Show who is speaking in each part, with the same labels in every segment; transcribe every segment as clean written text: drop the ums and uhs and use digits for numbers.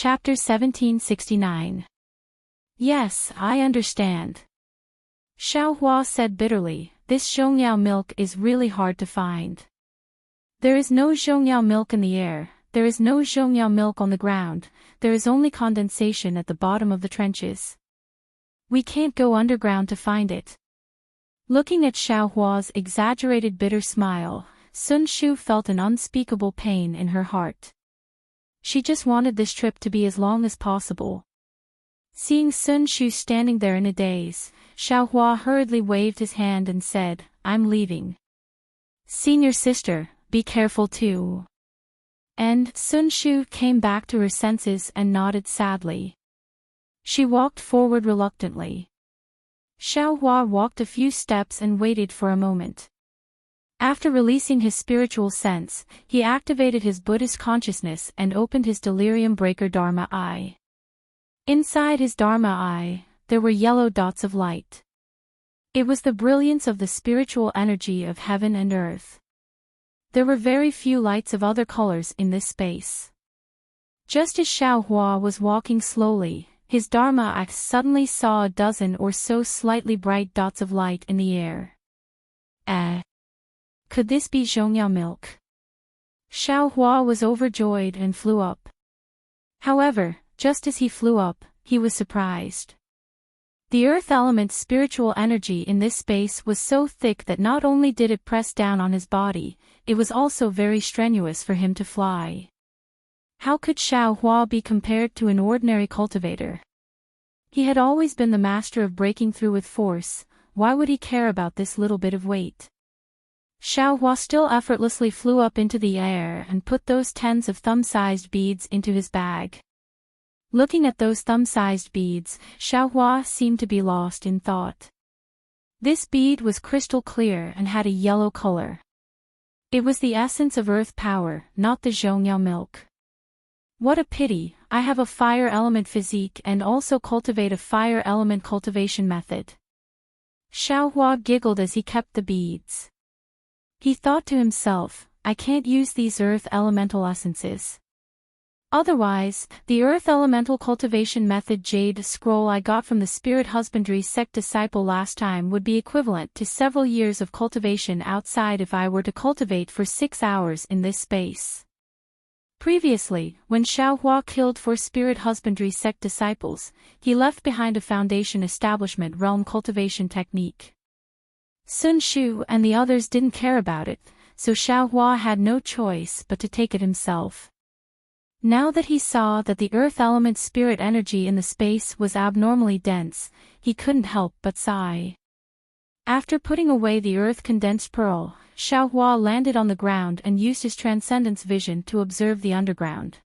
Speaker 1: Chapter 1769. Yes, I understand. Xiaohua said bitterly, this zhongyao milk is really hard to find. There is no zhongyao milk in the air, there is no zhongyao milk on the ground, there is only condensation at the bottom of the trenches. We can't go underground to find it. Looking at Xiaohua's exaggerated bitter smile, Sun Shu felt an unspeakable pain in her heart. She just wanted this trip to be as long as possible. Seeing Sun Shu standing there in a daze, Xiaohua hurriedly waved his hand and said, I'm leaving. Senior sister, be careful too. And Sun Shu came back to her senses and nodded sadly. She walked forward reluctantly. Xiaohua walked a few steps and waited for a moment. After releasing his spiritual sense, he activated his Buddhist consciousness and opened his delirium breaker Dharma eye. Inside his Dharma eye, there were yellow dots of light. It was the brilliance of the spiritual energy of heaven and earth. There were very few lights of other colors in this space. Just as Xiaohua was walking slowly, his Dharma eye suddenly saw a dozen or so slightly bright dots of light in the air. Could this be zhongyao milk? Xiaohua was overjoyed and flew up. However, just as he flew up, he was surprised. The earth element's spiritual energy in this space was so thick that not only did it press down on his body, it was also very strenuous for him to fly. How could Xiaohua be compared to an ordinary cultivator? He had always been the master of breaking through with force, why would he care about this little bit of weight? Xiaohua still effortlessly flew up into the air and put those tens of thumb-sized beads into his bag. Looking at those thumb-sized beads, Xiaohua seemed to be lost in thought. This bead was crystal clear and had a yellow color. It was the essence of earth power, not the zhongyao milk. What a pity, I have a fire element physique and also cultivate a fire element cultivation method. Xiaohua giggled as he kept the beads. He thought to himself, I can't use these earth elemental essences. Otherwise, the earth elemental cultivation method jade scroll I got from the spirit husbandry sect disciple last time would be equivalent to several years of cultivation outside if I were to cultivate for 6 hours in this space. Previously, when Xiaohua killed 4 spirit husbandry sect disciples, he left behind a foundation establishment realm cultivation technique. Sun Shu and the others didn't care about it, so Xiaohua had no choice but to take it himself. Now that he saw that the earth element spirit energy in the space was abnormally dense, he couldn't help but sigh. After putting away the earth condensed pearl, Xiaohua landed on the ground and used his transcendence vision to observe the underground.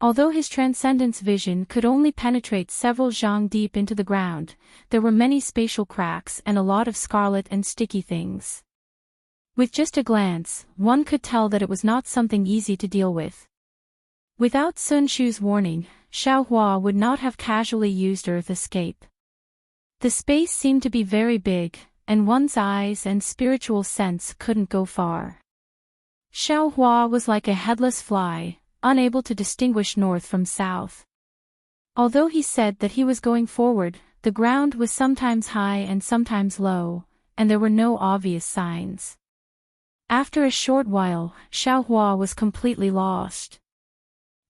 Speaker 1: Although his transcendence vision could only penetrate several zhang deep into the ground, there were many spatial cracks and a lot of scarlet and sticky things. With just a glance, one could tell that it was not something easy to deal with. Without Sun Shu's warning, Xiaohua would not have casually used Earth Escape. The space seemed to be very big, and one's eyes and spiritual sense couldn't go far. Xiaohua was like a headless fly, unable to distinguish north from south. Although he said that he was going forward, the ground was sometimes high and sometimes low, and there were no obvious signs. After a short while, Xiaohua was completely lost.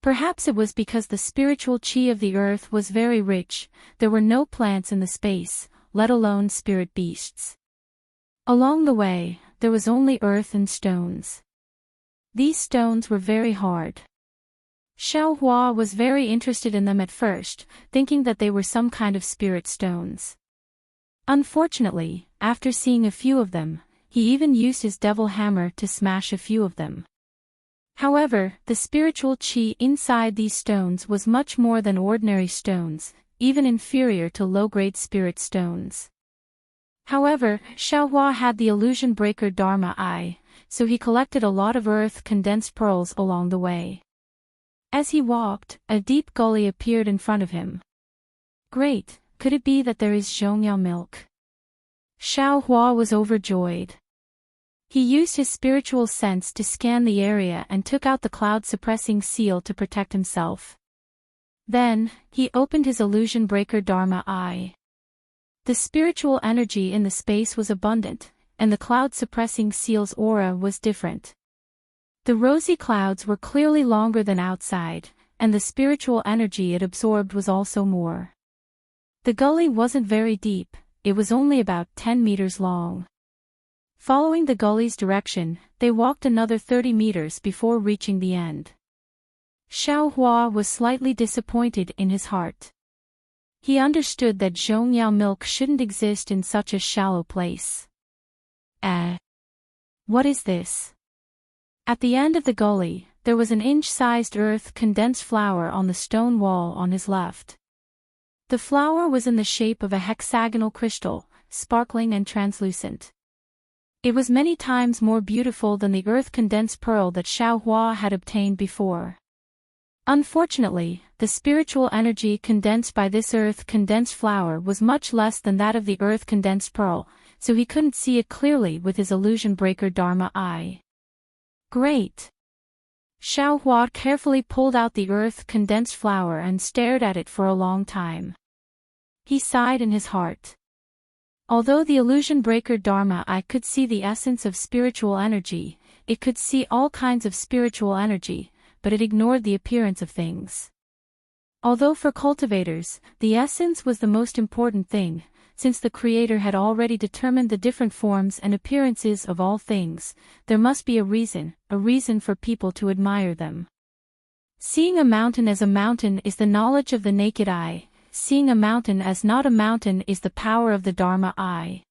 Speaker 1: Perhaps it was because the spiritual qi of the earth was very rich, there were no plants in the space, let alone spirit beasts. Along the way, there was only earth and stones. These stones were very hard. Xiaohua was very interested in them at first, thinking that they were some kind of spirit stones. Unfortunately, after seeing a few of them, he even used his devil hammer to smash a few of them. However, the spiritual qi inside these stones was much more than ordinary stones, even inferior to low-grade spirit stones. However, Xiaohua had the illusion breaker Dharma eye, so he collected a lot of earth condensed pearls along the way. As he walked, a deep gully appeared in front of him. Great, could it be that there is zhongyao milk? Xiaohua was overjoyed. He used his spiritual sense to scan the area and took out the cloud-suppressing seal to protect himself. Then, he opened his illusion breaker Dharma eye. The spiritual energy in the space was abundant, and the cloud-suppressing seal's aura was different. The rosy clouds were clearly longer than outside, and the spiritual energy it absorbed was also more. The gully wasn't very deep, it was only about 10 meters long. Following the gully's direction, they walked another 30 meters before reaching the end. Xiaohua was slightly disappointed in his heart. He understood that Zhongyao milk shouldn't exist in such a shallow place. What is this? At the end of the gully, there was an inch-sized earth condensed flower on the stone wall on his left. The flower was in the shape of a hexagonal crystal, sparkling and translucent. It was many times more beautiful than the earth-condensed pearl that Xiaohua had obtained before. Unfortunately, the spiritual energy condensed by this earth-condensed flower was much less than that of the earth-condensed pearl, so he couldn't see it clearly with his illusion breaker Dharma eye. Great! Xiaohua carefully pulled out the earth-condensed flower and stared at it for a long time. He sighed in his heart. Although the illusion breaker Dharma eye could see the essence of spiritual energy, it could see all kinds of spiritual energy, but it ignored the appearance of things. Although for cultivators, the essence was the most important thing, since the Creator had already determined the different forms and appearances of all things, there must be a reason for people to admire them. Seeing a mountain as a mountain is the knowledge of the naked eye, seeing a mountain as not a mountain is the power of the Dharma eye.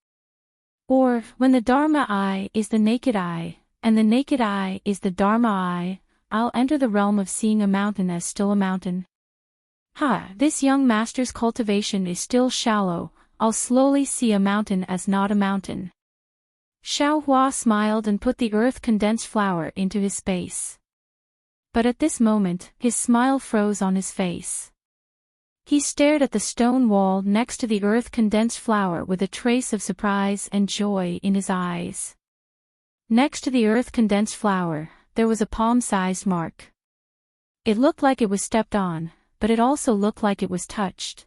Speaker 1: Or, when the Dharma eye is the naked eye, and the naked eye is the Dharma eye, I'll enter the realm of seeing a mountain as still a mountain. This young master's cultivation is still shallow, I'll slowly see a mountain as not a mountain. Xiaohua smiled and put the earth-condensed flower into his space. But at this moment, his smile froze on his face. He stared at the stone wall next to the earth-condensed flower with a trace of surprise and joy in his eyes. Next to the earth-condensed flower, there was a palm-sized mark. It looked like it was stepped on, but it also looked like it was touched.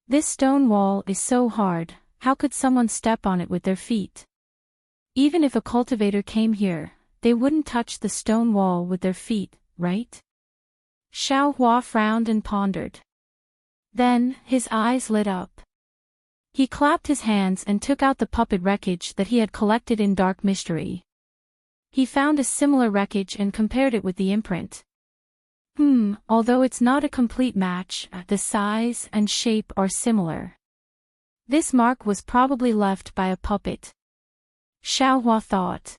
Speaker 1: This stone wall is so hard, how could someone step on it with their feet? Even if a cultivator came here, they wouldn't touch the stone wall with their feet, right? Xiaohua frowned and pondered. Then, his eyes lit up. He clapped his hands and took out the puppet wreckage that he had collected in Dark Mystery. He found a similar wreckage and compared it with the imprint. Although it's not a complete match, the size and shape are similar. This mark was probably left by a puppet. Xiaohua thought.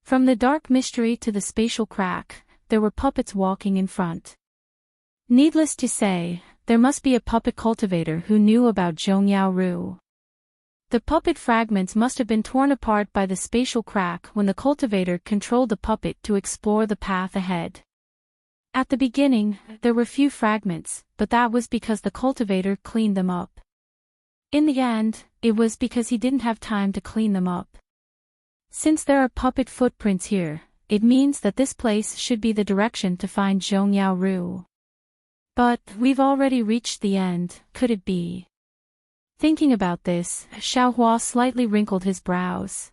Speaker 1: From the Dark Mystery to the spatial crack, there were puppets walking in front. Needless to say, there must be a puppet cultivator who knew about Zhongyao Ru. The puppet fragments must have been torn apart by the spatial crack when the cultivator controlled the puppet to explore the path ahead. At the beginning, there were few fragments, but that was because the cultivator cleaned them up. In the end, it was because he didn't have time to clean them up. Since there are puppet footprints here, it means that this place should be the direction to find Zhongyao Ru. But, we've already reached the end, could it be? Thinking about this, Xiaohua slightly wrinkled his brows.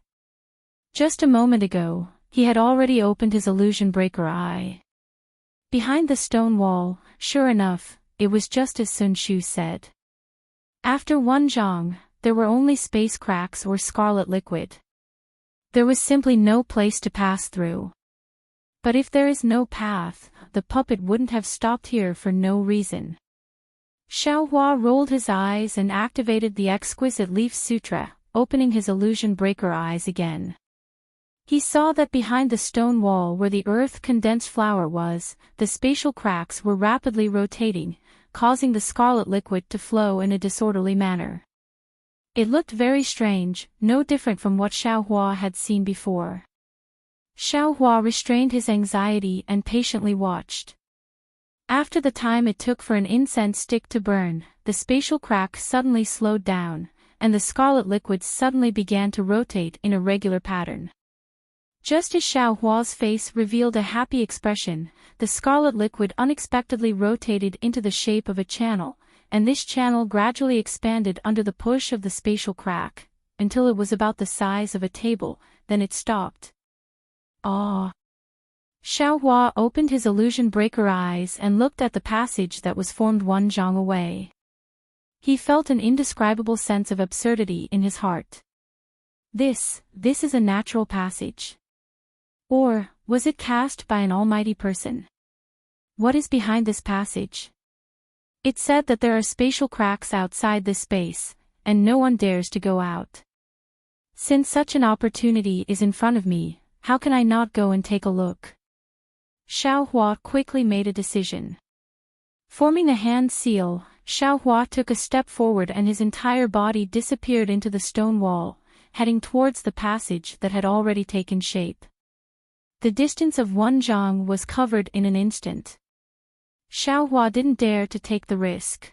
Speaker 1: Just a moment ago, he had already opened his illusion breaker eye. Behind the stone wall, sure enough, it was just as Sun Shu said. After one zhang, there were only space cracks or scarlet liquid. There was simply no place to pass through. But if there is no path, the puppet wouldn't have stopped here for no reason. Xiaohua rolled his eyes and activated the exquisite leaf sutra, opening his illusion breaker eyes again. He saw that behind the stone wall where the earth-condensed flower was, the spatial cracks were rapidly rotating, causing the scarlet liquid to flow in a disorderly manner. It looked very strange, no different from what Xiaohua had seen before. Xiaohua restrained his anxiety and patiently watched. After the time it took for an incense stick to burn, the spatial crack suddenly slowed down, and the scarlet liquid suddenly began to rotate in a regular pattern. Just as Xiao Hua's face revealed a happy expression, the scarlet liquid unexpectedly rotated into the shape of a channel, and this channel gradually expanded under the push of the spatial crack, until it was about the size of a table, then it stopped. Ah! Xiao Hua opened his illusion breaker eyes and looked at the passage that was formed 1 zhang away. He felt an indescribable sense of absurdity in his heart. This is a natural passage. Or, was it cast by an almighty person? What is behind this passage? It said that there are spatial cracks outside this space, and no one dares to go out. Since such an opportunity is in front of me, how can I not go and take a look? Xiao Hua quickly made a decision. Forming a hand seal, Xiao Hua took a step forward and his entire body disappeared into the stone wall, heading towards the passage that had already taken shape. The distance of 1 zhang was covered in an instant. Xiao Hua didn't dare to take the risk.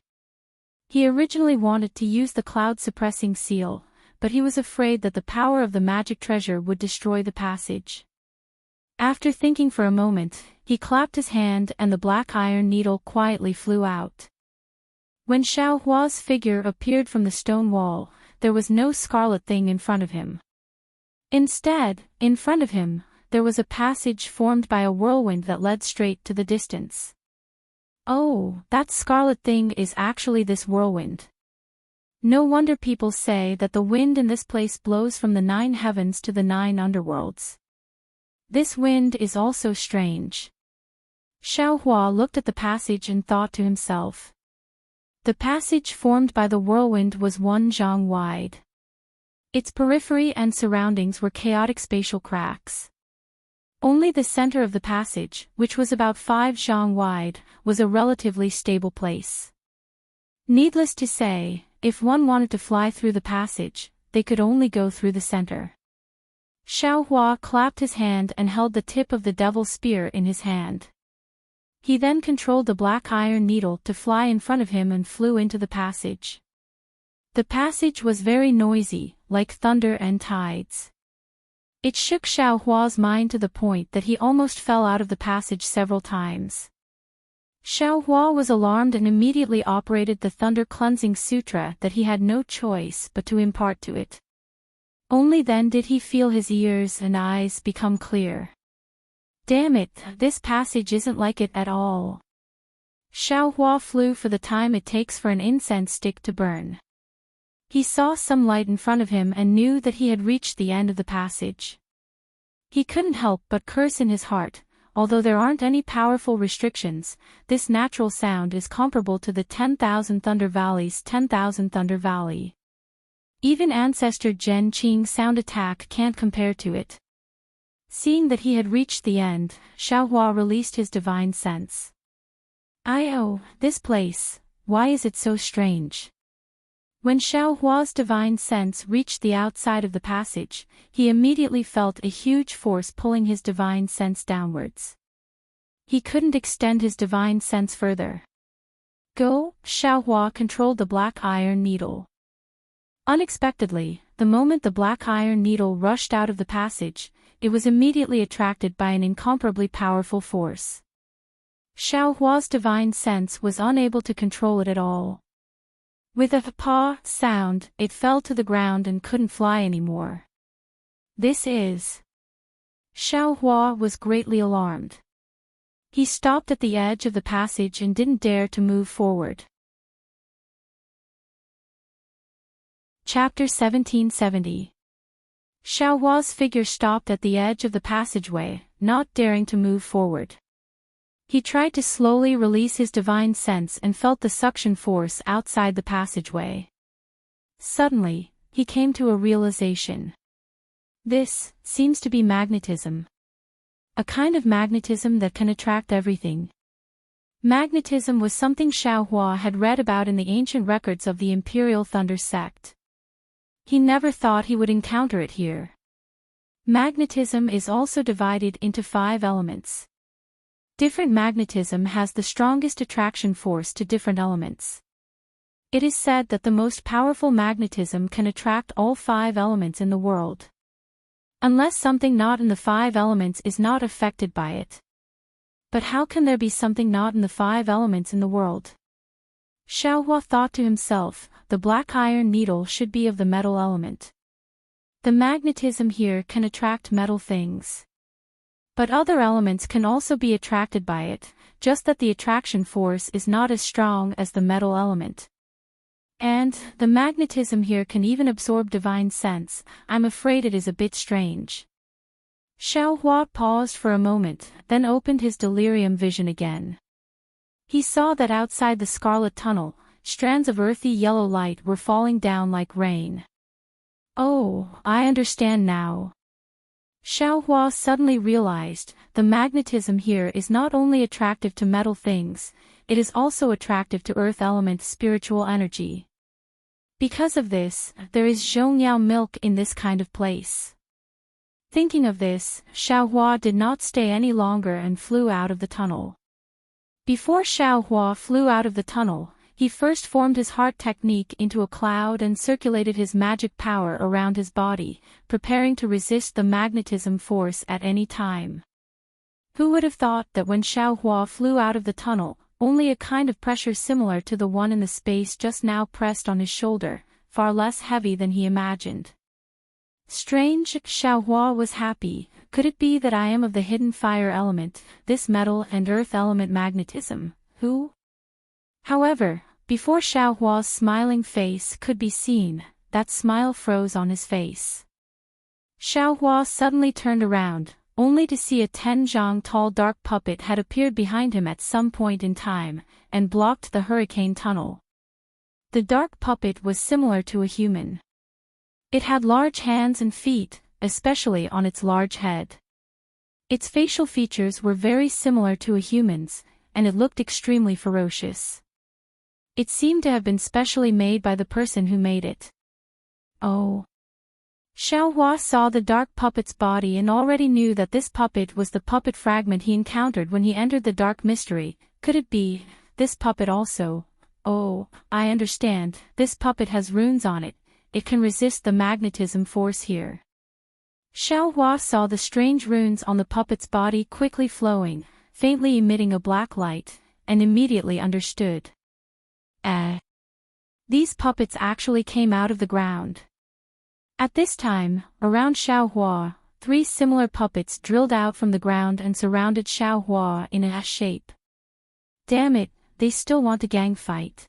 Speaker 1: He originally wanted to use the cloud-suppressing seal, but he was afraid that the power of the magic treasure would destroy the passage. After thinking for a moment, he clapped his hand and the black iron needle quietly flew out. When Xiao Hua's figure appeared from the stone wall, there was no scarlet thing in front of him. Instead, in front of him, there was a passage formed by a whirlwind that led straight to the distance. Oh, that scarlet thing is actually this whirlwind. No wonder people say that the wind in this place blows from the 9 heavens to the 9 underworlds. This wind is also strange. Xiao Hua looked at the passage and thought to himself. The passage formed by the whirlwind was 1 zhang wide. Its periphery and surroundings were chaotic spatial cracks. Only the center of the passage, which was about 5 zhang wide, was a relatively stable place. Needless to say, if one wanted to fly through the passage, they could only go through the center. Xiao Hua clapped his hand and held the tip of the devil's spear in his hand. He then controlled the black iron needle to fly in front of him and flew into the passage. The passage was very noisy, like thunder and tides. It shook Xiao Hua's mind to the point that he almost fell out of the passage several times. Xiao Hua was alarmed and immediately operated the Thunder Cleansing Sutra that he had no choice but to impart to it. Only then did he feel his ears and eyes become clear. Damn it, this passage isn't like it at all. Xiao Hua flew for the time it takes for an incense stick to burn. He saw some light in front of him and knew that he had reached the end of the passage. He couldn't help but curse in his heart, although there aren't any powerful restrictions, this natural sound is comparable to the 10,000 Thunder Valley's 10,000 Thunder Valley. Even Ancestor Zhen Qing's sound attack can't compare to it. Seeing that he had reached the end, Xiao Hua released his divine sense. Oh, this place, why is it so strange? When Xiao Hua's divine sense reached the outside of the passage, he immediately felt a huge force pulling his divine sense downwards. He couldn't extend his divine sense further. Go, Xiao Hua controlled the black iron needle. Unexpectedly, the moment the black iron needle rushed out of the passage, it was immediately attracted by an incomparably powerful force. Xiao Hua's divine sense was unable to control it at all. With a "pa" sound, it fell to the ground and couldn't fly anymore. This is... Xiao Hua was greatly alarmed. He stopped at the edge of the passage and didn't dare to move forward. Chapter 1770. Xiao Hua's figure stopped at the edge of the passageway, not daring to move forward. He tried to slowly release his divine sense and felt the suction force outside the passageway. Suddenly, he came to a realization. This seems to be magnetism. A kind of magnetism that can attract everything. Magnetism was something Xiao Hua had read about in the ancient records of the Imperial Thunder sect. He never thought he would encounter it here. Magnetism is also divided into 5 elements. Different magnetism has the strongest attraction force to different elements. It is said that the most powerful magnetism can attract all 5 elements in the world. Unless something not in the five elements is not affected by it. But how can there be something not in the five elements in the world? Xiaohua thought to himself, the black iron needle should be of the metal element. The magnetism here can attract metal things. But other elements can also be attracted by it, just that the attraction force is not as strong as the metal element. And, the magnetism here can even absorb divine sense. I'm afraid it is a bit strange. Xiaohua paused for a moment, then opened his delirium vision again. He saw that outside the scarlet tunnel, strands of earthy yellow light were falling down like rain. Oh, I understand now. Xiaohua suddenly realized, the magnetism here is not only attractive to metal things, it is also attractive to earth element spiritual energy. Because of this, there is zhongyao milk in this kind of place. Thinking of this, Xiaohua did not stay any longer and flew out of the tunnel. Before Xiaohua flew out of the tunnel, he first formed his heart technique into a cloud and circulated his magic power around his body, preparing to resist the magnetism force at any time. Who would have thought that when Xiaohua flew out of the tunnel, only a kind of pressure similar to the one in the space just now pressed on his shoulder, far less heavy than he imagined. Strange, Xiaohua was happy. Could it be that I am of the hidden fire element, this metal and earth element magnetism? Who? However, before Xiaohua's smiling face could be seen, that smile froze on his face. Xiaohua suddenly turned around, only to see a 10 zhang tall dark puppet had appeared behind him at some point in time, and blocked the hurricane tunnel. The dark puppet was similar to a human. It had large hands and feet, especially on its large head. Its facial features were very similar to a human's, and it looked extremely ferocious. It seemed to have been specially made by the person who made it. Oh. Xiaohua saw the dark puppet's body and already knew that this puppet was the puppet fragment he encountered when he entered the dark mystery. Could it be, this puppet also? Oh, I understand, this puppet has runes on it, it can resist the magnetism force here. Xiaohua saw the strange runes on the puppet's body quickly flowing, faintly emitting a black light, and immediately understood. These puppets actually came out of the ground. At this time, around Xiaohua, 3 similar puppets drilled out from the ground and surrounded Xiaohua in a S shape. Damn it, they still want a gang fight.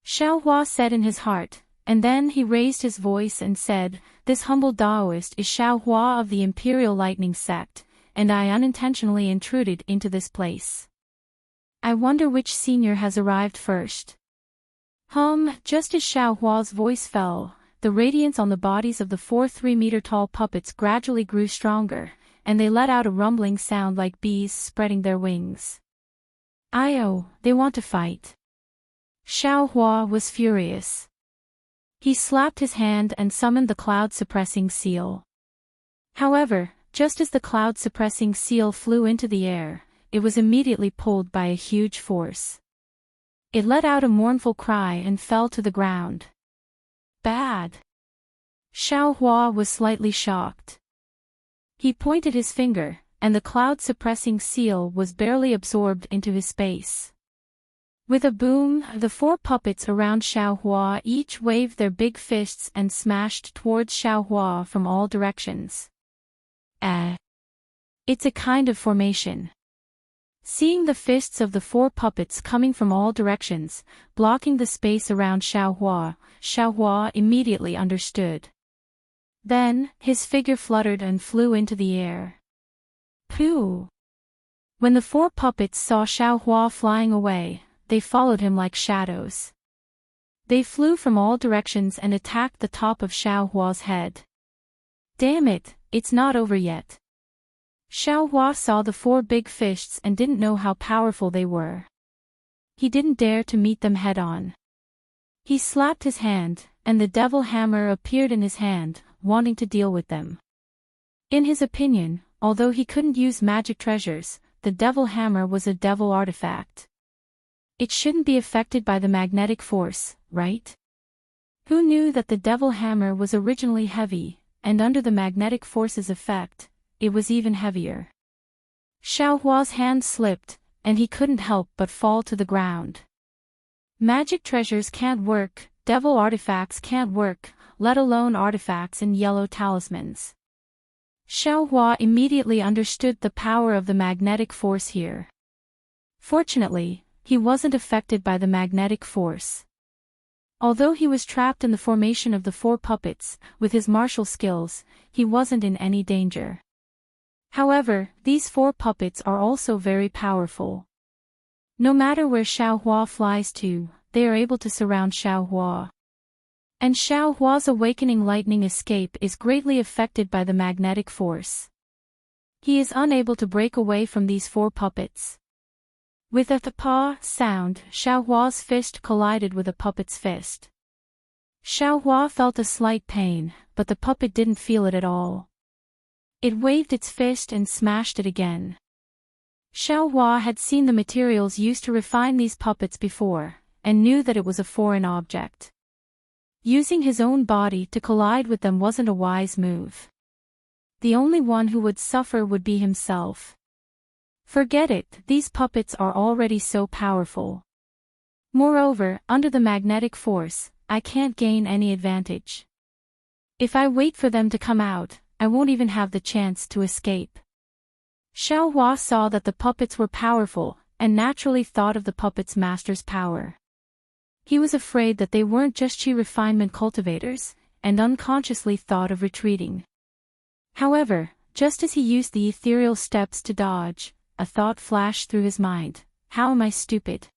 Speaker 1: Xiaohua said in his heart, and then he raised his voice and said, this humble Taoist is Xiaohua of the Imperial Lightning Sect, and I unintentionally intruded into this place. I wonder which senior has arrived first. Just as Xiaohua's voice fell, the radiance on the bodies of the 4 3-meter-tall puppets gradually grew stronger, and they let out a rumbling sound like bees spreading their wings. They want to fight. Xiaohua was furious. He slapped his hand and summoned the cloud-suppressing seal. However, just as the cloud-suppressing seal flew into the air, it was immediately pulled by a huge force. It let out a mournful cry and fell to the ground. Bad. Xiaohua was slightly shocked. He pointed his finger, and the cloud-suppressing seal was barely absorbed into his space. With a boom, the 4 puppets around Xiaohua each waved their big fists and smashed towards Xiaohua from all directions. It's a kind of formation. Seeing the fists of the 4 puppets coming from all directions, blocking the space around Xiaohua, Xiaohua immediately understood. Then, his figure fluttered and flew into the air. Pooh! When the 4 puppets saw Xiaohua flying away, they followed him like shadows. They flew from all directions and attacked the top of Xiaohua's head. Damn it, it's not over yet. Xiaohua saw the 4 big fists and didn't know how powerful they were. He didn't dare to meet them head-on. He slapped his hand, and the devil hammer appeared in his hand, wanting to deal with them. In his opinion, although he couldn't use magic treasures, the devil hammer was a devil artifact. It shouldn't be affected by the magnetic force, right? Who knew that the devil hammer was originally heavy, and under the magnetic force's effect, it was even heavier. Xiaohua's hand slipped, and he couldn't help but fall to the ground. Magic treasures can't work, devil artifacts can't work, let alone artifacts in yellow talismans. Xiaohua immediately understood the power of the magnetic force here. Fortunately, he wasn't affected by the magnetic force. Although he was trapped in the formation of the 4 puppets, with his martial skills, he wasn't in any danger. However, these 4 puppets are also very powerful. No matter where Xiaohua flies to, they are able to surround Xiaohua. And Xiaohua's awakening lightning escape is greatly affected by the magnetic force. He is unable to break away from these 4 puppets. With a "pa" sound, Xiaohua's fist collided with a puppet's fist. Xiaohua felt a slight pain, but the puppet didn't feel it at all. It waved its fist and smashed it again. Xiaohua had seen the materials used to refine these puppets before, and knew that it was a foreign object. Using his own body to collide with them wasn't a wise move. The only one who would suffer would be himself. Forget it, these puppets are already so powerful. Moreover, under the magnetic force, I can't gain any advantage. If I wait for them to come out, I won't even have the chance to escape. Xiaohua saw that the puppets were powerful, and naturally thought of the puppet's master's power. He was afraid that they weren't just chi refinement cultivators, and unconsciously thought of retreating. However, just as he used the ethereal steps to dodge, a thought flashed through his mind: how am I stupid?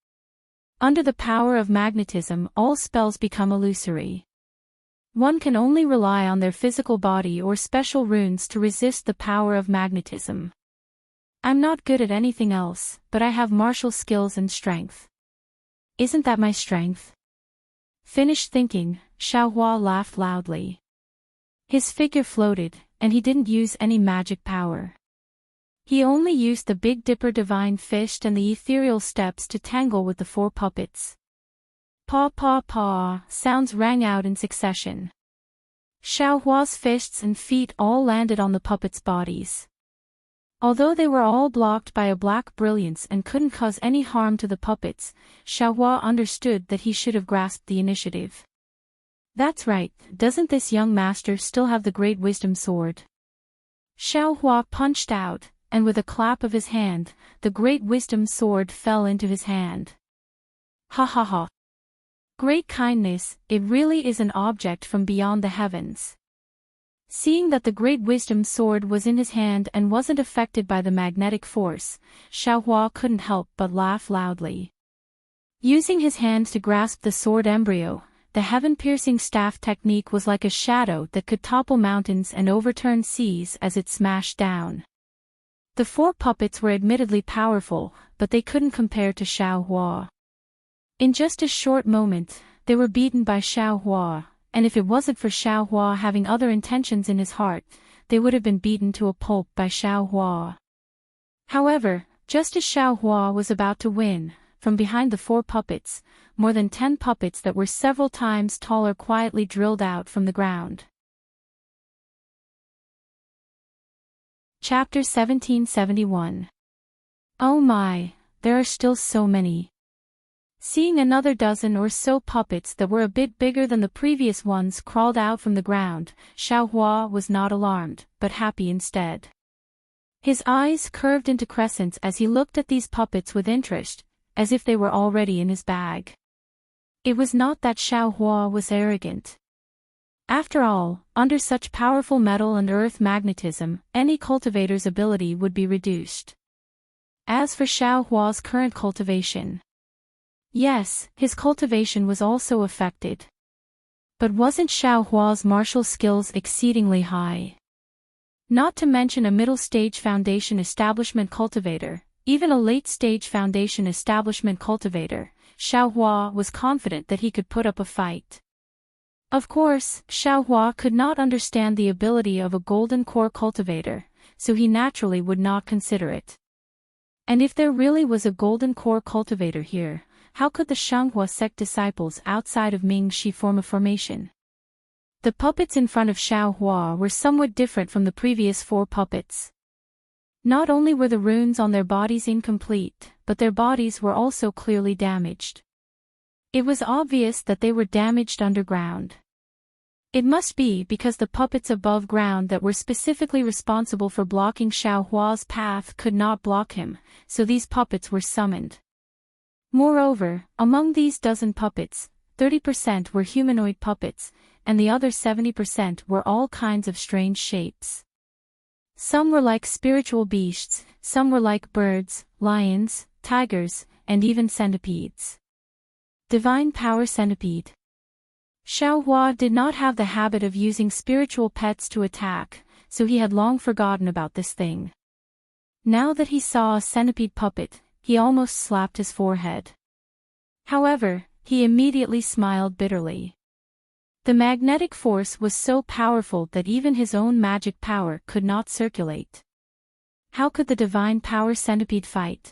Speaker 1: Under the power of magnetism, all spells become illusory. One can only rely on their physical body or special runes to resist the power of magnetism. I'm not good at anything else, but I have martial skills and strength. Isn't that my strength? Finished thinking, Xiaohua laughed loudly. His figure floated, and he didn't use any magic power. He only used the Big Dipper divine fist and the ethereal steps to tangle with the 4 puppets. "Pa pa pa" sounds rang out in succession. Xiaohua's fists and feet all landed on the puppets' bodies. Although they were all blocked by a black brilliance and couldn't cause any harm to the puppets, Xiaohua understood that he should have grasped the initiative. That's right, doesn't this young master still have the Great Wisdom Sword? Xiaohua punched out, and with a clap of his hand, the Great Wisdom Sword fell into his hand. Ha ha ha. Great kindness, it really is an object from beyond the heavens. Seeing that the Great Wisdom Sword was in his hand and wasn't affected by the magnetic force, Xiaohua couldn't help but laugh loudly. Using his hands to grasp the sword embryo, the heaven-piercing staff technique was like a shadow that could topple mountains and overturn seas as it smashed down. The 4 puppets were admittedly powerful, but they couldn't compare to Xiaohua. In just a short moment, they were beaten by Xiaohua, and if it wasn't for Xiaohua having other intentions in his heart, they would have been beaten to a pulp by Xiaohua. However, just as Xiaohua was about to win, from behind the 4 puppets, more than 10 puppets that were several times taller quietly drilled out from the ground. Chapter 1771. Oh my, there are still so many. Seeing another dozen or so puppets that were a bit bigger than the previous ones crawled out from the ground, Xiaohua was not alarmed, but happy instead. His eyes curved into crescents as he looked at these puppets with interest, as if they were already in his bag. It was not that Xiaohua was arrogant. After all, under such powerful metal and earth magnetism, any cultivator's ability would be reduced. As for Xiaohua's current cultivation, yes, his cultivation was also affected. But wasn't Xiaohua's martial skills exceedingly high? Not to mention a middle-stage foundation establishment cultivator, even a late-stage foundation establishment cultivator, Xiaohua was confident that he could put up a fight. Of course, Xiaohua could not understand the ability of a golden core cultivator, so he naturally would not consider it. And if there really was a golden core cultivator here, how could the Shanghua sect disciples outside of Ming Shi form a formation? The puppets in front of Xiaohua were somewhat different from the previous 4 puppets. Not only were the runes on their bodies incomplete, but their bodies were also clearly damaged. It was obvious that they were damaged underground. It must be because the puppets above ground that were specifically responsible for blocking Xiaohua's path could not block him, so these puppets were summoned. Moreover, among these dozen puppets, 30% were humanoid puppets, and the other 70% were all kinds of strange shapes. Some were like spiritual beasts, some were like birds, lions, tigers, and even centipedes. Divine Power Centipede. Xiaohua did not have the habit of using spiritual pets to attack, so he had long forgotten about this thing. Now that he saw a centipede puppet, he almost slapped his forehead. However, he immediately smiled bitterly. The magnetic force was so powerful that even his own magic power could not circulate. How could the Divine Power Centipede fight?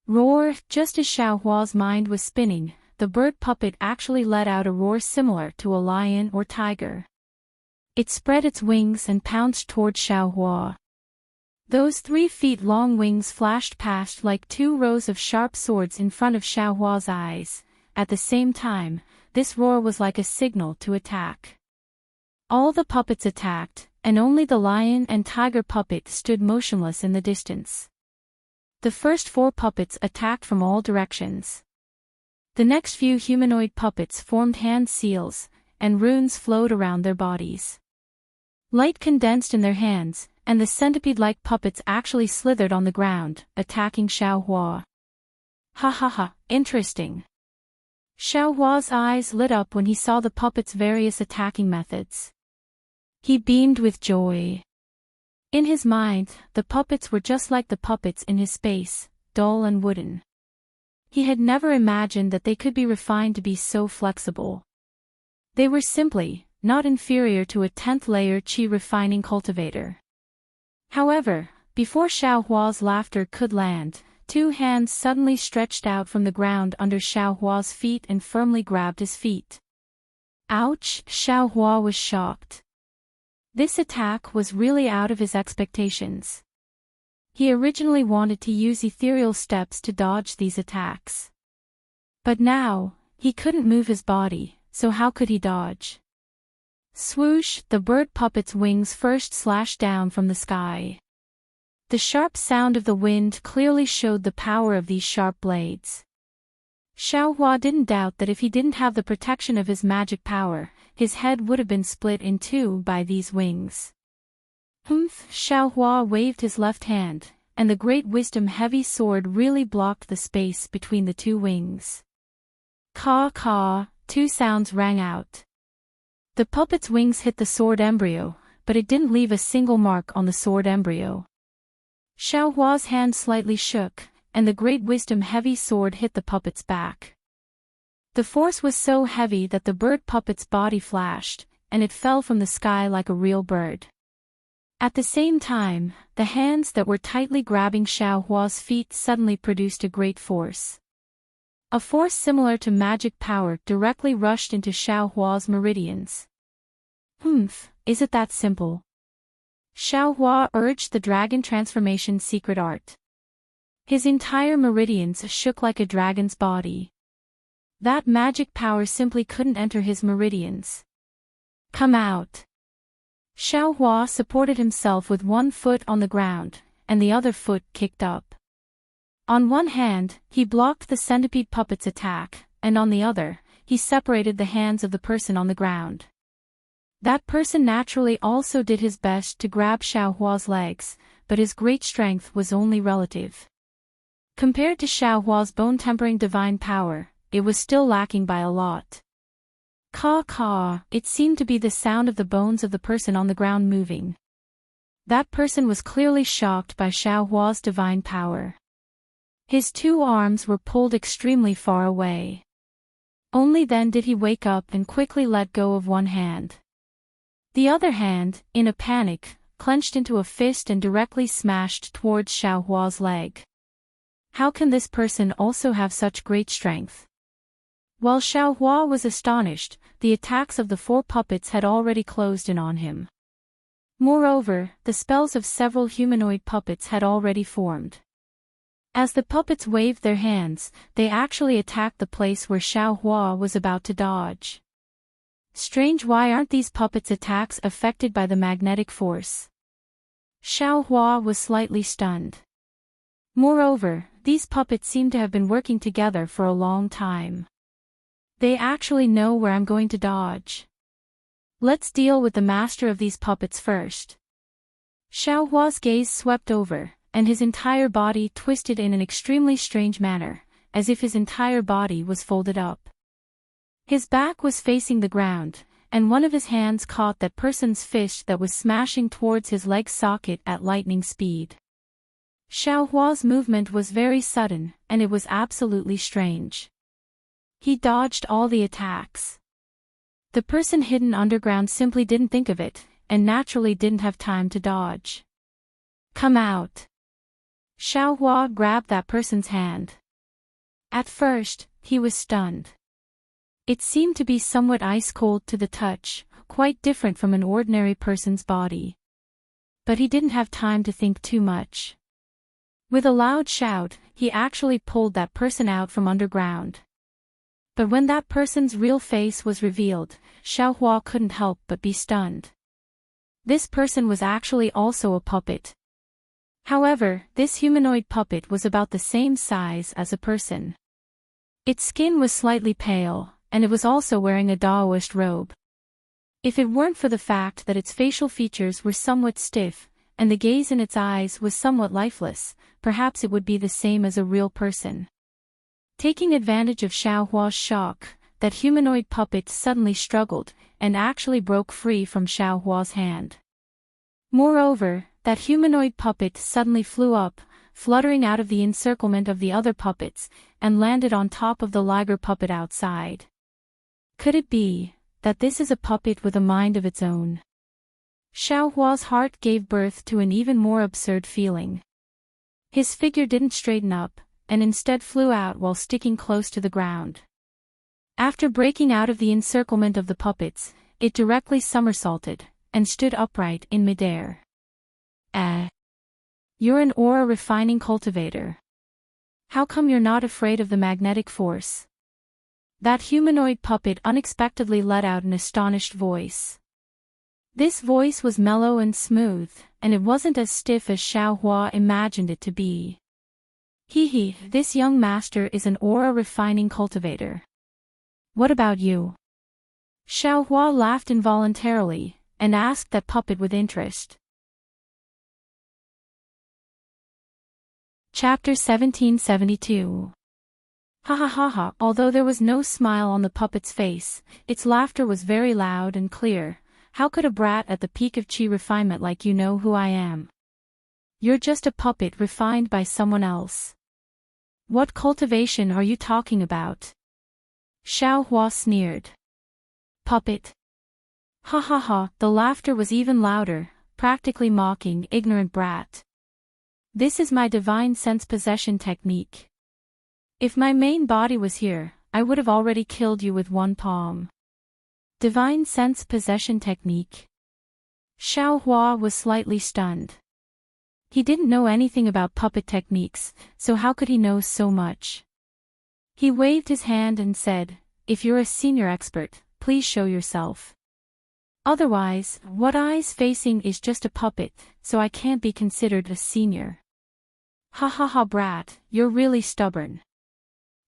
Speaker 1: Roar! Just as Xiaohua's mind was spinning, the bird puppet actually let out a roar similar to a lion or tiger. It spread its wings and pounced toward Xiaohua. Those 3-feet-long wings flashed past like 2 rows of sharp swords in front of Xiaohua's eyes. At the same time, this roar was like a signal to attack. All the puppets attacked, and only the lion and tiger puppet stood motionless in the distance. The first 4 puppets attacked from all directions. The next few humanoid puppets formed hand seals, and runes flowed around their bodies. Light condensed in their hands, and the centipede-like puppets actually slithered on the ground, attacking Xiaohua. Ha ha ha, interesting. Xiaohua's eyes lit up when he saw the puppets' various attacking methods. He beamed with joy. In his mind, the puppets were just like the puppets in his space, dull and wooden. He had never imagined that they could be refined to be so flexible. They were simply not inferior to a 10th-layer qi refining cultivator. However, before Xiaohua's laughter could land, 2 hands suddenly stretched out from the ground under Xiaohua's feet and firmly grabbed his feet. Ouch! Xiaohua was shocked. This attack was really out of his expectations. He originally wanted to use ethereal steps to dodge these attacks. But now, he couldn't move his body, so how could he dodge? Swoosh! The bird puppet's wings first slashed down from the sky. The sharp sound of the wind clearly showed the power of these sharp blades. Xiaohua didn't doubt that if he didn't have the protection of his magic power, his head would have been split in 2 by these wings. Humph! Xiaohua waved his left hand, and the great wisdom heavy sword really blocked the space between the 2 wings. Caw caw! 2 sounds rang out. The puppet's wings hit the sword embryo, but it didn't leave a single mark on the sword embryo. Xiaohua's hand slightly shook, and the great wisdom heavy sword hit the puppet's back. The force was so heavy that the bird puppet's body flashed, and it fell from the sky like a real bird. At the same time, the hands that were tightly grabbing Xiaohua's feet suddenly produced a great force. A force similar to magic power directly rushed into Xiaohua's meridians. Humph, is it that simple? Xiaohua urged the dragon transformation secret art. His entire meridians shook like a dragon's body. That magic power simply couldn't enter his meridians. Come out! Xiaohua supported himself with 1 foot on the ground, and the other foot kicked up. On one hand, he blocked the centipede puppet's attack, and on the other, he separated the hands of the person on the ground. That person naturally also did his best to grab Xiaohua's legs, but his great strength was only relative. Compared to Xiaohua's bone-tempering divine power, it was still lacking by a lot. Caw caw! It seemed to be the sound of the bones of the person on the ground moving. That person was clearly shocked by Xiaohua's divine power. His 2 arms were pulled extremely far away. Only then did he wake up and quickly let go of one hand. The other hand, in a panic, clenched into a fist and directly smashed towards Xiaohua's leg. How can this person also have such great strength? While Xiaohua was astonished, the attacks of the 4 puppets had already closed in on him. Moreover, the spells of several humanoid puppets had already formed. As the puppets waved their hands, they actually attacked the place where Xiaohua was about to dodge. Strange, why aren't these puppets' attacks affected by the magnetic force? Xiaohua was slightly stunned. Moreover, these puppets seem to have been working together for a long time. They actually know where I'm going to dodge. Let's deal with the master of these puppets first. Xiaohua's gaze swept over, and his entire body twisted in an extremely strange manner, as if his entire body was folded up. His back was facing the ground, and one of his hands caught that person's fist that was smashing towards his leg socket at lightning speed. Xiaohua's movement was very sudden, and it was absolutely strange. He dodged all the attacks. The person hidden underground simply didn't think of it, and naturally didn't have time to dodge. Come out. Xiaohua grabbed that person's hand. At first, he was stunned. It seemed to be somewhat ice-cold to the touch, quite different from an ordinary person's body. But he didn't have time to think too much. With a loud shout, he actually pulled that person out from underground. But when that person's real face was revealed, Xiaohua couldn't help but be stunned. This person was actually also a puppet. However, this humanoid puppet was about the same size as a person. Its skin was slightly pale, and it was also wearing a Daoist robe. If it weren't for the fact that its facial features were somewhat stiff, and the gaze in its eyes was somewhat lifeless, perhaps it would be the same as a real person. Taking advantage of Xiaohua's shock, that humanoid puppet suddenly struggled, and actually broke free from Xiaohua's hand. Moreover, that humanoid puppet suddenly flew up, fluttering out of the encirclement of the other puppets, and landed on top of the liger puppet outside. Could it be that this is a puppet with a mind of its own? Xiaohua's heart gave birth to an even more absurd feeling. His figure didn't straighten up, and instead flew out while sticking close to the ground. After breaking out of the encirclement of the puppets, it directly somersaulted, and stood upright in midair. You're an aura refining cultivator. How come you're not afraid of the magnetic force? That humanoid puppet unexpectedly let out an astonished voice. This voice was mellow and smooth, and it wasn't as stiff as Xiaohua imagined it to be. This young master is an aura refining cultivator. What about you? Xiaohua laughed involuntarily, and asked that puppet with interest. Chapter 1772. Ha ha ha ha. Although there was no smile on the puppet's face, its laughter was very loud and clear. How could a brat at the peak of chi refinement like you know who I am? You're just a puppet refined by someone else. What cultivation are you talking about? Xiaohua sneered. Puppet. Ha ha ha. The laughter was even louder, practically mocking ignorant brat. This is my divine sense possession technique. If my main body was here, I would have already killed you with one palm. Divine sense possession technique. Xiaohua was slightly stunned. He didn't know anything about puppet techniques, so how could he know so much? He waved his hand and said, if you're a senior expert, please show yourself. Otherwise, what I's facing is just a puppet, so I can't be considered a senior. Ha ha ha brat, you're really stubborn.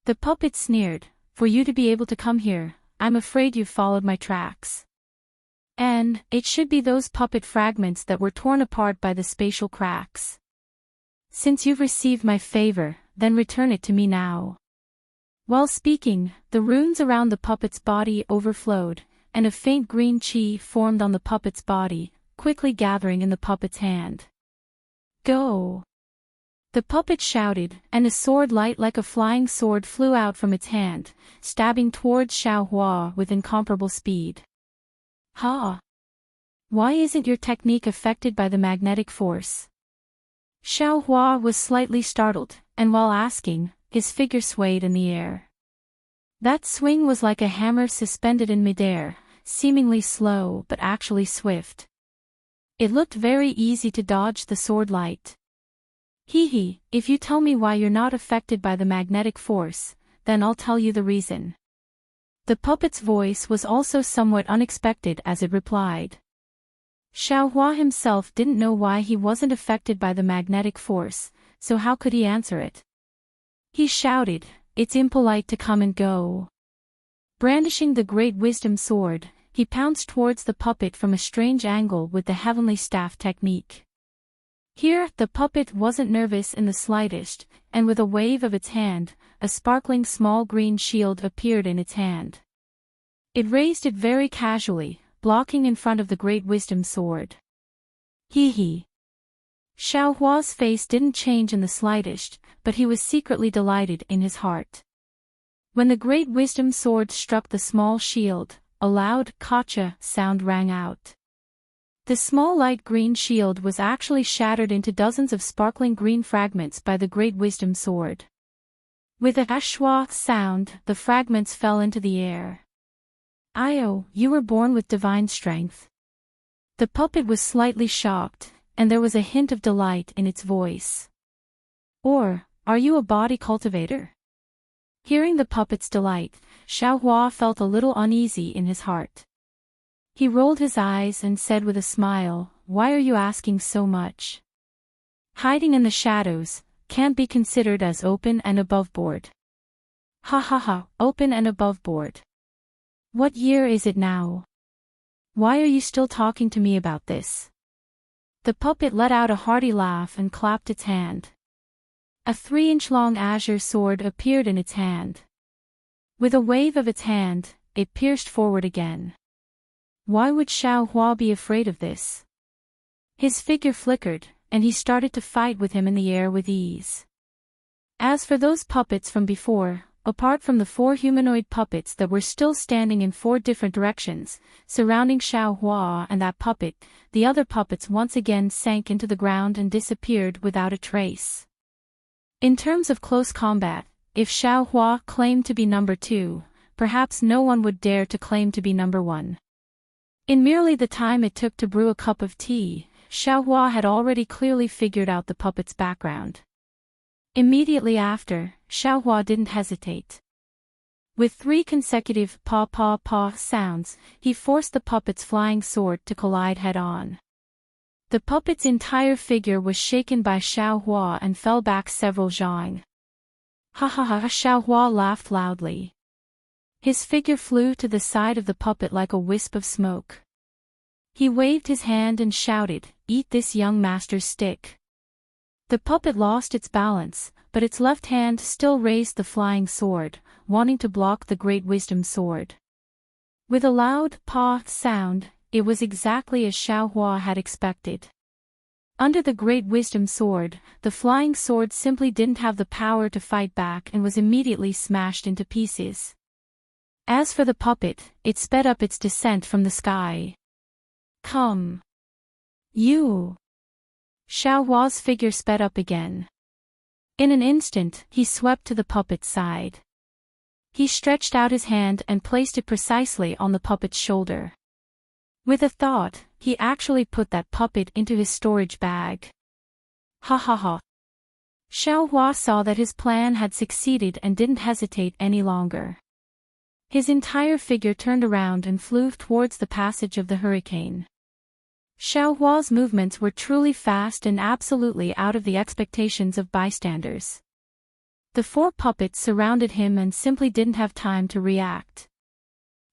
Speaker 1: The puppet sneered, for you to be able to come here, I'm afraid you've followed my tracks. And, it should be those puppet fragments that were torn apart by the spatial cracks. Since you've received my favor, then return it to me now. While speaking, the runes around the puppet's body overflowed, and a faint green chi formed on the puppet's body, quickly gathering in the puppet's hand. Go! The puppet shouted, and a sword light like a flying sword flew out from its hand, stabbing towards Xiaohua with incomparable speed. Ha! Why isn't your technique affected by the magnetic force? Xiaohua was slightly startled, and while asking, his figure swayed in the air. That swing was like a hammer suspended in midair, seemingly slow but actually swift. It looked very easy to dodge the sword light. Hee, if you tell me why you're not affected by the magnetic force, then I'll tell you the reason. The puppet's voice was also somewhat unexpected as it replied. Xiaohua himself didn't know why he wasn't affected by the magnetic force, so how could he answer it? He shouted, "It's impolite to come and go." Brandishing the great wisdom sword, he pounced towards the puppet from a strange angle with the heavenly staff technique. Here, the puppet wasn't nervous in the slightest, and with a wave of its hand, a sparkling small green shield appeared in its hand. It raised it very casually, blocking in front of the great wisdom sword. Hee. Xiaohua's face didn't change in the slightest, but he was secretly delighted in his heart. When the great wisdom sword struck the small shield, a loud "Kacha" sound rang out. The small light green shield was actually shattered into dozens of sparkling green fragments by the great wisdom sword. With a "ashwa" sound, the fragments fell into the air. "Io, you were born with divine strength." The puppet was slightly shocked, and there was a hint of delight in its voice. "Or, are you a body cultivator?" Hearing the puppet's delight, Xiaohua felt a little uneasy in his heart. He rolled his eyes and said with a smile, "Why are you asking so much? Hiding in the shadows can't be considered as open and aboveboard." Ha, open and aboveboard. What year is it now? Why are you still talking to me about this? The puppet let out a hearty laugh and clapped its hand. A 3-inch long azure sword appeared in its hand. With a wave of its hand, it pierced forward again. Why would Xiaohua be afraid of this? His figure flickered, and he started to fight with him in the air with ease. As for those puppets from before, apart from the 4 humanoid puppets that were still standing in 4 different directions, surrounding Xiaohua and that puppet, the other puppets once again sank into the ground and disappeared without a trace. In terms of close combat, if Xiaohua claimed to be number 2, perhaps no one would dare to claim to be number 1. In merely the time it took to brew a cup of tea, Xiaohua had already clearly figured out the puppet's background. Immediately after, Xiaohua didn't hesitate. With 3 consecutive pa sounds, he forced the puppet's flying sword to collide head-on. The puppet's entire figure was shaken by Xiaohua and fell back several zhang. Ha, Xiaohua laughed loudly. His figure flew to the side of the puppet like a wisp of smoke. He waved his hand and shouted, "Eat this young master's stick." The puppet lost its balance, but its left hand still raised the flying sword, wanting to block the great wisdom sword. With a loud "pa" sound, it was exactly as Xiaohua had expected. Under the great wisdom sword, the flying sword simply didn't have the power to fight back and was immediately smashed into pieces. As for the puppet, it sped up its descent from the sky. "Come. You." Xiaohua's figure sped up again. In an instant, he swept to the puppet's side. He stretched out his hand and placed it precisely on the puppet's shoulder. With a thought, he actually put that puppet into his storage bag. Ha. Xiaohua saw that his plan had succeeded and didn't hesitate any longer. His entire figure turned around and flew towards the passage of the hurricane. Xiaohua's movements were truly fast and absolutely out of the expectations of bystanders. The 4 puppets surrounded him and simply didn't have time to react.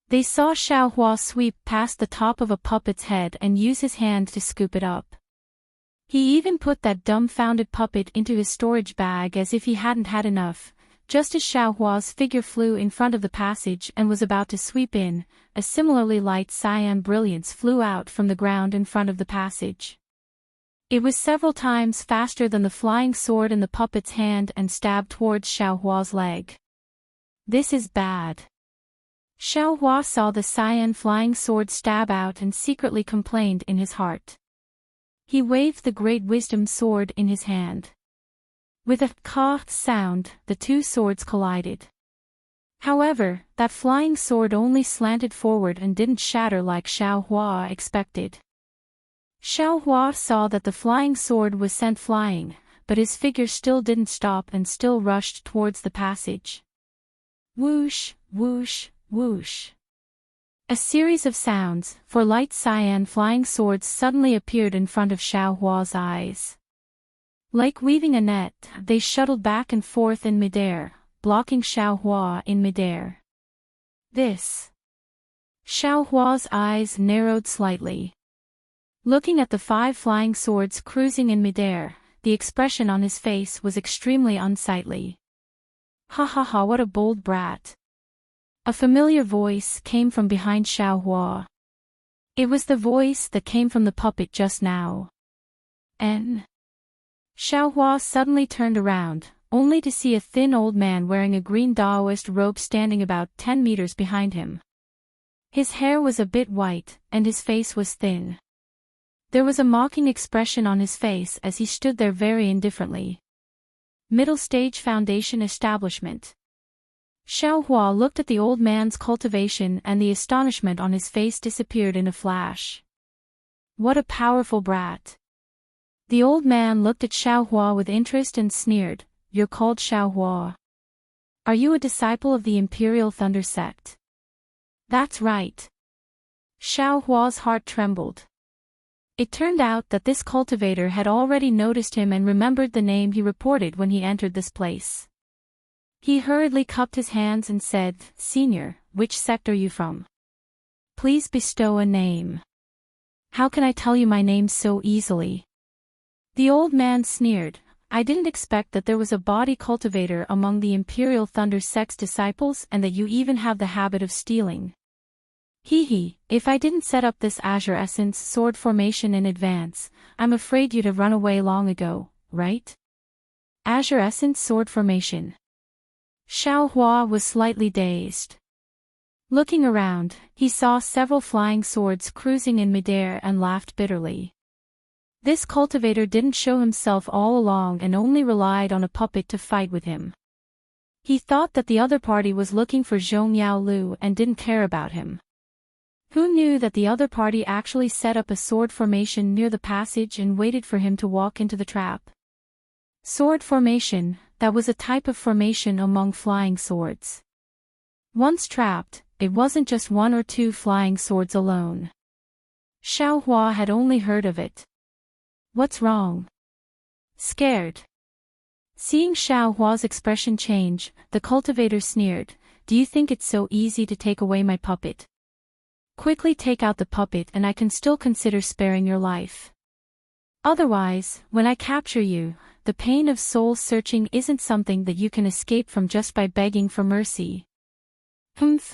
Speaker 1: They saw Xiaohua sweep past the top of a puppet's head and use his hand to scoop it up. He even put that dumbfounded puppet into his storage bag as if he hadn't had enough. Just as Xiaohua's figure flew in front of the passage and was about to sweep in, a similarly light cyan brilliance flew out from the ground in front of the passage. It was several times faster than the flying sword in the puppet's hand and stabbed towards Xiaohua's leg. "This is bad." Xiaohua saw the cyan flying sword stab out and secretly complained in his heart. He waved the great wisdom sword in his hand. With a "ka" sound, the 2 swords collided. However, that flying sword only slanted forward and didn't shatter like Xiao Hua expected. Xiao Hua saw that the flying sword was sent flying, but his figure still didn't stop and still rushed towards the passage. Whoosh, whoosh, whoosh. A series of sounds, for light cyan flying swords suddenly appeared in front of Xiao Hua's eyes. Like weaving a net, they shuttled back and forth in midair, blocking Xiao Hua in midair. This. Xiao Hua's eyes narrowed slightly. Looking at the 5 flying swords cruising in midair, the expression on his face was extremely unsightly. Ha ha ha, what a bold brat. A familiar voice came from behind Xiao Hua. It was the voice that came from the puppet just now. Xiao Hua suddenly turned around, only to see a thin old man wearing a green Daoist robe standing about 10 meters behind him. His hair was a bit white, and his face was thin. There was a mocking expression on his face as he stood there very indifferently. Middle Stage Foundation Establishment. Xiao Hua looked at the old man's cultivation and the astonishment on his face disappeared in a flash. What a powerful brat. The old man looked at Xiao Hua with interest and sneered, "You're called Xiao Hua. Are you a disciple of the Imperial Thunder Sect?" "That's right." Xiao Hua's heart trembled. It turned out that this cultivator had already noticed him and remembered the name he reported when he entered this place. He hurriedly cupped his hands and said, "Senior, which sect are you from? Please bestow a name." "How can I tell you my name so easily?" The old man sneered, "I didn't expect that there was a body cultivator among the Imperial Thunder Sect's disciples and that you even have the habit of stealing. Hee, if I didn't set up this Azure Essence sword formation in advance, I'm afraid you'd have run away long ago, right?" Azure Essence sword formation. Xiao Hua was slightly dazed. Looking around, he saw several flying swords cruising in midair and laughed bitterly. This cultivator didn't show himself all along and only relied on a puppet to fight with him. He thought that the other party was looking for Zhong Yaolu and didn't care about him. Who knew that the other party actually set up a sword formation near the passage and waited for him to walk into the trap? Sword formation, that was a type of formation among flying swords. Once trapped, it wasn't just 1 or 2 flying swords alone. Xiao Hua had only heard of it. "What's wrong?" "Scared." Seeing Xiao Hua's expression change, the cultivator sneered, "Do you think it's so easy to take away my puppet? Quickly take out the puppet and I can still consider sparing your life. Otherwise, when I capture you, the pain of soul searching isn't something that you can escape from just by begging for mercy."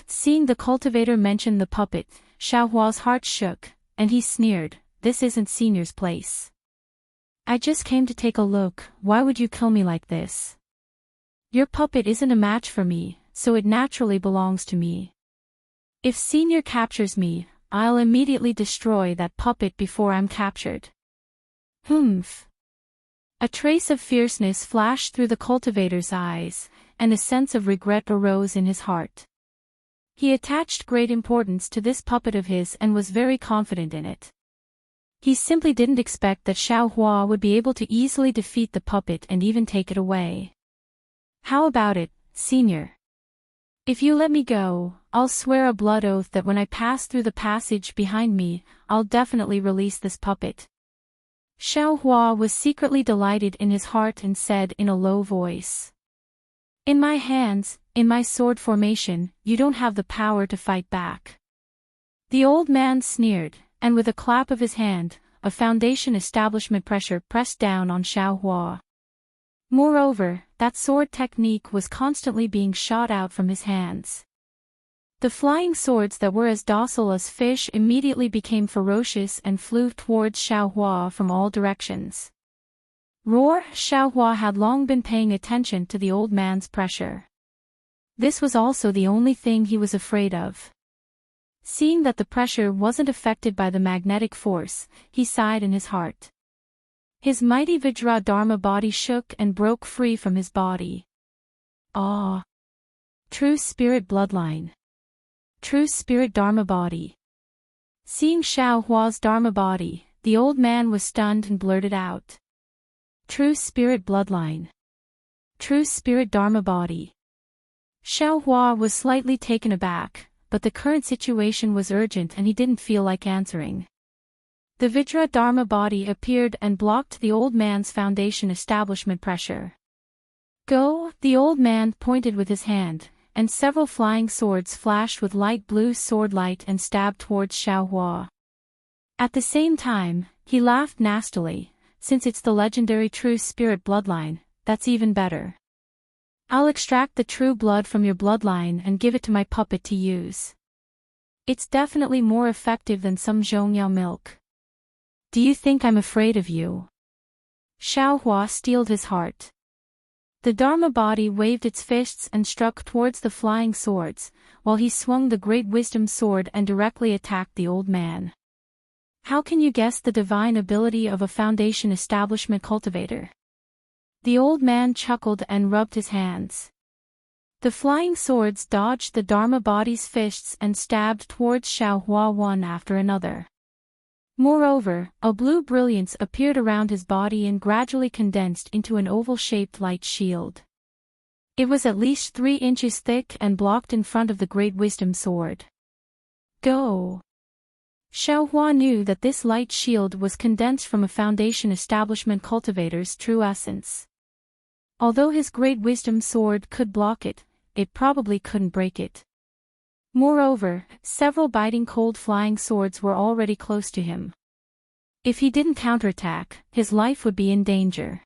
Speaker 1: Seeing the cultivator mention the puppet, Xiao Hua's heart shook, and he sneered, "This isn't Senior's place. I just came to take a look, why would you kill me like this? Your puppet isn't a match for me, so it naturally belongs to me. If Senior captures me, I'll immediately destroy that puppet before I'm captured." A trace of fierceness flashed through the cultivator's eyes, and a sense of regret arose in his heart. He attached great importance to this puppet of his and was very confident in it. He simply didn't expect that Xiao Hua would be able to easily defeat the puppet and even take it away. "How about it, Senior? If you let me go, I'll swear a blood oath that when I pass through the passage behind me, I'll definitely release this puppet." Xiao Hua was secretly delighted in his heart and said in a low voice, "In my hands, in my sword formation, you don't have the power to fight back." The old man sneered, and with a clap of his hand, a foundation establishment pressure pressed down on Xiao Hua. Moreover, that sword technique was constantly being shot out from his hands. The flying swords that were as docile as fish immediately became ferocious and flew towards Xiao Hua from all directions. Roar! Xiao Hua had long been paying attention to the old man's pressure. This was also the only thing he was afraid of. Seeing that the pressure wasn't affected by the magnetic force, he sighed in his heart. His mighty Vajra Dharma body shook and broke free from his body. Ah! True spirit bloodline. True spirit Dharma body. Seeing Xiao Hua's Dharma body, the old man was stunned and blurted out. True spirit bloodline. True spirit Dharma body. Xiao Hua was slightly taken aback, but the current situation was urgent and he didn't feel like answering. The Vajra Dharma body appeared and blocked the old man's foundation establishment pressure. Go, the old man pointed with his hand, and several flying swords flashed with light blue sword light and stabbed towards Xiao Hua. At the same time, he laughed nastily, since it's the legendary true spirit bloodline, that's even better. I'll extract the true blood from your bloodline and give it to my puppet to use. It's definitely more effective than some zhongyao milk. Do you think I'm afraid of you? Xiao Hua steeled his heart. The Dharma body waved its fists and struck towards the flying swords, while he swung the great wisdom sword and directly attacked the old man. How can you guess the divine ability of a foundation establishment cultivator? The old man chuckled and rubbed his hands. The flying swords dodged the Dharma body's fists and stabbed towards Xiao Hua one after another. Moreover, a blue brilliance appeared around his body and gradually condensed into an oval-shaped light shield. It was at least 3 inches thick and blocked in front of the great wisdom sword. Go! Xiao Hua knew that this light shield was condensed from a foundation establishment cultivator's true essence. Although his great wisdom sword could block it, it probably couldn't break it. Moreover, several biting cold flying swords were already close to him. If he didn't counterattack, his life would be in danger.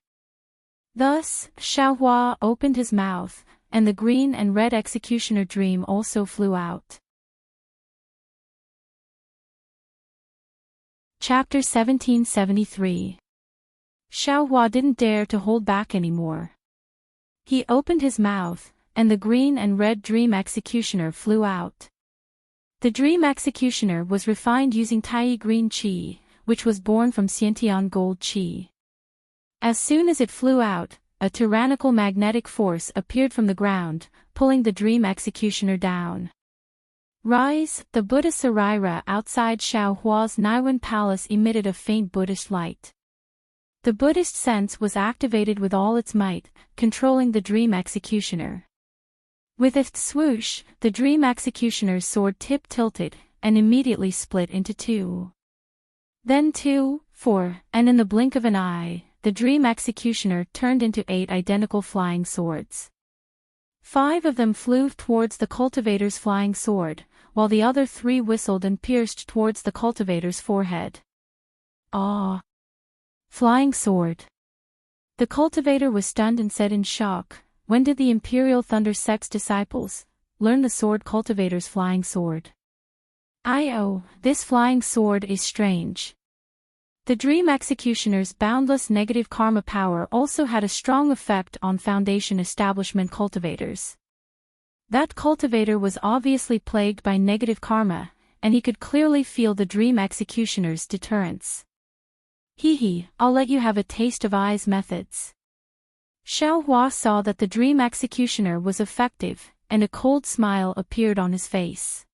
Speaker 1: Thus, Xiao Hua opened his mouth, and the green and red executioner dream also flew out. Chapter 1773. Xiao Hua didn't dare to hold back anymore. He opened his mouth, and the green and red dream executioner flew out. The dream executioner was refined using Tai green qi, which was born from Xiantian gold qi. As soon as it flew out, a tyrannical magnetic force appeared from the ground, pulling the dream executioner down. Rise, the Buddha Sarira outside Xiao Hua's Naiwan palace emitted a faint Buddhist light. The Buddhist sense was activated with all its might, controlling the dream executioner. With a swoosh, the dream executioner's sword tip tilted, and immediately split into 2. Then 2, 4, and in the blink of an eye, the dream executioner turned into 8 identical flying swords. 5 of them flew towards the cultivator's flying sword, while the other 3 whistled and pierced towards the cultivator's forehead. Ah! Flying sword. The cultivator was stunned and said in shock, when did the Imperial Thunder Sect's disciples learn the sword cultivator's flying sword? This flying sword is strange. The dream executioner's boundless negative karma power also had a strong effect on foundation establishment cultivators. That cultivator was obviously plagued by negative karma, and he could clearly feel the dream executioner's deterrence. I'll let you have a taste of I's methods. Xiao Hua saw that the dream executioner was effective, and a cold smile appeared on his face.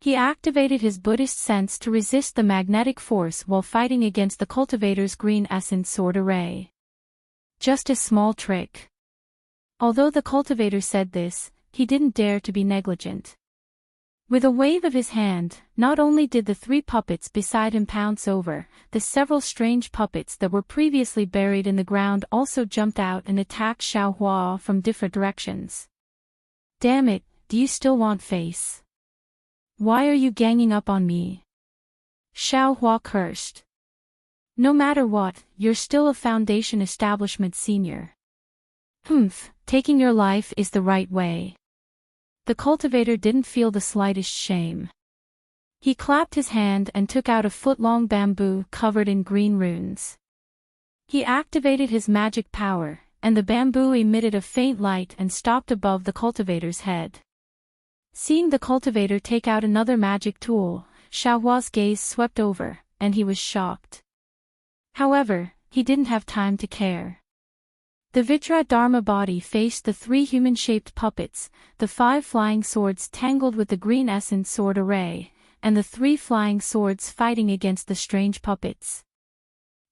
Speaker 1: He activated his Buddhist sense to resist the magnetic force while fighting against the cultivator's green essence sword array. Just a small trick. Although the cultivator said this, he didn't dare to be negligent. With a wave of his hand, not only did the 3 puppets beside him pounce over, the several strange puppets that were previously buried in the ground also jumped out and attacked Xiao Hua from different directions. Damn it, do you still want face? Why are you ganging up on me? Xiao Hua cursed. No matter what, you're still a foundation establishment senior. Taking your life is the right way. The cultivator didn't feel the slightest shame. He clapped his hand and took out a foot-long bamboo covered in green runes. He activated his magic power, and the bamboo emitted a faint light and stopped above the cultivator's head. Seeing the cultivator take out another magic tool, Xiao Hua's gaze swept over, and he was shocked. However, he didn't have time to care. The Vajra Dharma body faced the 3 human-shaped puppets, the 5 flying swords tangled with the green essence sword array, and the 3 flying swords fighting against the strange puppets.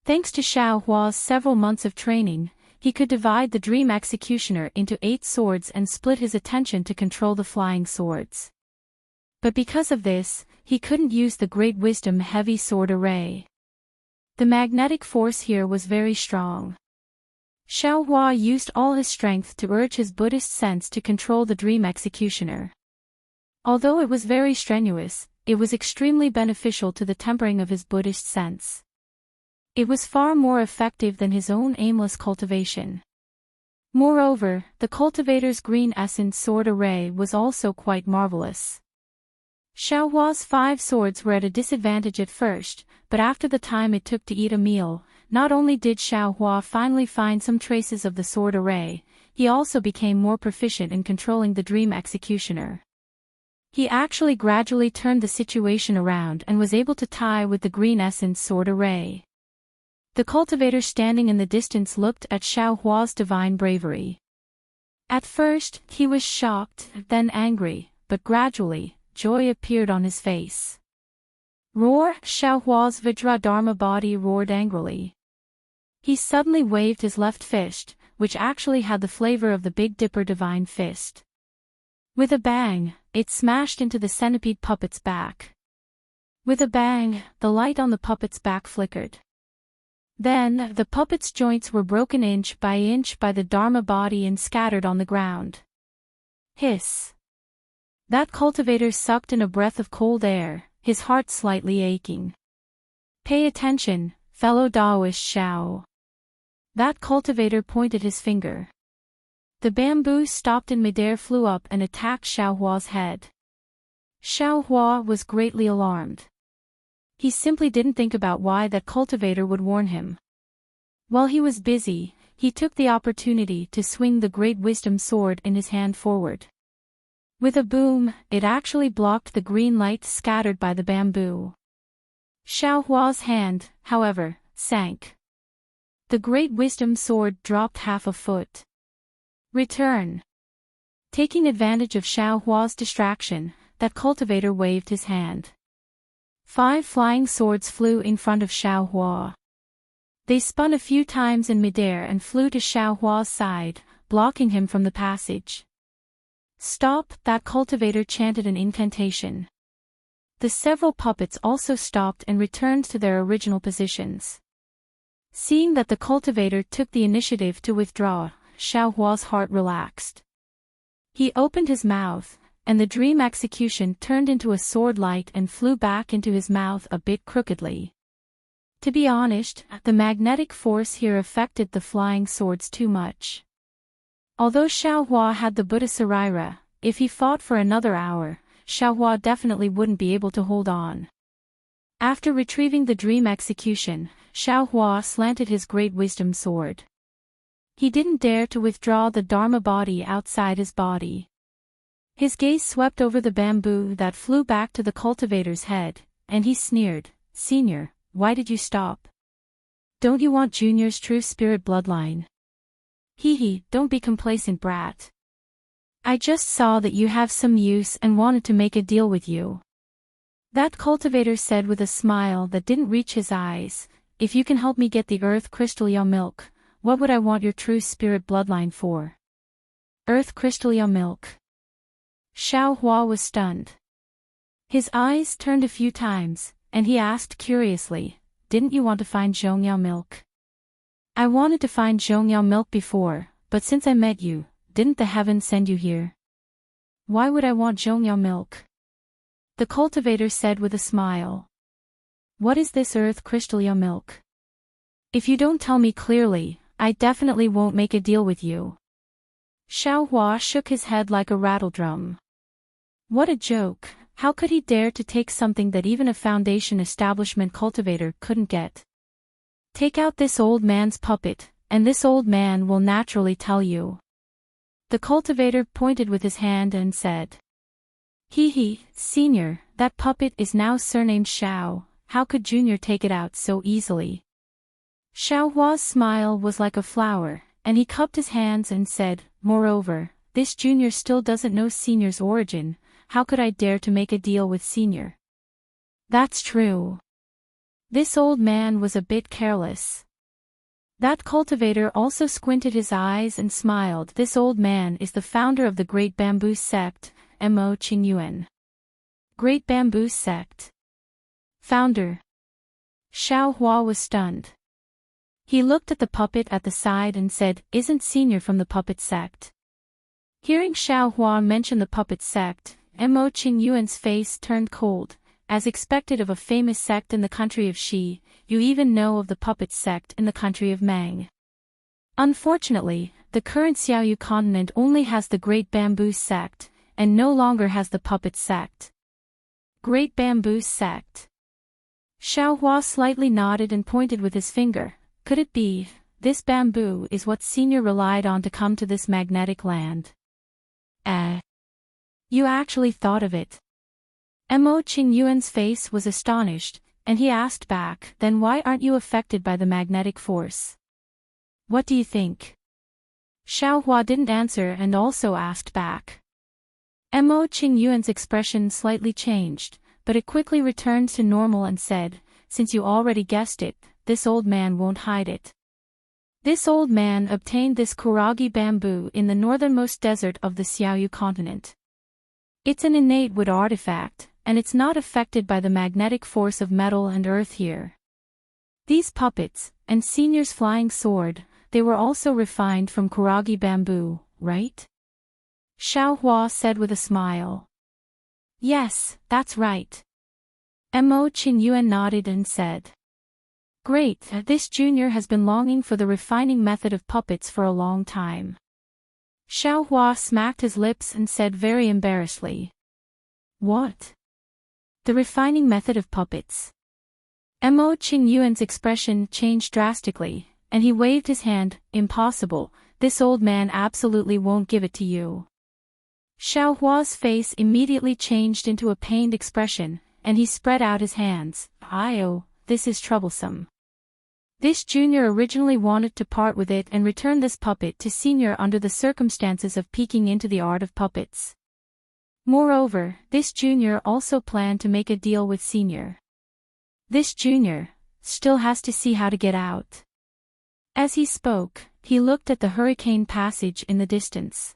Speaker 1: Thanks to Xiao Hua's several months of training, he could divide the Dream Executioner into 8 swords and split his attention to control the flying swords. But because of this, he couldn't use the Great Wisdom heavy sword array. The magnetic force here was very strong. Xiao Hua used all his strength to urge his Buddhist sense to control the Dream Executioner. Although it was very strenuous, it was extremely beneficial to the tempering of his Buddhist sense. It was far more effective than his own aimless cultivation. Moreover, the cultivator's green essence sword array was also quite marvelous. Xiao Hua's 5 swords were at a disadvantage at first, but after the time it took to eat a meal, not only did Xiao Hua finally find some traces of the sword array, he also became more proficient in controlling the Dream Executioner. He actually gradually turned the situation around and was able to tie with the green essence sword array. The cultivator standing in the distance looked at Xiao Hua's divine bravery. At first, he was shocked, then angry, but gradually, joy appeared on his face. Roar! Xiao Hua's Vajra Dharma body roared angrily. He suddenly waved his left fist, which actually had the flavor of the Big Dipper divine fist. With a bang, it smashed into the centipede puppet's back. With a bang, the light on the puppet's back flickered. Then, the puppet's joints were broken inch by the Dharma body and scattered on the ground. Hiss! That cultivator sucked in a breath of cold air, his heart slightly aching. Pay attention, fellow Taoist Xiao. That cultivator pointed his finger. The bamboo stopped in midair, flew up and attacked Xiao Hua's head. Xiao Hua was greatly alarmed. He simply didn't think about why that cultivator would warn him. While he was busy, he took the opportunity to swing the Great Wisdom sword in his hand forward. With a boom, it actually blocked the green light scattered by the bamboo. Xiao Hua's hand, however, sank. The Great Wisdom sword dropped half a foot. Return! Taking advantage of Xiao Hua's distraction, that cultivator waved his hand. 5 flying swords flew in front of Xiao Hua. They spun a few times in midair and flew to Xiao Hua's side, blocking him from the passage. Stop! That cultivator chanted an incantation. The several puppets also stopped and returned to their original positions. Seeing that the cultivator took the initiative to withdraw, Xiao Hua's heart relaxed. He opened his mouth, and the Dream Execution turned into a sword light and flew back into his mouth a bit crookedly. To be honest, the magnetic force here affected the flying swords too much. Although Xiao Hua had the Buddha Sarira, if he fought for another hour, Xiao Hua definitely wouldn't be able to hold on. After retrieving the Dream Execution, Xiao Hua slanted his Great Wisdom sword. He didn't dare to withdraw the Dharma body outside his body. His gaze swept over the bamboo that flew back to the cultivator's head, and he sneered, "Senior, why did you stop? Don't you want Junior's true spirit bloodline? Hee, don't be complacent, brat. I just saw that you have some use and wanted to make a deal with you." That cultivator said with a smile that didn't reach his eyes, "If you can help me get the earth crystal ya milk, what would I want your true spirit bloodline for?" Earth crystal ya milk. Xiao Hua was stunned. His eyes turned a few times, and he asked curiously, "Didn't you want to find Zhongyao milk?" "I wanted to find Zhongyao milk before, but since I met you, didn't the heavens send you here?" "Why would I want Zhongyao milk?" The cultivator said with a smile. "What is this earth crystal ya milk? If you don't tell me clearly, I definitely won't make a deal with you." Xiao Hua shook his head like a rattledrum. What a joke! How could he dare to take something that even a Foundation establishment cultivator couldn't get? "Take out this old man's puppet, and this old man will naturally tell you." The cultivator pointed with his hand and said. Hee, Senior, that puppet is now surnamed Xiao, how could Junior take it out so easily?" Xiao Hua's smile was like a flower, and he cupped his hands and said, "Moreover, this junior still doesn't know Senior's origin. How could I dare to make a deal with Senior?" "That's true." This old man was a bit careless. That cultivator also squinted his eyes and smiled. This old man is the founder of the Great Bamboo Sect, Mo Qingyuan. Great Bamboo Sect. Founder. Xiao Hua was stunned. He looked at the puppet at the side and said, "Isn't Senior from the puppet sect?" Hearing Xiao Hua mention the puppet sect, Mo Qingyuan's face turned cold. As expected of a famous sect in the country of Xi, you even know of the puppet sect in the country of Mang. Unfortunately, the current Xiaoyu continent only has the Great Bamboo Sect, and no longer has the puppet sect. Great Bamboo Sect. Xiao Hua slightly nodded and pointed with his finger. Could it be, this bamboo is what Senior relied on to come to this magnetic land? You actually thought of it. Mo Qingyuan's face was astonished, and he asked back, "Then why aren't you affected by the magnetic force? What do you think?" Xiao Hua didn't answer and also asked back. Mo Qingyuan's expression slightly changed, but it quickly returned to normal and said, "Since you already guessed it, this old man won't hide it." This old man obtained this kuragi bamboo in the northernmost desert of the Xiaoyu continent. It's an innate wood artifact, and it's not affected by the magnetic force of metal and earth here. These puppets, and Senior's flying sword, they were also refined from kuragi bamboo, right? Xiao Hua said with a smile. Yes, that's right. Mo Qingyuan nodded and said. Great, this junior has been longing for the refining method of puppets for a long time. Xiao Hua smacked his lips and said very embarrassedly. What? The refining method of puppets. Mo Qingyuan's expression changed drastically, and he waved his hand. Impossible, this old man absolutely won't give it to you. Xiao Hua's face immediately changed into a pained expression, and he spread out his hands. This is troublesome. This junior originally wanted to part with it and return this puppet to Senior under the circumstances of peeking into the art of puppets. Moreover, this junior also planned to make a deal with Senior. This junior still has to see how to get out. As he spoke, he looked at the hurricane passage in the distance.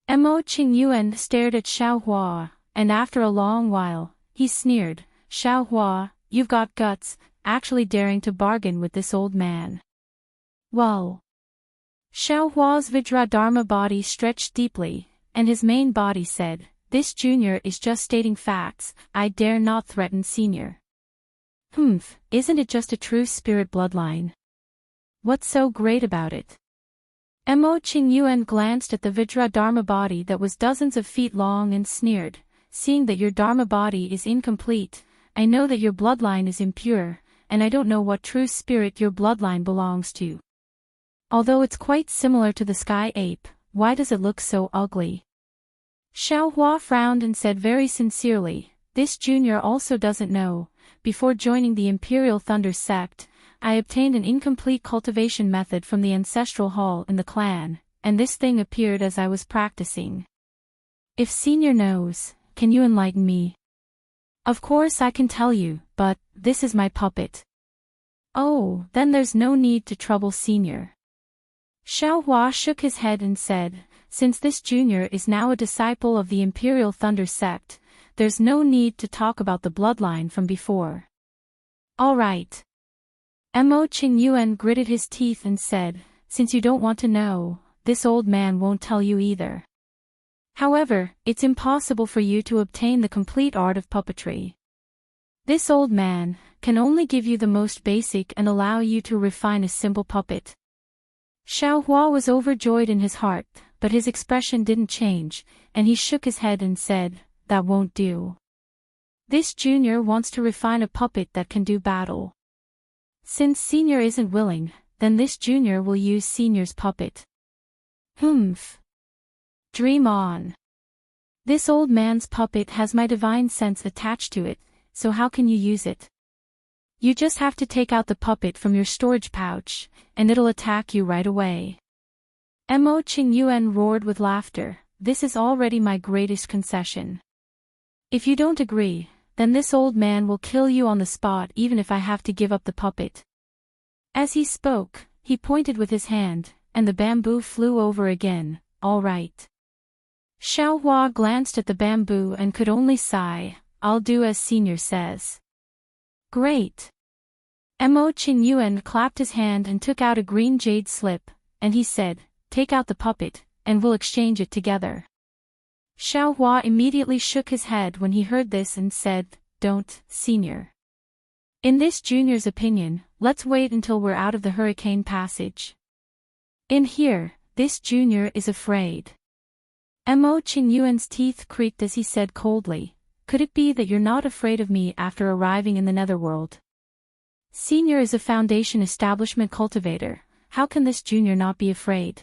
Speaker 1: Mo Qingyuan stared at Xiao Hua, and after a long while, he sneered, Xiao Hua, you've got guts, actually daring to bargain with this old man. Whoa. Xiao Hua's Vajradharma body stretched deeply, and his main body said, this junior is just stating facts, I dare not threaten Senior. Isn't it just a true spirit bloodline? What's so great about it? Mo Qingyuan glanced at the Vajradharma body that was dozens of feet long and sneered, seeing that your Dharma body is incomplete, I know that your bloodline is impure, and I don't know what true spirit your bloodline belongs to. Although it's quite similar to the sky ape, why does it look so ugly? Xiao Hua frowned and said very sincerely, this junior also doesn't know, before joining the Imperial Thunder sect, I obtained an incomplete cultivation method from the ancestral hall in the clan, and this thing appeared as I was practicing. If Senior knows, can you enlighten me? Of course I can tell you, but, this is my puppet. Oh, then there's no need to trouble Senior. Xiao Hua shook his head and said, since this junior is now a disciple of the Imperial Thunder sect, there's no need to talk about the bloodline from before. All right. Mo Qingyuan gritted his teeth and said, since you don't want to know, this old man won't tell you either. However, it's impossible for you to obtain the complete art of puppetry. This old man can only give you the most basic and allow you to refine a simple puppet. Xiao Hua was overjoyed in his heart, but his expression didn't change, and he shook his head and said, that won't do. This junior wants to refine a puppet that can do battle. Since Senior isn't willing, then this junior will use Senior's puppet. Dream on. This old man's puppet has my divine sense attached to it, so how can you use it? You just have to take out the puppet from your storage pouch, and it'll attack you right away. Mo Qingyuan roared with laughter. This is already my greatest concession. If you don't agree, then this old man will kill you on the spot even if I have to give up the puppet. As he spoke, he pointed with his hand, and the bamboo flew over again. All right. Xiaohua glanced at the bamboo and could only sigh. I'll do as senior says. Great. Mo Qingyuan clapped his hand and took out a green jade slip, and he said, take out the puppet, and we'll exchange it together. Xiaohua immediately shook his head when he heard this and said, don't, senior. In this junior's opinion, let's wait until we're out of the hurricane passage. In here, this junior is afraid. Mo Qingyuan's teeth creaked as he said coldly, could it be that you're not afraid of me after arriving in the netherworld? Senior is a Foundation establishment cultivator, how can this junior not be afraid?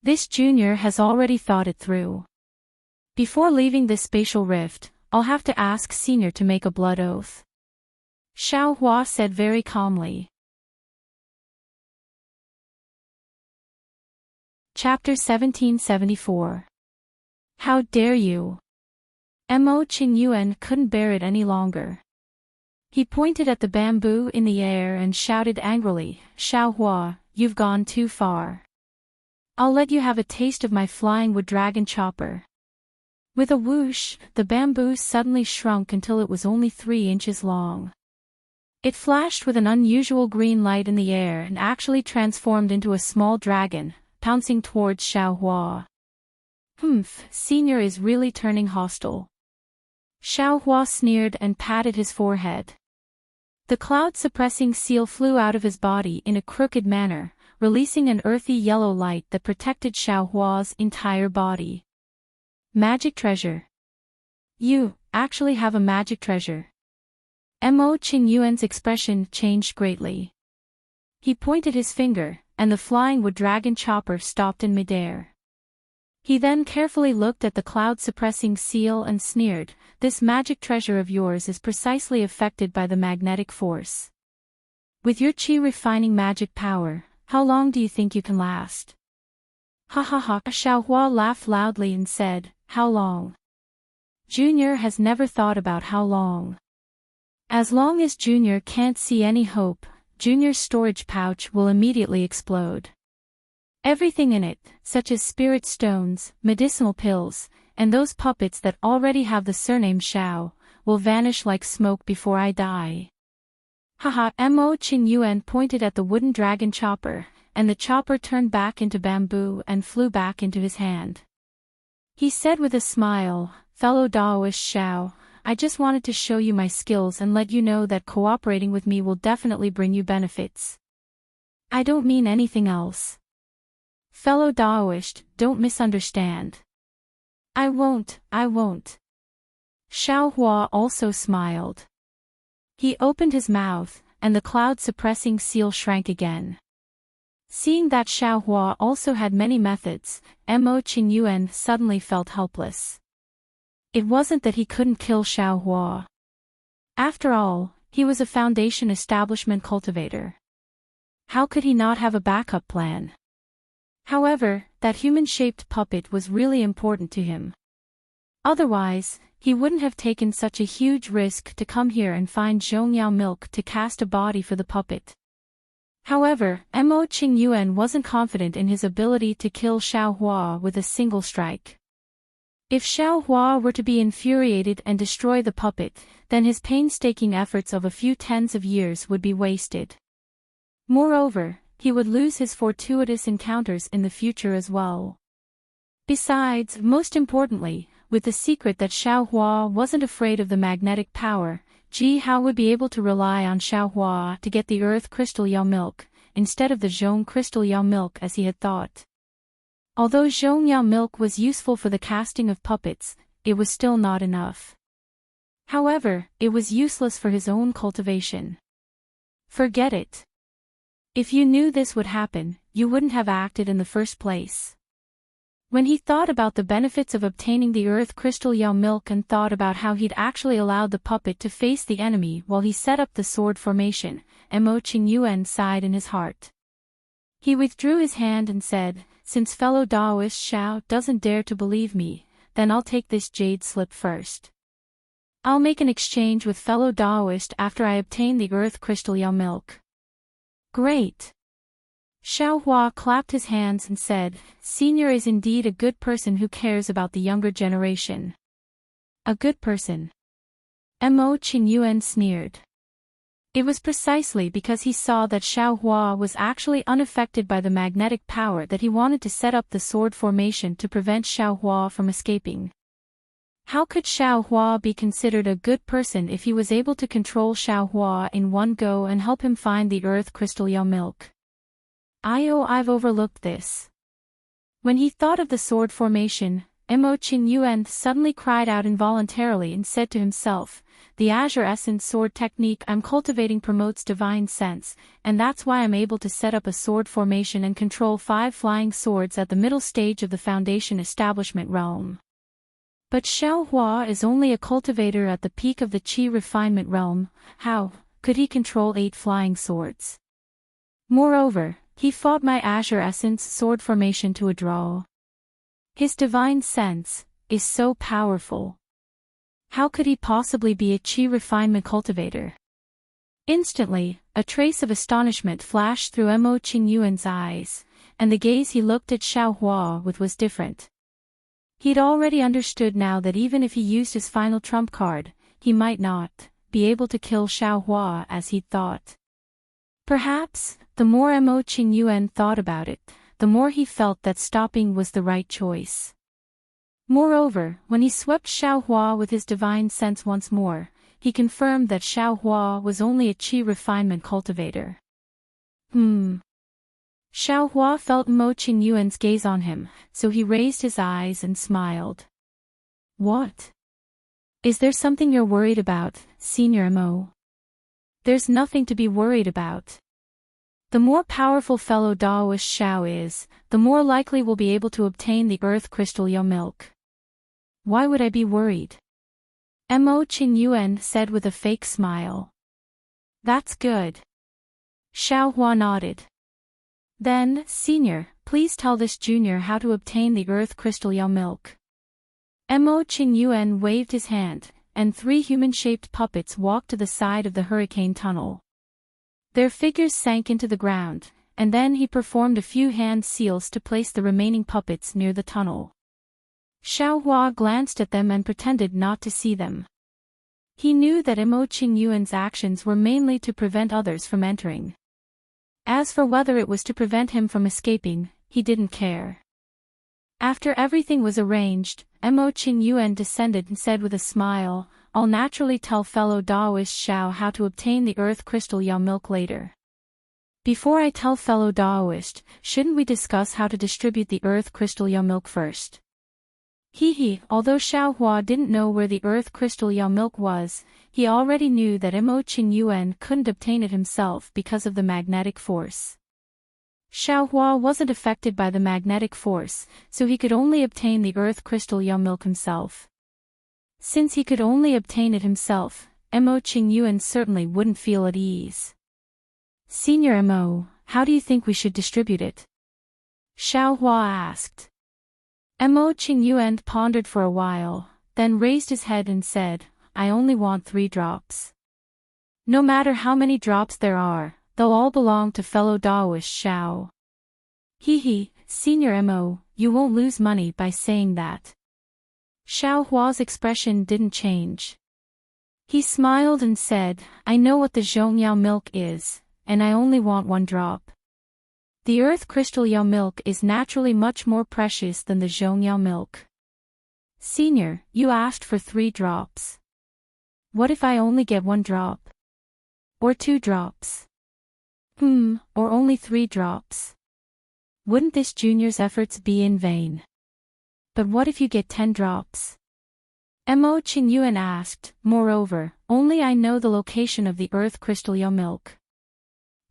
Speaker 1: This junior has already thought it through. Before leaving this spatial rift, I'll have to ask senior to make a blood oath. Xiaohua said very calmly. Chapter 1774. How dare you? Mo Qingyuan couldn't bear it any longer. He pointed at the bamboo in the air and shouted angrily, Xiaohua, you've gone too far. I'll let you have a taste of my flying wood dragon chopper. With a whoosh, the bamboo suddenly shrunk until it was only 3 inches long. It flashed with an unusual green light in the air and actually transformed into a small dragon, pouncing towards Xiaohua. Senior is really turning hostile. Xiaohua sneered and patted his forehead. The cloud-suppressing seal flew out of his body in a crooked manner, releasing an earthy yellow light that protected Xiaohua's entire body. Magic treasure. You actually have a magic treasure. Mo Qingyuan's expression changed greatly. He pointed his finger, and the flying wood dragon chopper stopped in midair. He then carefully looked at the cloud-suppressing seal and sneered, this magic treasure of yours is precisely affected by the magnetic force. With your chi-refining magic power, how long do you think you can last? Ha ha ha! Xiaohua laughed loudly and said, how long? Junior has never thought about how long. As long as Junior can't see any hope, Junior's storage pouch will immediately explode. Everything in it, such as spirit stones, medicinal pills, and those puppets that already have the surname Xiao, will vanish like smoke before I die. Haha! Mo Qingyuan pointed at the wooden dragon chopper, and the chopper turned back into bamboo and flew back into his hand. He said with a smile, fellow Daoist Xiao, I just wanted to show you my skills and let you know that cooperating with me will definitely bring you benefits. I don't mean anything else. Fellow Daoist, don't misunderstand. I won't. Xiaohua also smiled. He opened his mouth, and the cloud-suppressing seal shrank again. Seeing that Xiaohua also had many methods, Mo Qingyuan suddenly felt helpless. It wasn't that he couldn't kill Xiaohua. After all, he was a Foundation establishment cultivator. How could he not have a backup plan? However, that human-shaped puppet was really important to him. Otherwise, he wouldn't have taken such a huge risk to come here and find Zhongyao milk to cast a body for the puppet. However, Mo Qingyuan wasn't confident in his ability to kill Xiaohua with a single strike. If Xiaohua were to be infuriated and destroy the puppet, then his painstaking efforts of a few tens of years would be wasted. Moreover, he would lose his fortuitous encounters in the future as well. Besides, most importantly, with the secret that Xiaohua wasn't afraid of the magnetic power, Ji Hao would be able to rely on Xiaohua to get the Earth Crystal Yao milk, instead of the Zhong Crystal Yao milk as he had thought. Although Zhong Yao milk was useful for the casting of puppets, it was still not enough. However, it was useless for his own cultivation. Forget it. If you knew this would happen, you wouldn't have acted in the first place. When he thought about the benefits of obtaining the Earth Crystal Yao milk and thought about how he'd actually allowed the puppet to face the enemy while he set up the sword formation, Mo Qingyuan sighed in his heart. He withdrew his hand and said, since fellow Daoist Xiao doesn't dare to believe me, then I'll take this jade slip first. I'll make an exchange with fellow Daoist after I obtain the earth crystal Yao milk. Great! Xiao Hua clapped his hands and said, Senior is indeed a good person who cares about the younger generation. A good person. Mo Qingyuan sneered. It was precisely because he saw that Xiao Hua was actually unaffected by the magnetic power that he wanted to set up the sword formation to prevent Xiao Hua from escaping. How could Xiao Hua be considered a good person if he was able to control Xiao Hua in one go and help him find the earth crystal Yao milk? I've overlooked this. When he thought of the sword formation, Mo Qingyuan suddenly cried out involuntarily and said to himself, the Azure Essence sword technique I'm cultivating promotes divine sense, and that's why I'm able to set up a sword formation and control 5 flying swords at the middle stage of the Foundation establishment realm. But Xiao Hua is only a cultivator at the peak of the Qi refinement realm. How could he control 8 flying swords? Moreover, he fought my Azure Essence sword formation to a draw. His divine sense is so powerful. How could he possibly be a Qi refinement cultivator? Instantly, a trace of astonishment flashed through Mo Qingyuan's eyes, and the gaze he looked at Xiao Hua with was different. He'd already understood now that even if he used his final trump card, he might not be able to kill Xiao Hua as he'd thought. Perhaps, the more Mo Qingyuan thought about it, the more he felt that stopping was the right choice. Moreover, when he swept Xiao Hua with his divine sense once more, he confirmed that Xiao Hua was only a Qi refinement cultivator. Xiao Hua felt Mo Qingyuan's gaze on him, so he raised his eyes and smiled. What? Is there something you're worried about, Senior Mo? There's nothing to be worried about. The more powerful fellow Daoist Xiao is, the more likely we'll be able to obtain the earth crystal Yao milk. Why would I be worried? Mo Qingyuan said with a fake smile. That's good. Xiao Hua nodded. Then, Senior, please tell this junior how to obtain the earth crystal Yao milk. Mo Qingyuan waved his hand, and 3 human-shaped puppets walked to the side of the hurricane tunnel. Their figures sank into the ground, and then he performed a few hand seals to place the remaining puppets near the tunnel. Xiao Hua glanced at them and pretended not to see them. He knew that Mo Qingyuan's actions were mainly to prevent others from entering. As for whether it was to prevent him from escaping, he didn't care. After everything was arranged, Mo Qingyuan descended and said with a smile, I'll naturally tell fellow Daoist Xiao how to obtain the earth crystal Yao milk later. Before I tell fellow Daoist, shouldn't we discuss how to distribute the earth crystal Yao milk first? Although Xiao Hua didn't know where the earth crystal Yao milk was, he already knew that Mo Qingyuan couldn't obtain it himself because of the magnetic force. Xiao Hua wasn't affected by the magnetic force, so he could only obtain the earth crystal Yao milk himself. Since he could only obtain it himself, Mo Qingyuan certainly wouldn't feel at ease. Senior Mo, how do you think we should distribute it? Xiao Hua asked. Mo Qingyuan pondered for a while, then raised his head and said, I only want 3 drops. No matter how many drops there are, they'll all belong to fellow Daoist Xiao. Senior Mo, you won't lose money by saying that. Xiao Hua's expression didn't change. He smiled and said, I know what the Zhongyao milk is, and I only want 1 drop. The earth crystal Yao milk is naturally much more precious than the Zhongyao milk. Senior, you asked for 3 drops. What if I only get 1 drop? Or 2 drops? Or only 3 drops? Wouldn't this junior's efforts be in vain? But what if you get 10 drops? Mo Qingyuan asked. Moreover, only I know the location of the earth crystal Yao milk.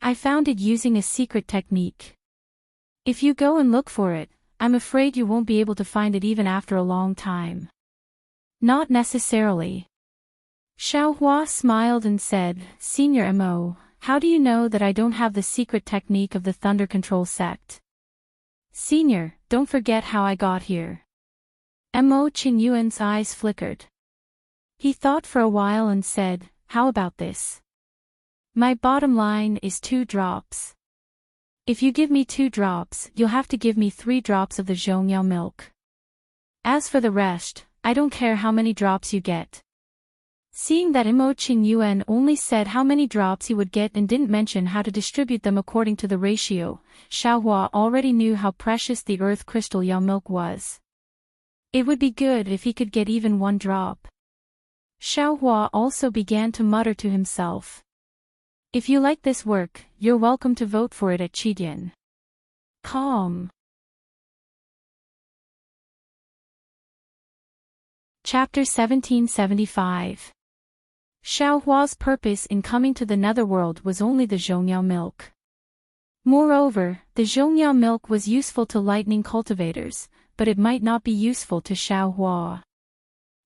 Speaker 1: I found it using a secret technique. If you go and look for it, I'm afraid you won't be able to find it even after a long time. Not necessarily. Xiao Hua smiled and said, Senior Mo, how do you know that I don't have the secret technique of the Thunder Control sect? Senior, don't forget how I got here. Mo Qinyuan's eyes flickered. He thought for a while and said, how about this? My bottom line is 2 drops. If you give me 2 drops, you'll have to give me 3 drops of the zhongyao milk. As for the rest, I don't care how many drops you get. Seeing that Mo Qinyuan only said how many drops he would get and didn't mention how to distribute them according to the ratio, Xiaohua already knew how precious the earth crystal yao milk was. It would be good if he could get even 1 drop. Xiaohua also began to mutter to himself. If you like this work, you're welcome to vote for it at Qidian. Calm. Chapter 1775. Xiaohua's purpose in coming to the netherworld was only the zhongyao milk. Moreover, the zhongyao milk was useful to lightning cultivators, but it might not be useful to Xiaohua.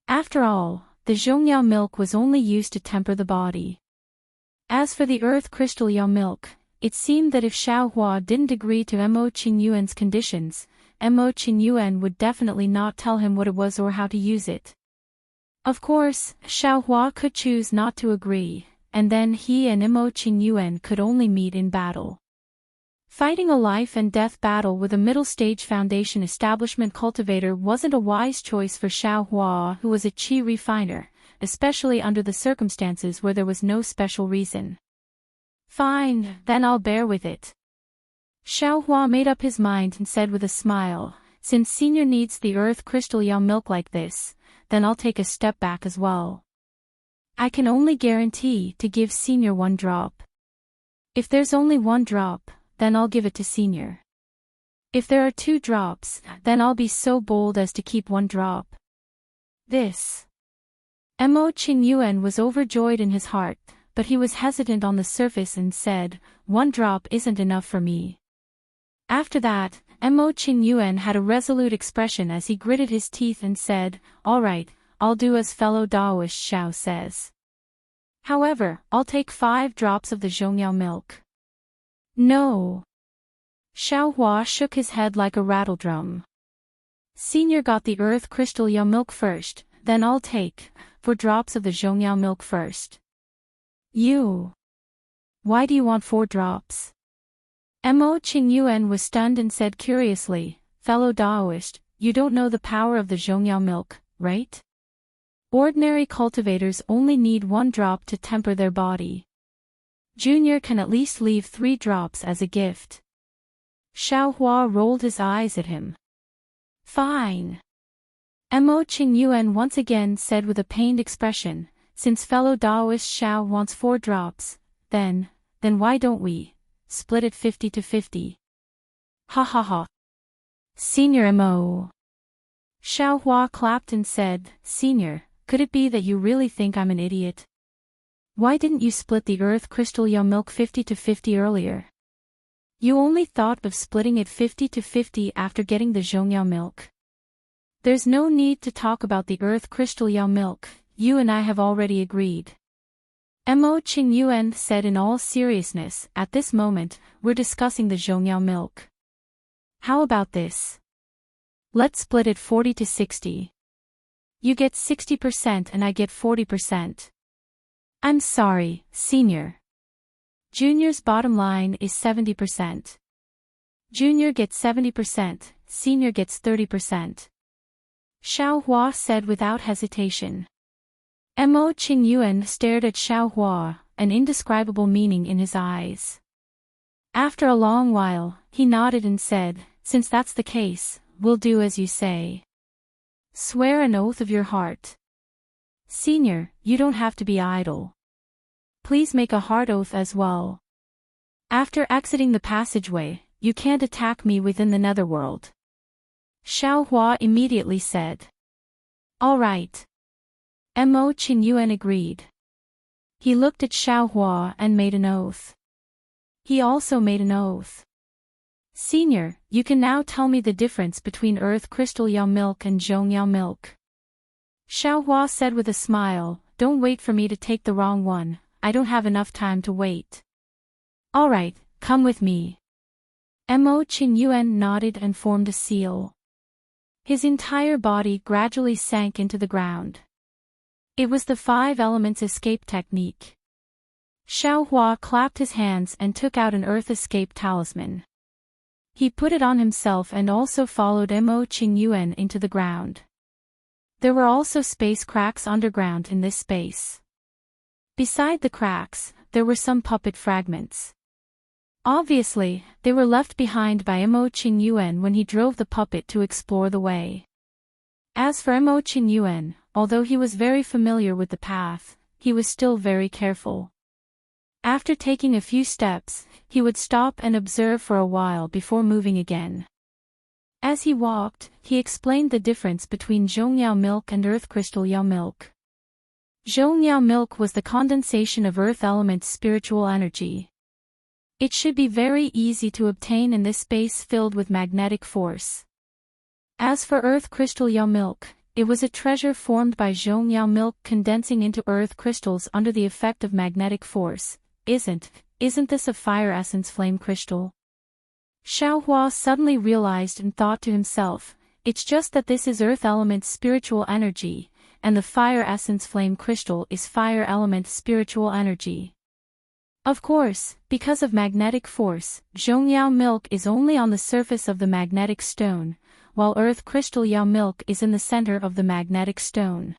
Speaker 1: After all, the zhongyao milk was only used to temper the body. As for the earth crystal yao milk, it seemed that if Xiaohua didn't agree to Mo Qinyuan's conditions, Mo Qinyuan would definitely not tell him what it was or how to use it. Of course, Xiaohua could choose not to agree, and then he and Mo Qinyuan could only meet in battle. Fighting a life-and-death battle with a middle-stage foundation establishment cultivator wasn't a wise choice for Xiaohua, who was a qi refiner, especially under the circumstances where there was no special reason. Fine, then I'll bear with it. Xiaohua made up his mind and said with a smile, since Senior needs the earth crystal yao milk like this, then I'll take a step back as well. I can only guarantee to give Senior 1 drop. If there's only 1 drop, then I'll give it to Senior. If there are 2 drops, then I'll be so bold as to keep 1 drop. This. Mo Qinyuan was overjoyed in his heart, but he was hesitant on the surface and said, 1 drop isn't enough for me. After that, Mo Qinyuan had a resolute expression as he gritted his teeth and said, all right, I'll do as fellow Daoist Xiao says. However, I'll take 5 drops of the zhongyao milk. No. Xiaohua shook his head like a rattledrum. Senior got the earth crystal yao milk first, then I'll take 4 drops of the zhongyao milk first. You. Why do you want 4 drops? Mo Qinyuan was stunned and said curiously, fellow Daoist, you don't know the power of the zhongyao milk, right? Ordinary cultivators only need 1 drop to temper their body. Junior can at least leave 3 drops as a gift. Xiaohua rolled his eyes at him. Fine. Mo Qinyuan once again said with a pained expression, since fellow Daoist Xiao wants 4 drops, then why don't we split it 50-50? Ha ha ha. Senior Mo. Xiaohua clapped and said, Senior, could it be that you really think I'm an idiot? Why didn't you split the earth crystal yao milk 50-50 earlier? You only thought of splitting it 50-50 after getting the zhongyao milk. There's no need to talk about the earth crystal yao milk, you and I have already agreed. Mo Qinyuan said in all seriousness, at this moment, we're discussing the zhongyao milk. How about this? Let's split it 40-60. You get 60% and I get 40%. I'm sorry, Senior. Junior's bottom line is 70%. Junior gets 70%, Senior gets 30%. Xiaohua said without hesitation. Mo Qinyuan stared at Xiaohua, an indescribable meaning in his eyes. After a long while, he nodded and said, since that's the case, we'll do as you say. Swear an oath of your heart. Senior, you don't have to be idle. Please make a heart oath as well. After exiting the passageway, you can't attack me within the netherworld. Xiaohua immediately said. All right. Mo Qinyuan agreed. He looked at Xiaohua and made an oath. He also made an oath. Senior, you can now tell me the difference between earth crystal yao milk and zhongyao milk. Xiaohua said with a smile, don't wait for me to take the wrong one, I don't have enough time to wait. All right, come with me. Mo Qingyuan nodded and formed a seal. His entire body gradually sank into the ground. It was the 5 elements escape technique. Xiaohua clapped his hands and took out an earth escape talisman. He put it on himself and also followed Mo Qingyuan into the ground. There were also space cracks underground in this space. Beside the cracks, there were some puppet fragments. Obviously, they were left behind by Mo Qingyuan when he drove the puppet to explore the way. As for Mo Qingyuan, although he was very familiar with the path, he was still very careful. After taking a few steps, he would stop and observe for a while before moving again. As he walked, he explained the difference between Zhongyao milk and earth crystal Yao milk. Zhongyao milk was the condensation of earth element's spiritual energy. It should be very easy to obtain in this space filled with magnetic force. As for earth crystal Yao milk, it was a treasure formed by Zhongyao milk condensing into earth crystals under the effect of magnetic force. Isn't this a fire essence flame crystal? Xiaohua suddenly realized and thought to himself, it's just that this is earth element's spiritual energy, and the fire essence flame crystal is fire element spiritual energy. Of course, because of magnetic force, Zhongyao milk is only on the surface of the magnetic stone, while earth crystal Yao milk is in the center of the magnetic stone.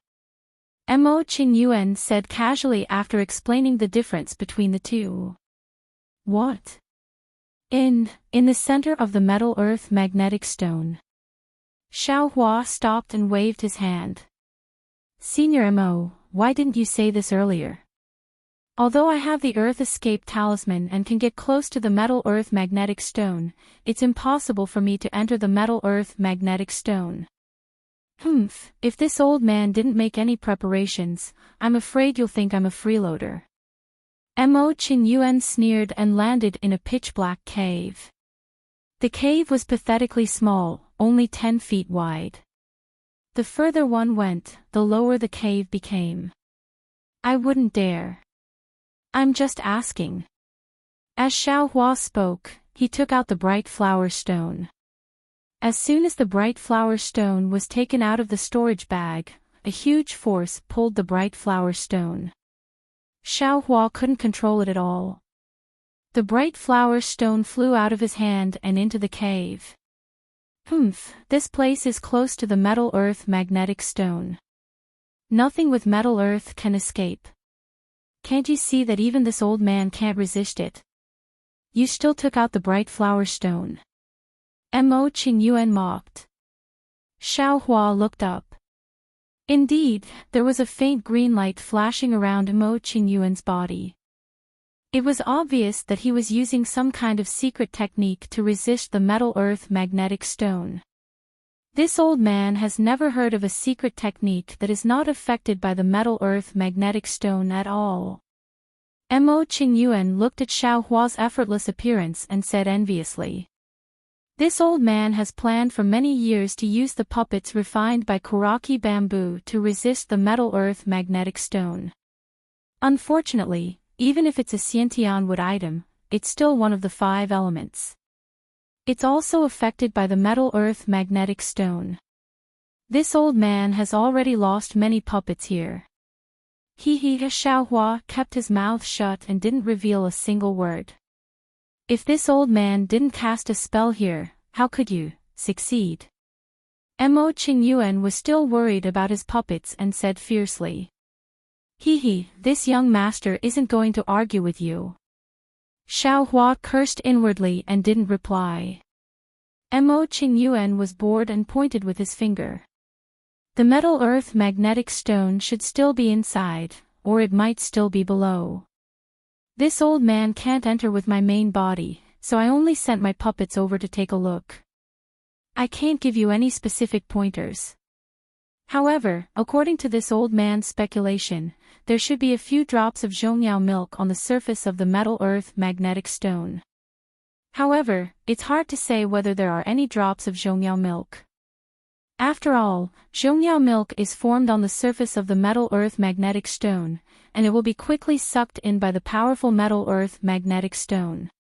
Speaker 1: Mo Qingyuan said casually after explaining the difference between the two. What? In the center of the metal earth magnetic stone. Xiaohua stopped and waved his hand. Senior Mo, why didn't you say this earlier? Although I have the earth escape talisman and can get close to the metal earth magnetic stone, it's impossible for me to enter the metal earth magnetic stone. If this old man didn't make any preparations, I'm afraid you'll think I'm a freeloader. Mo Qingyuan sneered and landed in a pitch-black cave. The cave was pathetically small, only 10 feet wide. The further one went, the lower the cave became. I wouldn't dare. I'm just asking. As Xiaohua spoke, he took out the bright flower stone. As soon as the bright flower stone was taken out of the storage bag, a huge force pulled the bright flower stone. Xiaohua couldn't control it at all. The bright flower stone flew out of his hand and into the cave. This place is close to the metal earth magnetic stone. Nothing with metal earth can escape. Can't you see that even this old man can't resist it? You still took out the bright flower stone. Mo Qingyuan mocked. Xiaohua looked up. Indeed, there was a faint green light flashing around Mo Qingyuan's body. It was obvious that he was using some kind of secret technique to resist the metal earth magnetic stone. This old man has never heard of a secret technique that is not affected by the metal earth magnetic stone at all. Mo Qingyuan looked at Xiaohua's effortless appearance and said enviously. This old man has planned for many years to use the puppets refined by Kuraki bamboo to resist the metal earth magnetic stone. Unfortunately, even if it's a Xiantian wood item, it's still one of the 5 elements. It's also affected by the metal earth magnetic stone. This old man has already lost many puppets here. Xiaohua kept his mouth shut and didn't reveal a single word. If this old man didn't cast a spell here, how could you succeed? Mo Qingyuan was still worried about his puppets and said fiercely. This young master isn't going to argue with you. Xiaohua cursed inwardly and didn't reply. Mo Qingyuan was bored and pointed with his finger. The metal earth magnetic stone should still be inside, or it might still be below. This old man can't enter with my main body, so I only sent my puppets over to take a look. I can't give you any specific pointers. However, according to this old man's speculation, there should be a few drops of Zhongyao milk on the surface of the metal earth magnetic stone. However, it's hard to say whether there are any drops of Zhongyao milk. After all, Zhongyao milk is formed on the surface of the metal earth magnetic stone, and it will be quickly sucked in by the powerful metal earth magnetic stone.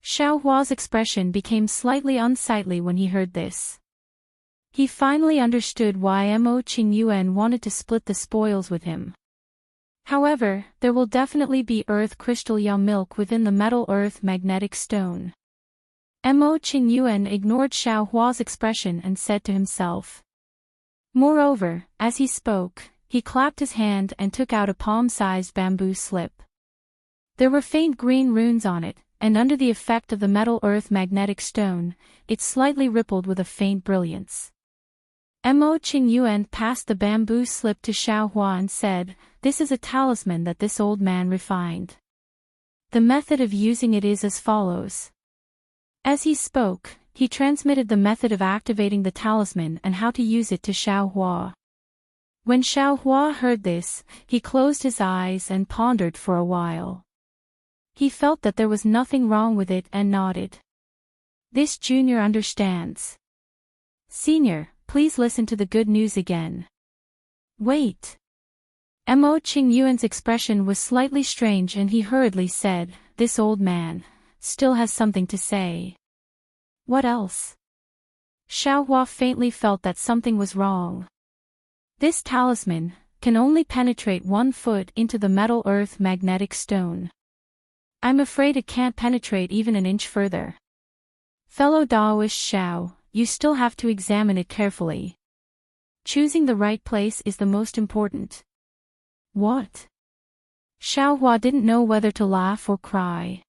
Speaker 1: Xiao Hua's expression became slightly unsightly when he heard this. He finally understood why Mo Qingyuan wanted to split the spoils with him. However, there will definitely be earth crystal Yao milk within the metal earth magnetic stone. Mo Qingyuan ignored Xiao Hua's expression and said to himself. Moreover, as he spoke, he clapped his hand and took out a palm-sized bamboo slip. There were faint green runes on it, and under the effect of the metal earth magnetic stone, it slightly rippled with a faint brilliance. Mo Qingyuan passed the bamboo slip to Xiao Hua and said, "This is a talisman that this old man refined. The method of using it is as follows." As he spoke, he transmitted the method of activating the talisman and how to use it to Xiao Hua. When Xiao Hua heard this, he closed his eyes and pondered for a while. He felt that there was nothing wrong with it and nodded. This junior understands. Senior, please listen to the good news again. Wait. Mo Qingyuan's expression was slightly strange and he hurriedly said, "This old man still has something to say." What else? Xiao Hua faintly felt that something was wrong. This talisman can only penetrate 1 foot into the metal earth magnetic stone. I'm afraid it can't penetrate even an inch further. Fellow Daoist Xiao, you still have to examine it carefully. Choosing the right place is the most important. What? Xiao Hua didn't know whether to laugh or cry.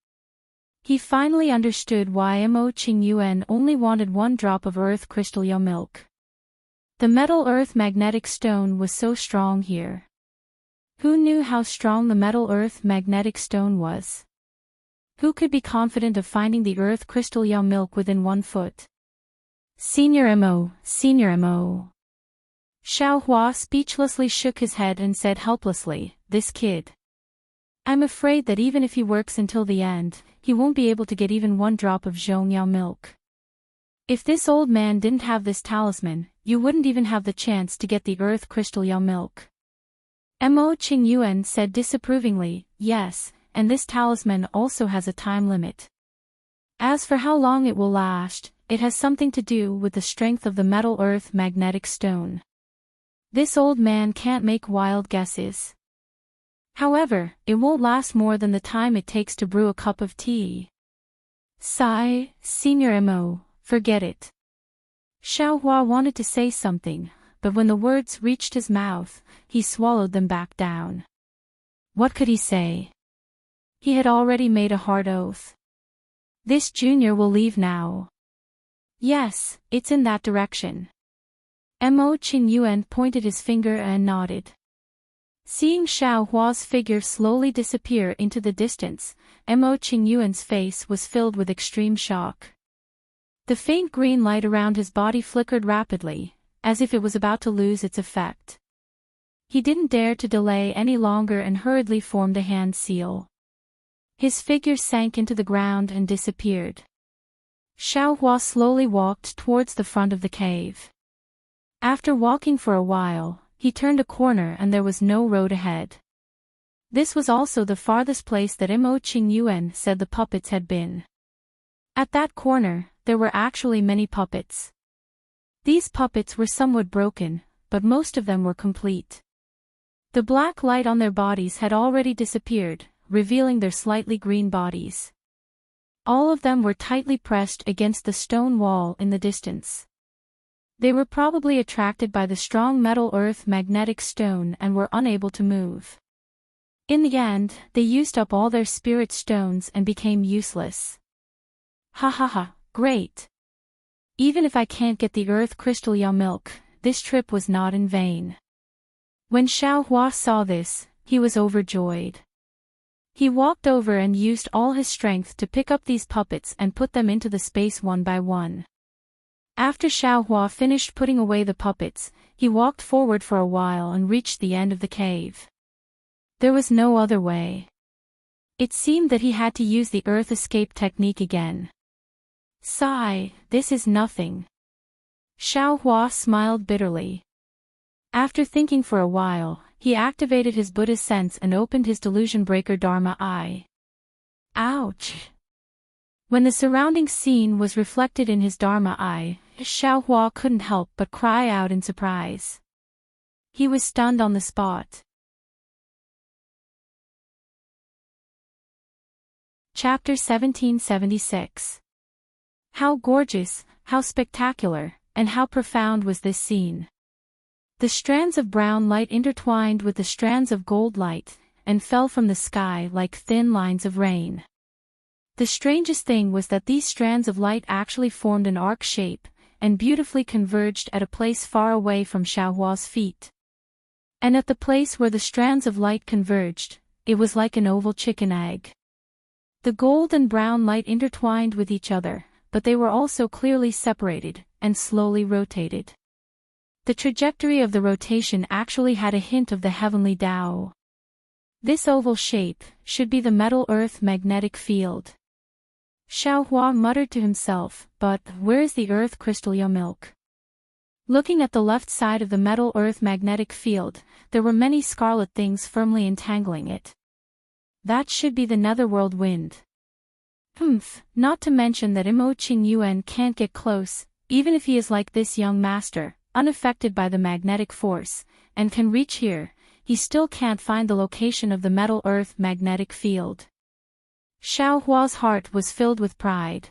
Speaker 1: He finally understood why Mo Qingyuan only wanted 1 drop of earth crystal Yao milk. The metal earth magnetic stone was so strong here. Who knew how strong the metal earth magnetic stone was? Who could be confident of finding the earth crystal Yao milk within 1 foot? Senior Mo, Senior Mo. Xiao Hua speechlessly shook his head and said helplessly, "This kid. I'm afraid that even if he works until the end, he won't be able to get even 1 drop of Zhong Yao milk. If this old man didn't have this talisman, you wouldn't even have the chance to get the earth crystal Yao milk." Mo Qingyuan said disapprovingly, "Yes, and this talisman also has a time limit. As for how long it will last, it has something to do with the strength of the metal earth magnetic stone. This old man can't make wild guesses. However, it won't last more than the time it takes to brew a cup of tea." Sigh, Senior Mo, forget it. Xiao Hua wanted to say something, but when the words reached his mouth, he swallowed them back down. What could he say? He had already made a hard oath. This junior will leave now. Yes, it's in that direction. Mo Qingyuan pointed his finger and nodded. Seeing Xiao Hua's figure slowly disappear into the distance, Mo Qingyuan's face was filled with extreme shock. The faint green light around his body flickered rapidly, as if it was about to lose its effect. He didn't dare to delay any longer and hurriedly formed a hand seal. His figure sank into the ground and disappeared. Xiao Hua slowly walked towards the front of the cave. After walking for a while, he turned a corner and there was no road ahead. This was also the farthest place that Mo Qingyuan said the puppets had been. At that corner, there were actually many puppets. These puppets were somewhat broken, but most of them were complete. The black light on their bodies had already disappeared, revealing their slightly green bodies. All of them were tightly pressed against the stone wall in the distance. They were probably attracted by the strong metal earth magnetic stone and were unable to move. In the end, they used up all their spirit stones and became useless. Ha ha ha, great. Even if I can't get the earth crystal Yao milk, this trip was not in vain. When Xiao Hua saw this, he was overjoyed. He walked over and used all his strength to pick up these puppets and put them into the space one by one. After Xiao Hua finished putting away the puppets, he walked forward for a while and reached the end of the cave. There was no other way. It seemed that he had to use the earth escape technique again. Sigh, this is nothing. Xiao Hua smiled bitterly. After thinking for a while, he activated his Buddha sense and opened his delusion breaker Dharma eye. Ouch! When the surrounding scene was reflected in his Dharma eye, Xiaohua couldn't help but cry out in surprise. He was stunned on the spot. Chapter 1776. How gorgeous, how spectacular, and how profound was this scene. The strands of brown light intertwined with the strands of gold light, and fell from the sky like thin lines of rain. The strangest thing was that these strands of light actually formed an arc shape, and beautifully converged at a place far away from Xiaohua's feet. And at the place where the strands of light converged, it was like an oval chicken egg. The gold and brown light intertwined with each other, but they were also clearly separated, and slowly rotated. The trajectory of the rotation actually had a hint of the heavenly Tao. This oval shape should be the metal-earth magnetic field. Xiaohua muttered to himself, but where is the earth crystal milk? Looking at the left side of the metal-earth magnetic field, there were many scarlet things firmly entangling it. That should be the netherworld wind. Not to mention that Imo Qingyuan can't get close, even if he is like this young master, unaffected by the magnetic force, and can reach here, he still can't find the location of the metal-earth magnetic field. Xiaohua's heart was filled with pride.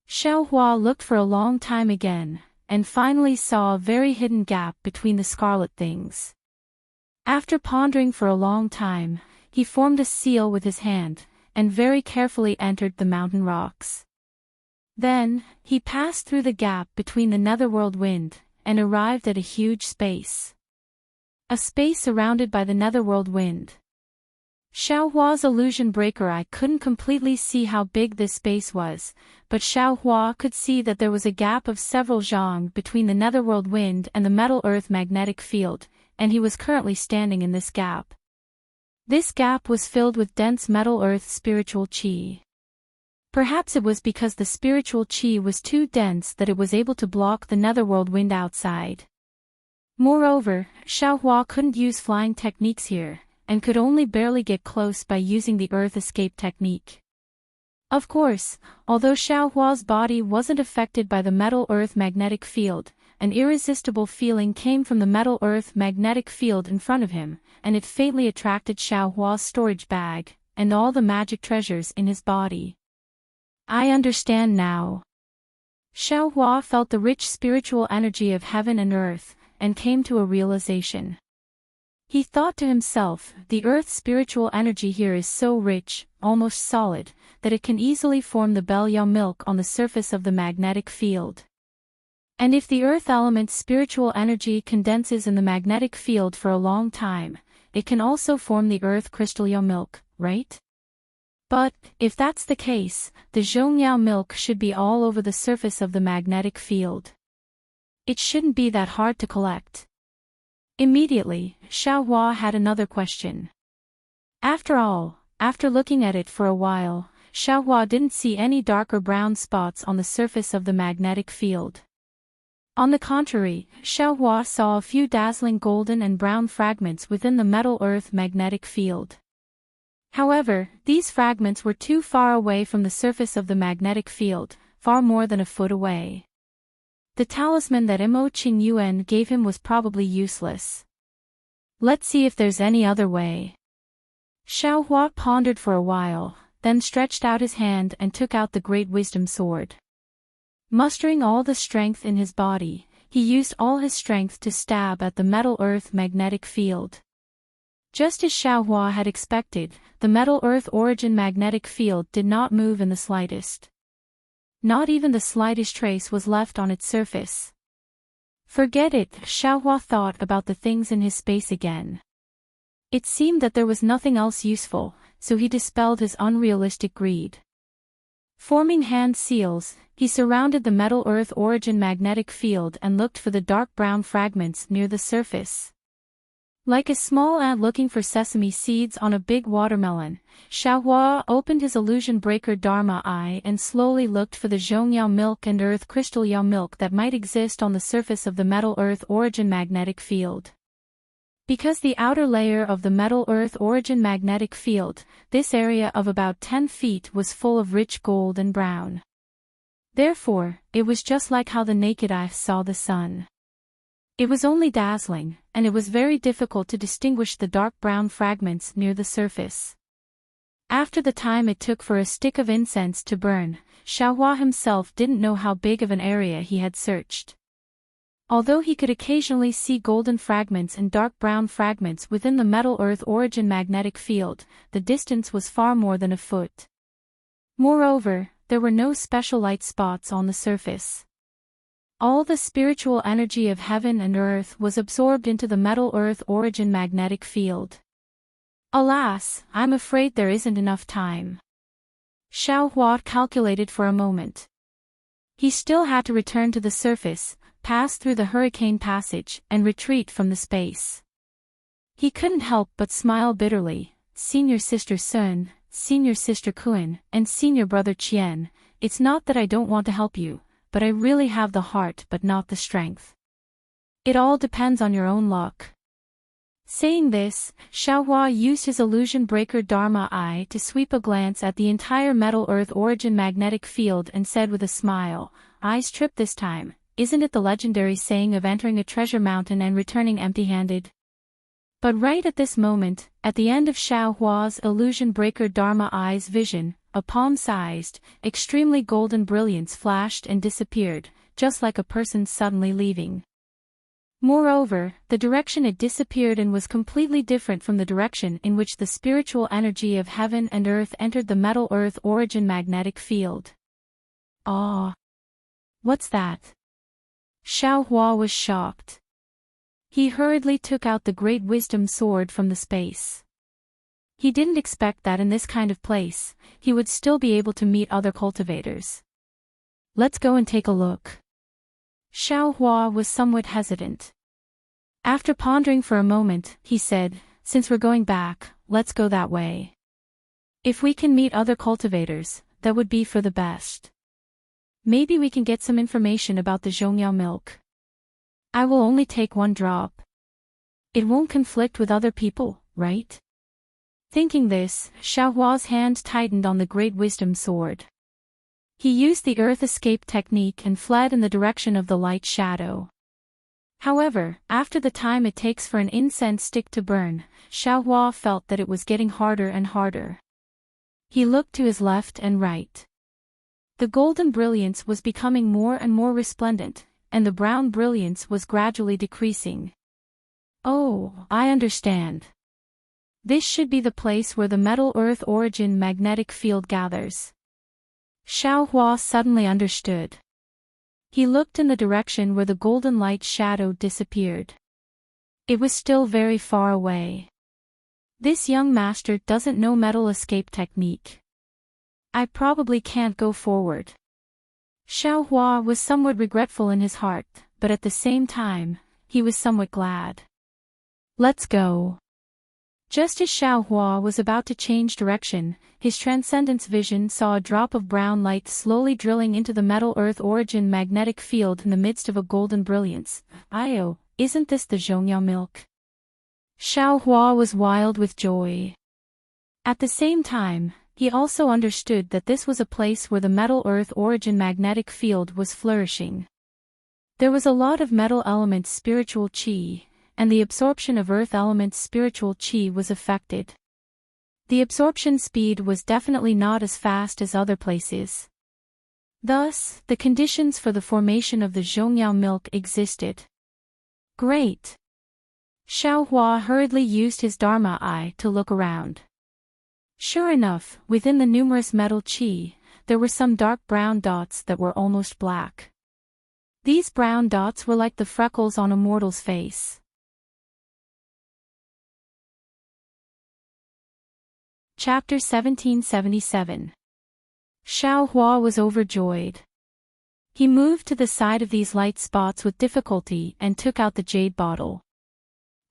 Speaker 1: Xiaohua looked for a long time again, and finally saw a very hidden gap between the scarlet things. After pondering for a long time, he formed a seal with his hand, and very carefully entered the mountain rocks. Then, he passed through the gap between the netherworld wind, and arrived at a huge space. A space surrounded by the netherworld wind. Xiaohua's illusion breaker eye couldn't completely see how big this space was, but Xiaohua could see that there was a gap of several zhang between the netherworld wind and the metal-earth magnetic field, and he was currently standing in this gap. This gap was filled with dense metal-earth spiritual qi. Perhaps it was because the spiritual qi was too dense that it was able to block the netherworld wind outside. Moreover, Xiaohua couldn't use flying techniques here, and could only barely get close by using the earth escape technique. Of course, although Xiaohua's body wasn't affected by the metal-earth magnetic field, an irresistible feeling came from the metal-earth magnetic field in front of him, and it faintly attracted Xiaohua's storage bag, and all the magic treasures in his body. I understand now. Xiaohua felt the rich spiritual energy of heaven and earth, and came to a realization. He thought to himself, the earth's spiritual energy here is so rich, almost solid, that it can easily form the bell milk on the surface of the magnetic field. And if the earth element's spiritual energy condenses in the magnetic field for a long time, it can also form the earth crystal milk, right? But, if that's the case, the zhongyao milk should be all over the surface of the magnetic field. It shouldn't be that hard to collect. Immediately, Xiaohua had another question. After all, after looking at it for a while, Xiaohua didn't see any dark or brown spots on the surface of the magnetic field. On the contrary, Xiaohua saw a few dazzling golden and brown fragments within the metal-earth magnetic field. However, these fragments were too far away from the surface of the magnetic field, far more than a foot away. The talisman that Imo Qingyuan gave him was probably useless. Let's see if there's any other way. Xiaohua pondered for a while, then stretched out his hand and took out the great wisdom sword. Mustering all the strength in his body, he used all his strength to stab at the metal-earth magnetic field. Just as Xiaohua had expected, the metal-earth origin magnetic field did not move in the slightest. Not even the slightest trace was left on its surface. Forget it, Xiaohua thought about the things in his space again. It seemed that there was nothing else useful, so he dispelled his unrealistic greed. Forming hand seals, he surrounded the metal-earth origin magnetic field and looked for the dark brown fragments near the surface. Like a small ant looking for sesame seeds on a big watermelon, Xiaohua opened his illusion breaker Dharma eye and slowly looked for the zhongyao milk and earth crystal yao milk that might exist on the surface of the metal-earth origin magnetic field. Because the outer layer of the metal Earth origin magnetic field, this area of about 10 feet was full of rich gold and brown. Therefore, it was just like how the naked eye saw the sun. It was only dazzling, and it was very difficult to distinguish the dark brown fragments near the surface. After the time it took for a stick of incense to burn, Xiaohua himself didn't know how big of an area he had searched. Although he could occasionally see golden fragments and dark brown fragments within the metal Earth origin magnetic field, the distance was far more than a foot. Moreover, there were no special light spots on the surface. All the spiritual energy of heaven and earth was absorbed into the metal Earth origin magnetic field. Alas, I'm afraid there isn't enough time. Xiaohua calculated for a moment. He still had to return to the surface, pass through the hurricane passage, and retreat from the space. He couldn't help but smile bitterly. Senior Sister Sun, Senior Sister Kun, and Senior Brother Qian, it's not that I don't want to help you, but I really have the heart but not the strength. It all depends on your own luck. Saying this, Xiaohua used his illusion breaker Dharma Eye to sweep a glance at the entire metal Earth origin magnetic field and said with a smile, "Eyes trip this time, isn't it the legendary saying of entering a treasure mountain and returning empty-handed?" But right at this moment, at the end of Xiaohua's illusion breaker Dharma Eye's vision, a palm-sized, extremely golden brilliance flashed and disappeared, just like a person suddenly leaving. Moreover, the direction it disappeared in was completely different from the direction in which the spiritual energy of heaven and earth entered the metal Earth origin magnetic field. Ah! What's that? Xiaohua was shocked. He hurriedly took out the great wisdom sword from the space. He didn't expect that in this kind of place, he would still be able to meet other cultivators. Let's go and take a look. Xiaohua was somewhat hesitant. After pondering for a moment, he said, "Since we're going back, let's go that way. If we can meet other cultivators, that would be for the best. Maybe we can get some information about the Zhongyao milk. I will only take one drop. It won't conflict with other people, right?" Thinking this, Xiaohua's hand tightened on the great wisdom sword. He used the earth escape technique and fled in the direction of the light shadow. However, after the time it takes for an incense stick to burn, Xiaohua felt that it was getting harder and harder. He looked to his left and right. The golden brilliance was becoming more and more resplendent, and the brown brilliance was gradually decreasing. Oh, I understand. This should be the place where the metal Earth origin magnetic field gathers. Xiaohua suddenly understood. He looked in the direction where the golden light shadow disappeared. It was still very far away. This young master doesn't know metal escape technique. I probably can't go forward. Xiaohua was somewhat regretful in his heart, but at the same time, he was somewhat glad. Let's go. Just as Xiaohua was about to change direction, his transcendence vision saw a drop of brown light slowly drilling into the metal Earth origin magnetic field in the midst of a golden brilliance. Io, isn't this the Zhongyao milk? Xiaohua was wild with joy. At the same time, he also understood that this was a place where the metal Earth origin magnetic field was flourishing. There was a lot of metal element spiritual qi, and the absorption of earth element spiritual qi was affected. The absorption speed was definitely not as fast as other places. Thus, the conditions for the formation of the Zhongyao milk existed. Great! Xiaohua hurriedly used his Dharma Eye to look around. Sure enough, within the numerous metal qi, there were some dark brown dots that were almost black. These brown dots were like the freckles on a mortal's face. Chapter 1777. Xiaohua was overjoyed. He moved to the side of these light spots with difficulty and took out the jade bottle.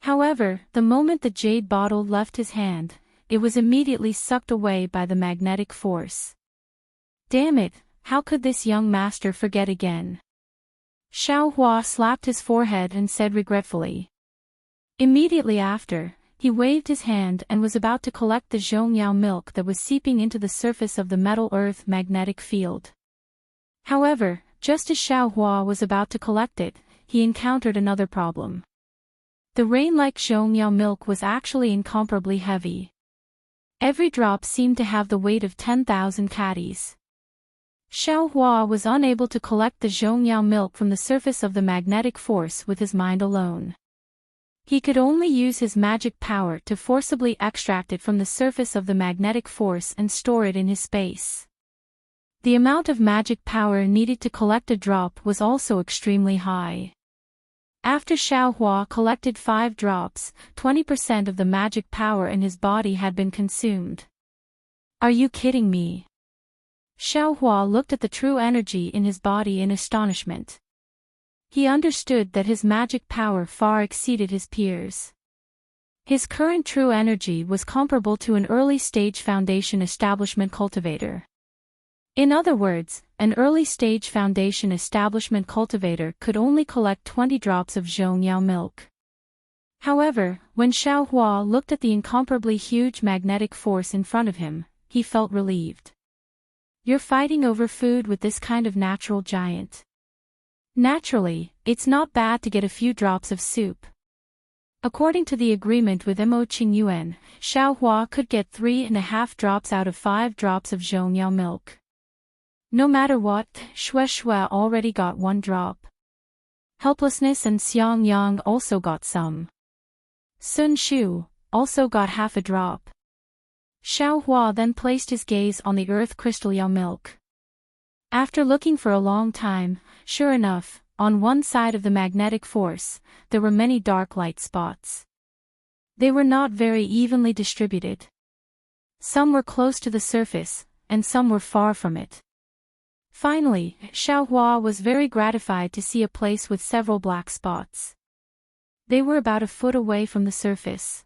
Speaker 1: However, the moment the jade bottle left his hand, it was immediately sucked away by the magnetic force. Damn it, how could this young master forget again? Xiaohua slapped his forehead and said regretfully. Immediately after, he waved his hand and was about to collect the zhongyao milk that was seeping into the surface of the metal earth magnetic field. However, just as Xiaohua was about to collect it, he encountered another problem. The rain-like zhongyao milk was actually incomparably heavy. Every drop seemed to have the weight of 10,000 catties. Xiaohua was unable to collect the zhongyao milk from the surface of the magnetic force with his mind alone. He could only use his magic power to forcibly extract it from the surface of the magnetic force and store it in his space. The amount of magic power needed to collect a drop was also extremely high. After Xiaohua collected 5 drops, 20% of the magic power in his body had been consumed. Are you kidding me? Xiaohua looked at the true energy in his body in astonishment. He understood that his magic power far exceeded his peers. His current true energy was comparable to an early-stage foundation establishment cultivator. In other words, an early-stage foundation establishment cultivator could only collect 20 drops of zhongyao milk. However, when Xiaohua looked at the incomparably huge magnetic force in front of him, he felt relieved. You're fighting over food with this kind of natural giant. Naturally, it's not bad to get a few drops of soup. According to the agreement with Mo Qingyuan, Xiaohua could get 3.5 drops out of 5 drops of zhongyao milk. No matter what, Shui already got 1 drop. Helplessness and Xiang Yang also got some. Sun Shu also got half a drop. Xiaohua then placed his gaze on the earth crystal yao milk. After looking for a long time, sure enough, on one side of the magnetic force, there were many dark light spots. They were not very evenly distributed. Some were close to the surface, and some were far from it. Finally, Xiaohua was very gratified to see a place with several black spots. They were about a foot away from the surface.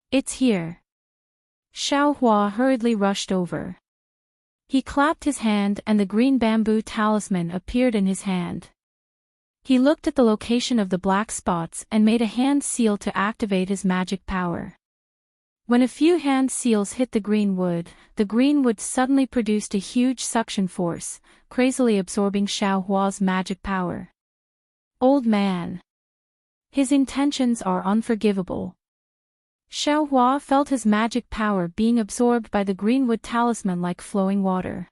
Speaker 1: It's here. Xiaohua hurriedly rushed over. He clapped his hand and the green bamboo talisman appeared in his hand. He looked at the location of the black spots and made a hand seal to activate his magic power. When a few hand seals hit the green wood suddenly produced a huge suction force, crazily absorbing Xiaohua's magic power. Old man. His intentions are unforgivable. Xiaohua felt his magic power being absorbed by the greenwood talisman like flowing water.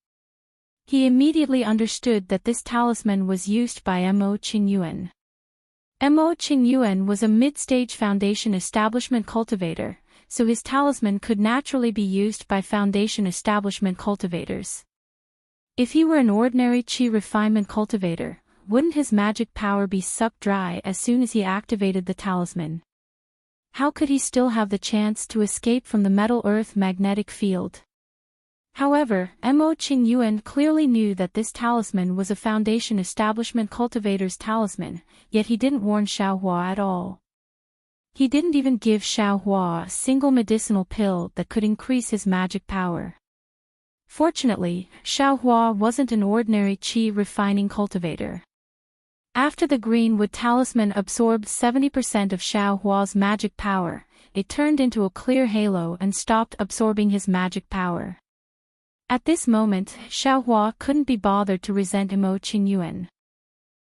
Speaker 1: He immediately understood that this talisman was used by Mo Qingyuan. Mo Qingyuan was a mid-stage foundation establishment cultivator, so his talisman could naturally be used by foundation establishment cultivators. If he were an ordinary qi refinement cultivator, wouldn't his magic power be sucked dry as soon as he activated the talisman? How could he still have the chance to escape from the metal earth magnetic field? However, Mo Qingyuan clearly knew that this talisman was a foundation establishment cultivator's talisman, yet he didn't warn Xiaohua at all. He didn't even give Xiaohua a single medicinal pill that could increase his magic power. Fortunately, Xiaohua wasn't an ordinary qi refining cultivator. After the greenwood talisman absorbed 70% of Xiaohua's magic power, it turned into a clear halo and stopped absorbing his magic power. At this moment, Xiaohua couldn't be bothered to resent Mo Qingyuan.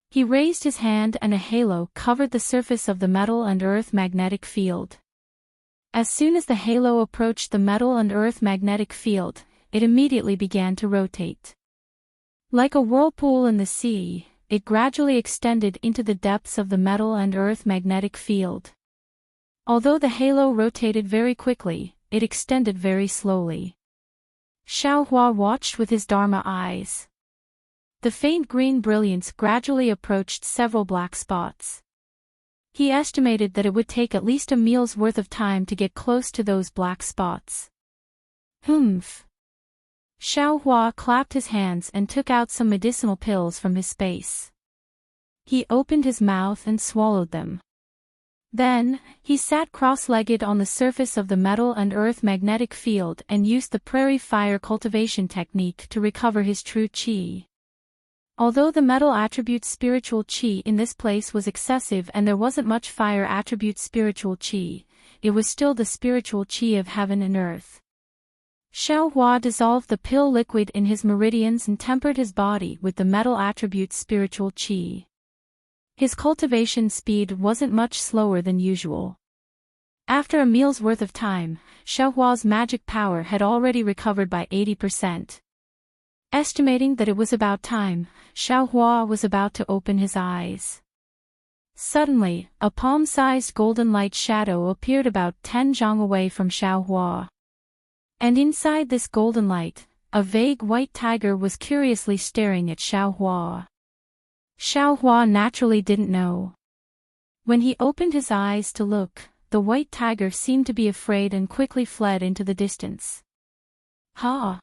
Speaker 1: He raised his hand and a halo covered the surface of the metal and earth magnetic field. As soon as the halo approached the metal and earth magnetic field, it immediately began to rotate. Like a whirlpool in the sea, it gradually extended into the depths of the metal and earth magnetic field. Although the halo rotated very quickly, it extended very slowly. Xiaohua watched with his Dharma eyes. The faint green brilliance gradually approached several black spots. He estimated that it would take at least a meal's worth of time to get close to those black spots. Humph. Xiaohua clapped his hands and took out some medicinal pills from his space. He opened his mouth and swallowed them. Then, he sat cross-legged on the surface of the metal and earth magnetic field and used the prairie fire cultivation technique to recover his true qi. Although the metal attribute spiritual chi in this place was excessive and there wasn't much fire attribute spiritual chi, it was still the spiritual chi of heaven and earth. Xiaohua dissolved the pill liquid in his meridians and tempered his body with the metal attribute spiritual chi. His cultivation speed wasn't much slower than usual. After a meal's worth of time, Xiaohua's magic power had already recovered by 80%. Estimating that it was about time, Xiaohua was about to open his eyes. Suddenly, a palm-sized golden light shadow appeared about 10 zhang away from Xiaohua. And inside this golden light, a vague white tiger was curiously staring at Xiaohua. Xiaohua naturally didn't know. When he opened his eyes to look, the white tiger seemed to be afraid and quickly fled into the distance. Ha!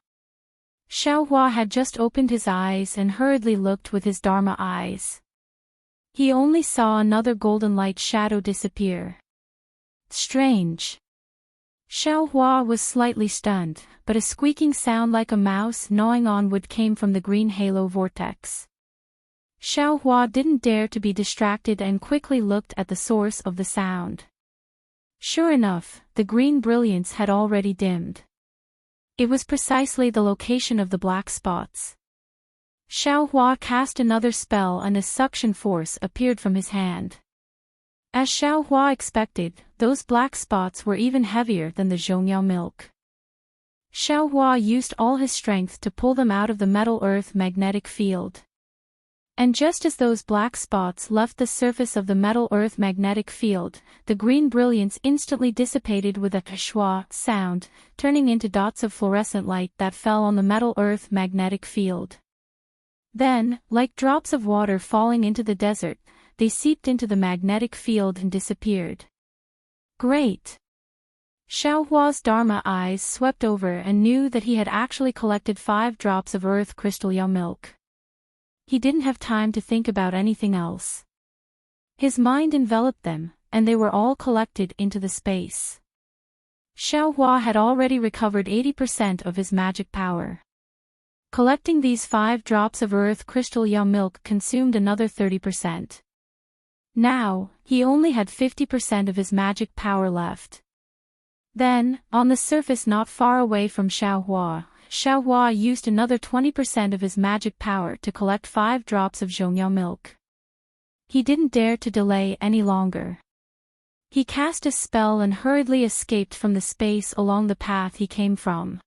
Speaker 1: Xiaohua had just opened his eyes and hurriedly looked with his Dharma eyes. He only saw another golden light shadow disappear. Strange. Xiaohua was slightly stunned, but a squeaking sound like a mouse gnawing on wood came from the green halo vortex. Xiaohua didn't dare to be distracted and quickly looked at the source of the sound. Sure enough, the green brilliance had already dimmed. It was precisely the location of the black spots. Xiaohua cast another spell and a suction force appeared from his hand. As Xiaohua expected, those black spots were even heavier than the zhongyao milk. Xiaohua used all his strength to pull them out of the metal earth magnetic field. And just as those black spots left the surface of the metal earth magnetic field, the green brilliance instantly dissipated with a shwa sound, turning into dots of fluorescent light that fell on the metal earth magnetic field. Then, like drops of water falling into the desert, they seeped into the magnetic field and disappeared. Great! Xiaohua's Dharma eyes swept over and knew that he had actually collected 5 drops of earth crystal yao milk. He didn't have time to think about anything else. His mind enveloped them, and they were all collected into the space. Xiaohua had already recovered 80% of his magic power. Collecting these 5 drops of earth crystal yao milk consumed another 30%. Now, he only had 50% of his magic power left. Then, on the surface not far away from Xiaohua used another 20% of his magic power to collect 5 drops of zhongyao milk. He didn't dare to delay any longer. He cast a spell and hurriedly escaped from the space along the path he came from.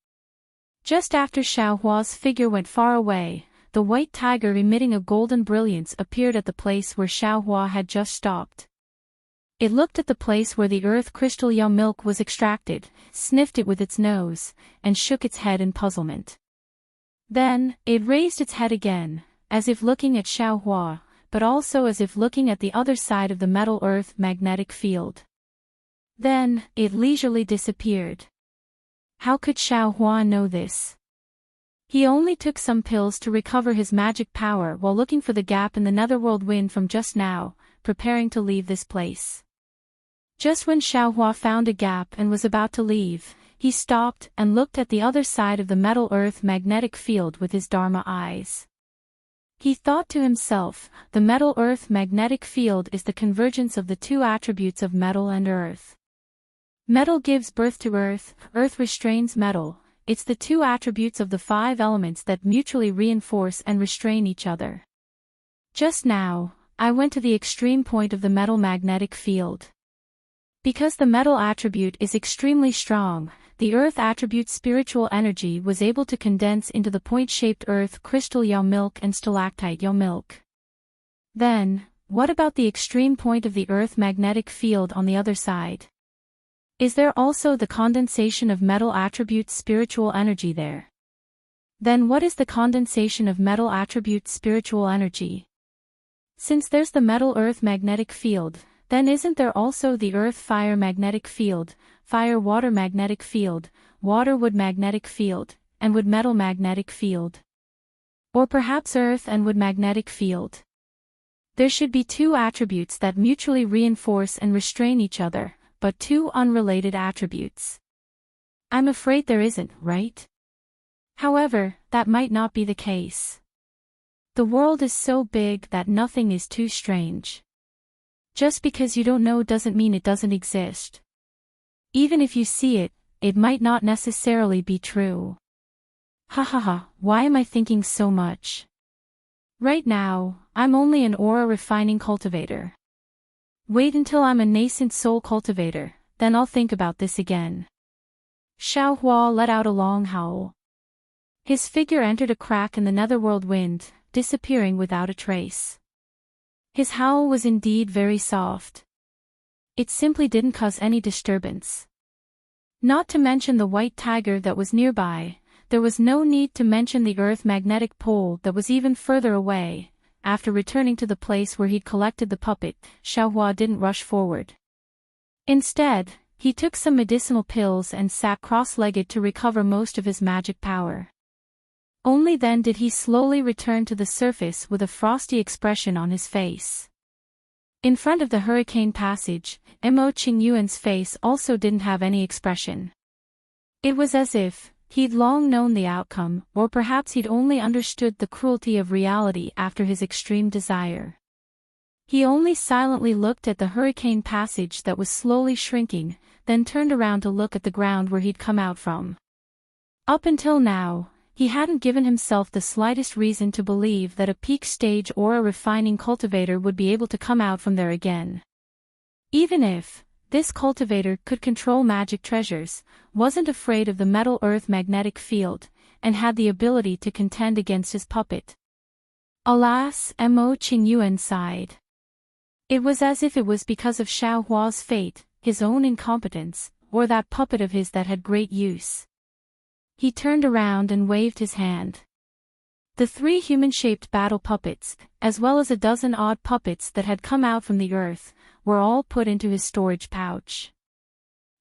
Speaker 1: Just after Xiaohua's figure went far away, the white tiger emitting a golden brilliance appeared at the place where Xiaohua had just stopped. It looked at the place where the earth crystal yao milk was extracted, sniffed it with its nose, and shook its head in puzzlement. Then, it raised its head again, as if looking at Xiaohua, but also as if looking at the other side of the metal earth magnetic field. Then, it leisurely disappeared. How could Xiaohua know this? He only took some pills to recover his magic power while looking for the gap in the netherworld wind from just now, preparing to leave this place. Just when Xiaohua found a gap and was about to leave, he stopped and looked at the other side of the metal earth magnetic field with his Dharma eyes. He thought to himself, the metal earth magnetic field is the convergence of the 2 attributes of metal and earth. Metal gives birth to earth, earth restrains metal. It's the 2 attributes of the 5 elements that mutually reinforce and restrain each other. Just now, I went to the extreme point of the metal magnetic field. Because the metal attribute is extremely strong, the earth attribute spiritual energy was able to condense into the point-shaped earth crystal yao milk and stalactite yao milk. Then, what about the extreme point of the earth magnetic field on the other side? Is there also the condensation of metal attribute spiritual energy there? Then what is the condensation of metal attribute spiritual energy? Since there's the metal earth magnetic field, then isn't there also the earth fire magnetic field, fire water magnetic field, water wood magnetic field, and wood metal magnetic field? Or perhaps earth and wood magnetic field? There should be 2 attributes that mutually reinforce and restrain each other, but 2 unrelated attributes. I'm afraid there isn't, right? However, that might not be the case. The world is so big that nothing is too strange. Just because you don't know doesn't mean it doesn't exist. Even if you see it, it might not necessarily be true. Ha ha ha, why am I thinking so much? Right now, I'm only an aura refining cultivator. Wait until I'm a nascent soul cultivator, then I'll think about this again. Xiaohua let out a long howl. His figure entered a crack in the netherworld wind, disappearing without a trace. His howl was indeed very soft. It simply didn't cause any disturbance. Not to mention the white tiger that was nearby, there was no need to mention the Earth magnetic pole that was even further away. After returning to the place where he'd collected the puppet, Xiaohua didn't rush forward. Instead, he took some medicinal pills and sat cross-legged to recover most of his magic power. Only then did he slowly return to the surface with a frosty expression on his face. In front of the hurricane passage, Mo Qingyuan's face also didn't have any expression. It was as if he'd long known the outcome, or perhaps he'd only understood the cruelty of reality after his extreme desire. He only silently looked at the hurricane passage that was slowly shrinking, then turned around to look at the ground where he'd come out from. Up until now, he hadn't given himself the slightest reason to believe that a peak stage aura refining cultivator would be able to come out from there again. Even if this cultivator could control magic treasures, wasn't afraid of the metal earth magnetic field, and had the ability to contend against his puppet. Alas, Mo Qingyuan sighed. It was as if it was because of Xiaohua's fate, his own incompetence, or that puppet of his that had great use. He turned around and waved his hand. The 3 human-shaped battle puppets, as well as a dozen odd puppets that had come out from the earth, were all put into his storage pouch.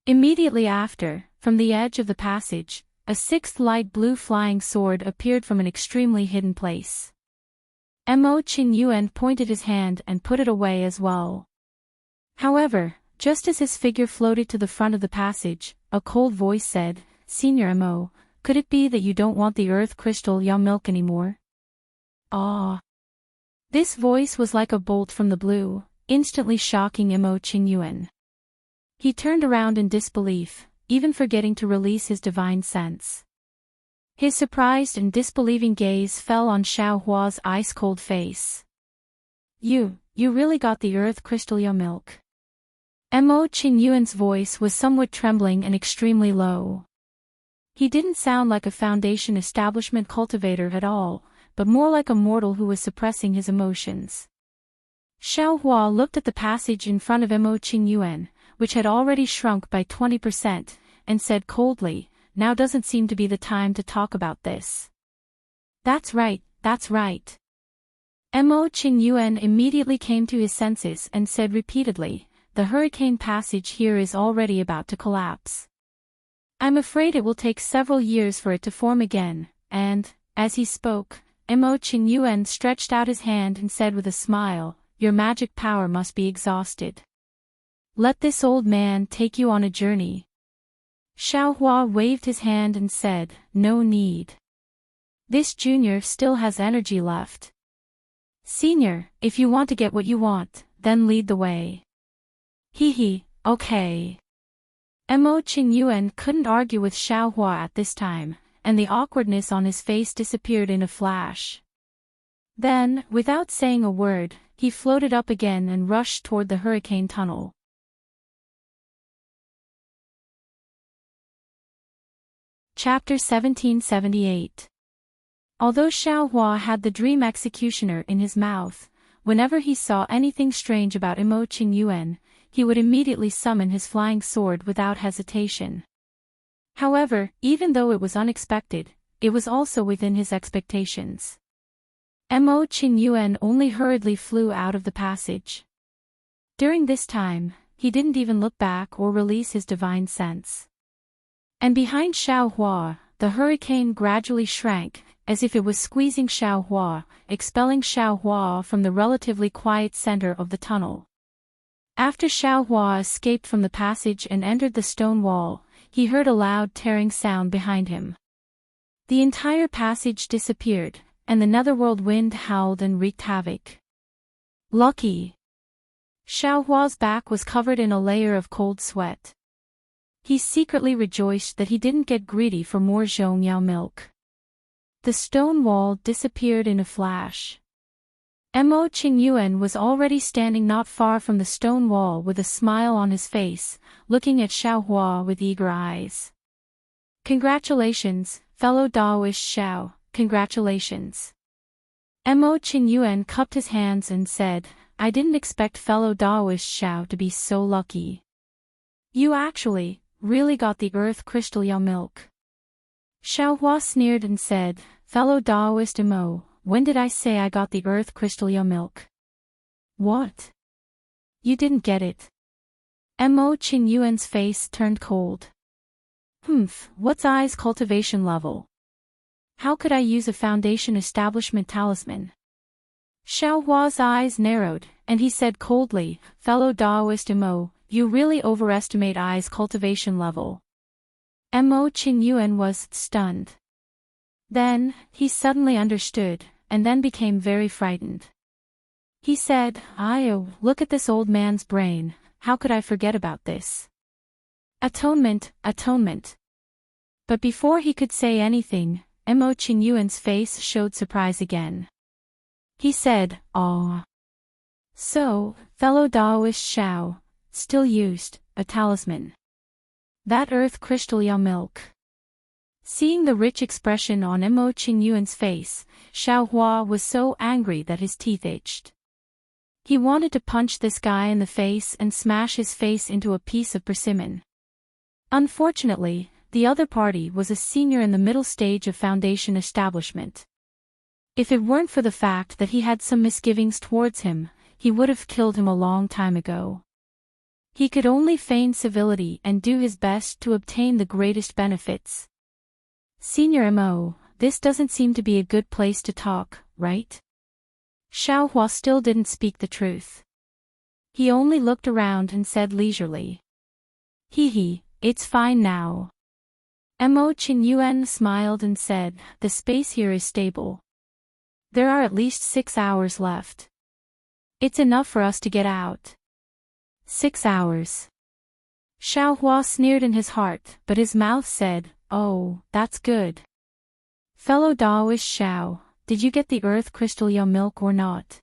Speaker 1: Immediately after, from the edge of the passage, a 6th light blue flying sword appeared from an extremely hidden place. Mo Qingyuan pointed his hand and put it away as well. However, just as his figure floated to the front of the passage, a cold voice said, "Senior Mo, could it be that you don't want the earth crystal yum milk anymore?" Ah! This voice was like a bolt from the blue, instantly shocking Mo Qingyuan. He turned around in disbelief, even forgetting to release his divine sense. His surprised and disbelieving gaze fell on Xiaohua's ice-cold face. You really got the earth crystal yum milk." Mo Qingyuan's voice was somewhat trembling and extremely low. He didn't sound like a Foundation establishment cultivator at all, but more like a mortal who was suppressing his emotions. Xiaohua looked at the passage in front of Mo Qingyuan, which had already shrunk by 20%, and said coldly, "Now doesn't seem to be the time to talk about this." That's right, that's right." Mo Qingyuan immediately came to his senses and said repeatedly, "The hurricane passage here is already about to collapse. I'm afraid it will take several years for it to form again," and, as he spoke, Mo Qingyuan stretched out his hand and said with a smile, "Your magic power must be exhausted. Let this old man take you on a journey." Xiaohua waved his hand and said, "No need. This junior still has energy left. Senior, if you want to get what you want, then lead the way." Hee, okay." Mo Qingyuan couldn't argue with Xiaohua at this time, and the awkwardness on his face disappeared in a flash. Then, without saying a word, he floated up again and rushed toward the hurricane tunnel. Chapter 1778. Although Xiaohua had the dream executioner in his mouth, whenever he saw anything strange about Mo Qingyuan, he would immediately summon his flying sword without hesitation. However, even though it was unexpected, it was also within his expectations. Mo Qingyuan only hurriedly flew out of the passage. During this time, he didn't even look back or release his divine sense. And behind Xiaohua, the hurricane gradually shrank, as if it was squeezing Xiaohua, expelling Xiaohua from the relatively quiet center of the tunnel. After Xiaohua escaped from the passage and entered the stone wall, he heard a loud tearing sound behind him. The entire passage disappeared, and the netherworld wind howled and wreaked havoc. Lucky. Xiaohua's back was covered in a layer of cold sweat. He secretly rejoiced that he didn't get greedy for more Zhongyao milk. The stone wall disappeared in a flash. Mo Qingyuan was already standing not far from the stone wall with a smile on his face, looking at Xiaohua with eager eyes. Congratulations, fellow Daoist Xiao, congratulations. Mo Qingyuan cupped his hands and said, I didn't expect fellow Daoist Xiao to be so lucky. You actually, really got the earth crystal Yao milk. Xiaohua sneered and said, fellow Daoist Mo, when did I say I got the earth crystal Yao milk? What? You didn't get it. Mo Qingyuan's face turned cold. What's I's cultivation level? How could I use a foundation establishment talisman? Xiaohua's eyes narrowed, and he said coldly, fellow Daoist Mo, you really overestimate I's cultivation level. Mo Qingyuan was stunned. Then, he suddenly understood, and then became very frightened. He said, look at this old man's brain, how could I forget about this? Atonement. But before he could say anything, Mo Qingyuan's face showed surprise again. He said, "Ah. So, fellow Daoist Xiao, still used, a talisman. That earth crystal Yao milk." Seeing the rich expression on Mo Qingyuan's face, Xiaohua was so angry that his teeth itched. He wanted to punch this guy in the face and smash his face into a piece of persimmon. Unfortunately, the other party was a senior in the middle stage of foundation establishment. If it weren't for the fact that he had some misgivings towards him, he would have killed him a long time ago. He could only feign civility and do his best to obtain the greatest benefits. Senior Mo, this doesn't seem to be a good place to talk, right? Xiaohua still didn't speak the truth. He only looked around and said leisurely. It's fine now. Mo Qingyuan smiled and said, the space here is stable. There are at least 6 hours left. It's enough for us to get out. 6 hours. Xiaohua sneered in his heart, but his mouth said, oh, that's good. Fellow Daoist Xiao, did you get the earth crystal Yao milk or not?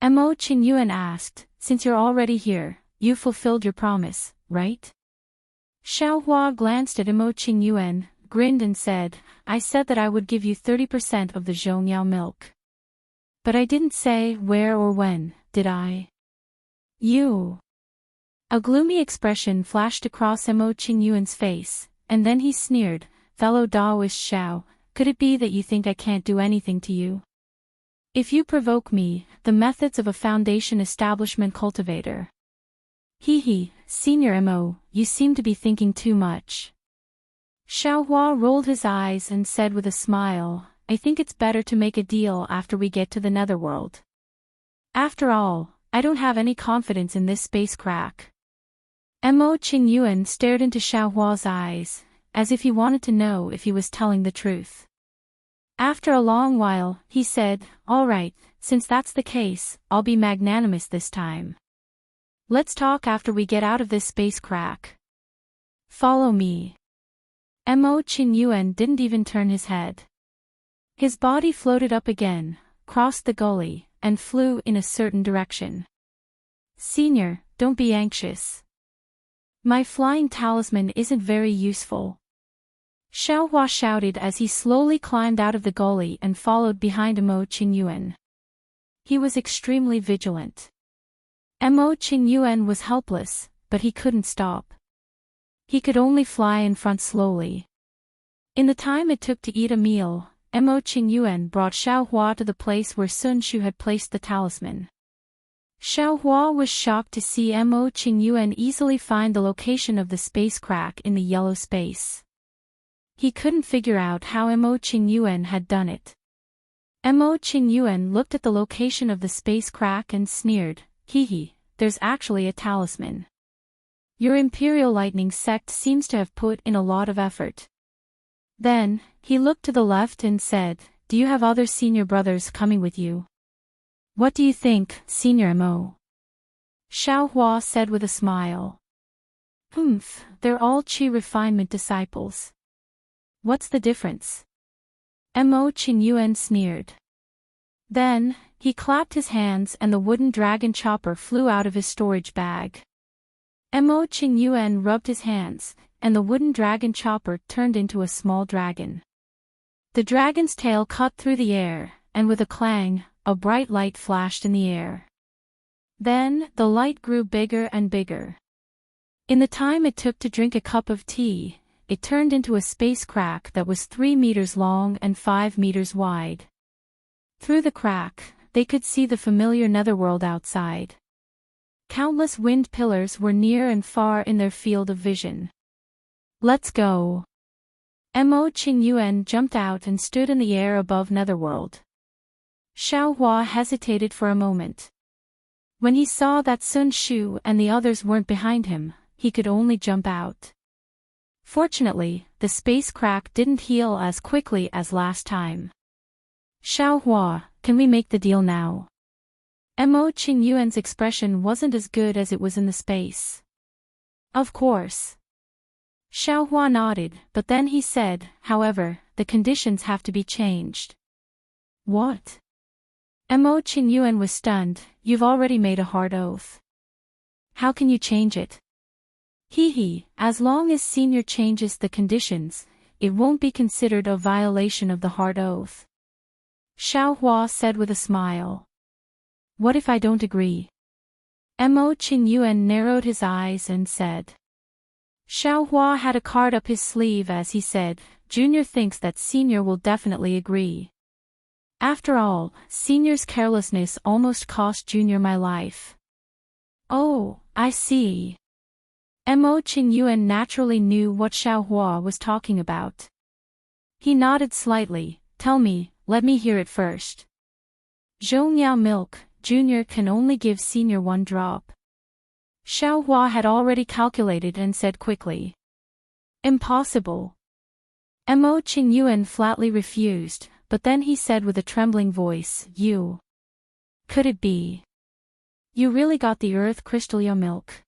Speaker 1: Mo Qingyuan asked, since you're already here, you fulfilled your promise, right? Xiaohua glanced at Mo Qingyuan, grinned and said, I said that I would give you 30% of the Zhongyao milk. But I didn't say where or when, did I? You. A gloomy expression flashed across Mo Qingyuan's face, and then he sneered, fellow Daoist Xiao, could it be that you think I can't do anything to you? If you provoke me, the methods of a foundation establishment cultivator. Senior Mo, you seem to be thinking too much. Xiaohua rolled his eyes and said with a smile, I think it's better to make a deal after we get to the netherworld. After all, I don't have any confidence in this space crack. Mo Qingyuan stared into Xiaohua's eyes, as if he wanted to know if he was telling the truth. After a long while, he said, all right, since that's the case, I'll be magnanimous this time. Let's talk after we get out of this space crack. Follow me. Mo Qingyuan didn't even turn his head. His body floated up again, crossed the gully, and flew in a certain direction. Senior, don't be anxious. My flying talisman isn't very useful. Xiaohua shouted as he slowly climbed out of the gully and followed behind Mo Qingyuan. He was extremely vigilant. Mo Qingyuan was helpless, but he couldn't stop. He could only fly in front slowly. In the time it took to eat a meal, Mo Qingyuan brought Xiaohua to the place where Sun Shu had placed the talisman. Xiaohua was shocked to see Mo Qingyuan easily find the location of the space crack in the yellow space. He couldn't figure out how Mo Qingyuan had done it. Mo Qingyuan looked at the location of the space crack and sneered, there's actually a talisman. Your Imperial Lightning sect seems to have put in a lot of effort. Then, he looked to the left and said, do you have other senior brothers coming with you? What do you think, Senior Mo? Xiaohua said with a smile. They're all Qi refinement disciples. What's the difference? Mo Qingyuan sneered. Then, he clapped his hands and the wooden dragon chopper flew out of his storage bag. Mo Qingyuan rubbed his hands, and the wooden dragon chopper turned into a small dragon. The dragon's tail cut through the air, and with a clang, a bright light flashed in the air. Then, the light grew bigger and bigger. In the time it took to drink a cup of tea, it turned into a space crack that was 3 meters long and 5 meters wide. Through the crack, they could see the familiar netherworld outside. Countless wind pillars were near and far in their field of vision. Let's go. Mo Qingyuan jumped out and stood in the air above netherworld. Xiaohua hesitated for a moment. When he saw that Sun Shu and the others weren't behind him, he could only jump out. Fortunately, the space crack didn't heal as quickly as last time. Xiaohua, can we make the deal now? Mo Qingyuan's expression wasn't as good as it was in the space. Of course. Xiaohua nodded, but then he said, however, the conditions have to be changed. What? Mo Qingyuan was stunned. You've already made a hard oath. How can you change it? As long as Senior changes the conditions, it won't be considered a violation of the hard oath. Xiaohua said with a smile. What if I don't agree? Mo Qingyuan narrowed his eyes and said. Xiaohua had a card up his sleeve as he said, Junior thinks that Senior will definitely agree. After all, Senior's carelessness almost cost Junior my life. Oh, I see. Mo Qingyuan naturally knew what Xiaohua was talking about. He nodded slightly. Tell me, let me hear it first. Zhongyao milk, Junior can only give Senior 1 drop. Xiaohua had already calculated and said quickly. Impossible. Mo Qingyuan flatly refused, but then he said with a trembling voice, You. Could it be? You really got the earth crystal milk?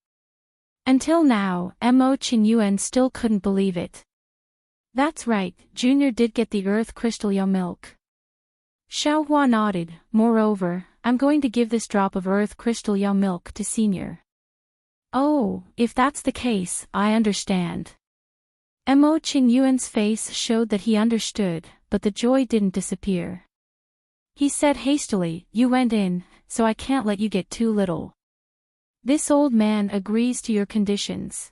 Speaker 1: Until now, Mo Qingyuan still couldn't believe it. That's right, Junior did get the earth crystal milk. Xiaohua nodded. Moreover, I'm going to give this drop of earth crystal milk to Senior. Oh, if that's the case, I understand. Mo Qingyuan's face showed that he understood, but the joy didn't disappear. He said hastily, You went in, so I can't let you get too little. This old man agrees to your conditions.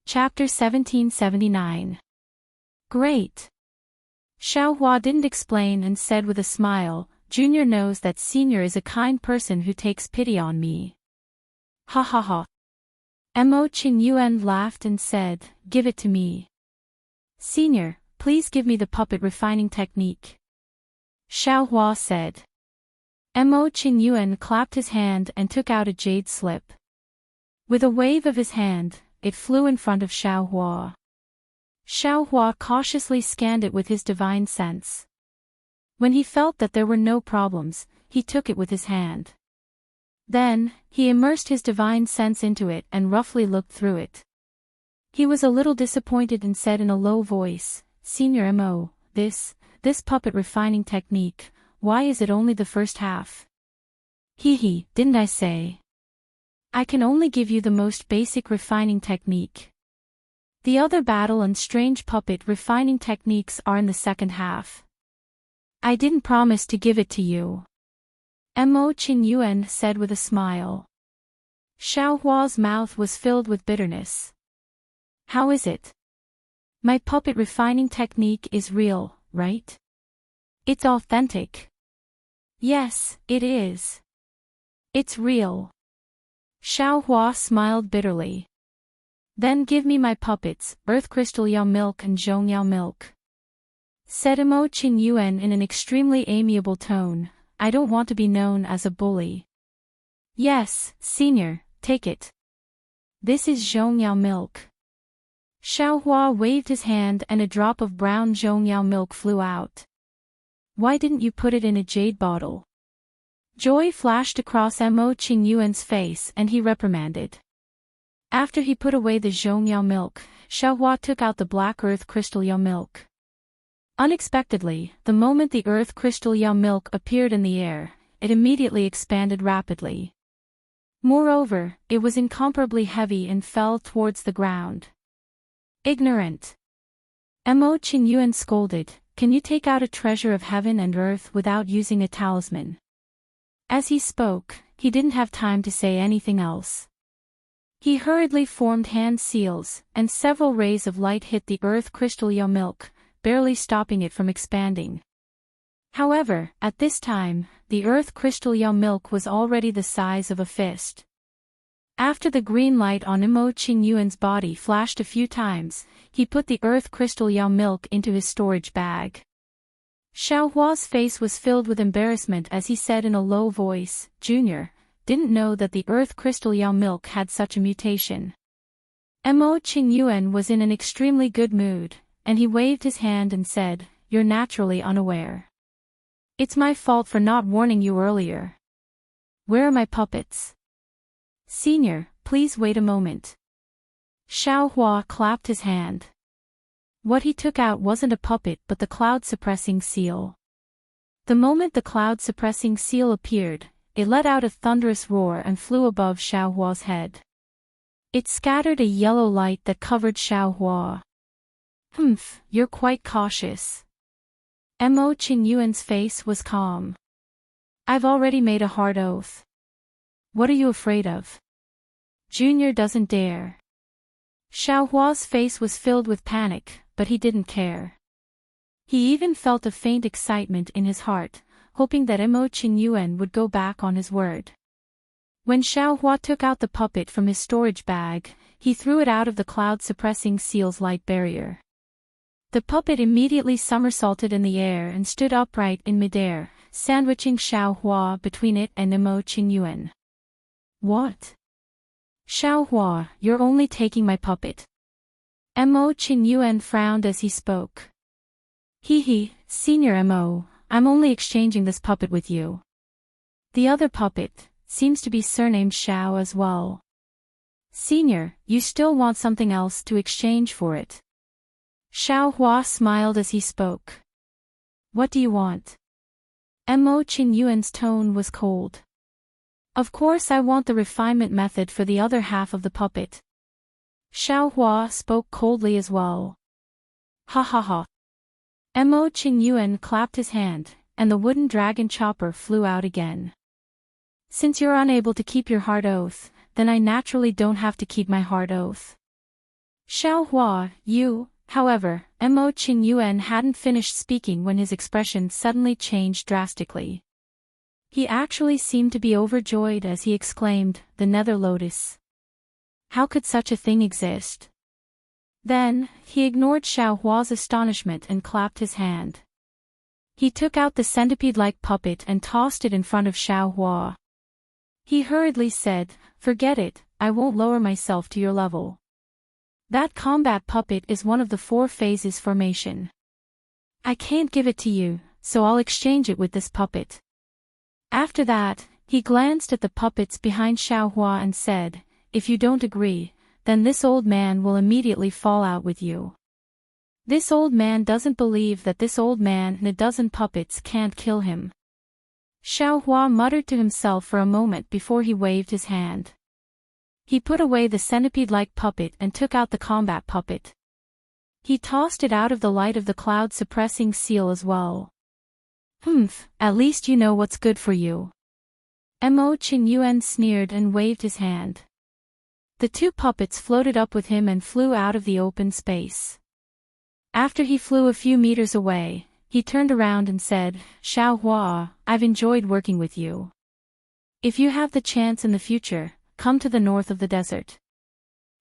Speaker 1: Chapter 1779. Great. Xiaohua didn't explain and said with a smile, Junior knows that Senior is a kind person who takes pity on me. Ha ha ha. Mo Qingyuan laughed and said, Give it to me. Senior, please give me the puppet refining technique. Xiaohua said. Mo Qingyuan clapped his hand and took out a jade slip. With a wave of his hand, it flew in front of Xiaohua. Xiaohua cautiously scanned it with his divine sense. When he felt that there were no problems, he took it with his hand. Then, he immersed his divine sense into it and roughly looked through it. He was a little disappointed and said in a low voice, Senior Mo, this puppet refining technique, why is it only the first half? Didn't I say? I can only give you the most basic refining technique. The other battle and strange puppet refining techniques are in the second half. I didn't promise to give it to you. Mo Qingyuan said with a smile. Xiaohua's mouth was filled with bitterness. How is it? My puppet refining technique is real, right? It's authentic. Yes, it is. It's real. Xiaohua smiled bitterly. Then give me my puppets, Earth Crystal Yao Milk and Zhong Yao Milk. Said Mo Qingyuan in an extremely amiable tone, I don't want to be known as a bully. Yes, Senior, take it. This is Zhong Yao Milk. Xiaohua waved his hand and a drop of brown zhongyao milk flew out. Why didn't you put it in a jade bottle? Joy flashed across Mo Qingyuan's face and he reprimanded. After he put away the zhongyao milk, Xiaohua took out the black earth crystal yao milk. Unexpectedly, the moment the earth crystal yao milk appeared in the air, it immediately expanded rapidly. Moreover, it was incomparably heavy and fell towards the ground. Ignorant! Mo Qingyuan scolded, can you take out a treasure of heaven and earth without using a talisman? As he spoke, he didn't have time to say anything else. He hurriedly formed hand seals, and several rays of light hit the earth crystal yao milk, barely stopping it from expanding. However, at this time, the earth crystal yao milk was already the size of a fist. After the green light on Mo Qingyuan's body flashed a few times, he put the earth crystal yao milk into his storage bag. Xiaohua's face was filled with embarrassment as he said in a low voice, Junior, didn't know that the earth crystal yao milk had such a mutation. Mo Qingyuan was in an extremely good mood, and he waved his hand and said, you're naturally unaware. It's my fault for not warning you earlier. Where are my puppets? Senior, please wait a moment. Xiaohua clapped his hand. What he took out wasn't a puppet but the cloud-suppressing seal. The moment the cloud-suppressing seal appeared, it let out a thunderous roar and flew above Xiaohua's head. It scattered a yellow light that covered Xiaohua. Humph, you're quite cautious. Mo Qingyuan's face was calm. I've already made a hard oath. What are you afraid of? Junior doesn't dare. Xiaohua's face was filled with panic, but he didn't care. He even felt a faint excitement in his heart, hoping that Mo Qingyuan would go back on his word. When Xiaohua took out the puppet from his storage bag, he threw it out of the cloud-suppressing seal's light barrier. The puppet immediately somersaulted in the air and stood upright in midair, sandwiching Xiaohua between it and Mo Qingyuan. What? Xiaohua, you're only taking my puppet. Mo Qingyuan frowned as he spoke. Hee, Senior Mo, I'm only exchanging this puppet with you. The other puppet seems to be surnamed Xiao as well. Senior, you still want something else to exchange for it. Xiaohua smiled as he spoke. What do you want? Mo Qingyuan's tone was cold. Of course I want the refinement method for the other half of the puppet. Xiaohua spoke coldly as well. Ha ha ha. Mo Qingyuan clapped his hand, and the wooden dragon chopper flew out again. Since you're unable to keep your hard oath, then I naturally don't have to keep my hard oath. Xiaohua, you, however, Mo Qingyuan hadn't finished speaking when his expression suddenly changed drastically. He actually seemed to be overjoyed as he exclaimed, the nether lotus. How could such a thing exist? Then, he ignored Xiaohua's astonishment and clapped his hand. He took out the centipede-like puppet and tossed it in front of Xiaohua. He hurriedly said, forget it, I won't lower myself to your level. That combat puppet is one of the 4 phases formation. I can't give it to you, so I'll exchange it with this puppet. After that, he glanced at the puppets behind Xiaohua and said, if you don't agree, then this old man will immediately fall out with you. This old man doesn't believe that this old man and a dozen puppets can't kill him. Xiaohua muttered to himself for a moment before he waved his hand. He put away the centipede-like puppet and took out the combat puppet. He tossed it out of the light of the cloud-suppressing seal as well. Humph, at least you know what's good for you. Mo Qingyuan sneered and waved his hand. The 2 puppets floated up with him and flew out of the open space. After he flew a few meters away, he turned around and said, Xiaohua, I've enjoyed working with you. If you have the chance in the future, come to the north of the desert.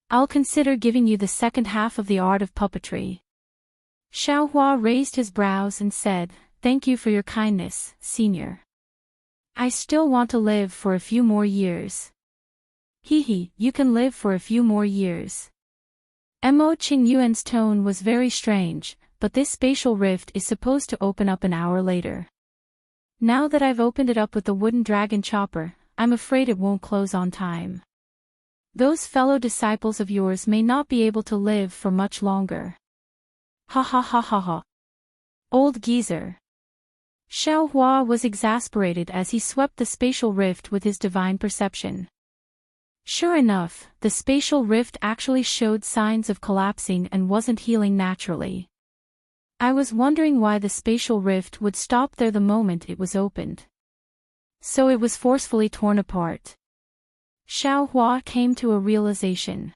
Speaker 1: I'll consider giving you the second half of the art of puppetry. Xiaohua raised his brows and said, thank you for your kindness, Senior. I still want to live for a few more years. You can live for a few more years. Mo Qing Yuan's tone was very strange, but this spatial rift is supposed to open up an hour later. Now that I've opened it up with the wooden dragon chopper, I'm afraid it won't close on time. Those fellow disciples of yours may not be able to live for much longer. Ha ha ha ha ha. Old geezer. Xiao Hua was exasperated as he swept the spatial rift with his divine perception. Sure enough, the spatial rift actually showed signs of collapsing and wasn't healing naturally. I was wondering why the spatial rift would stop there the moment it was opened. So it was forcefully torn apart. Xiao Hua came to a realization.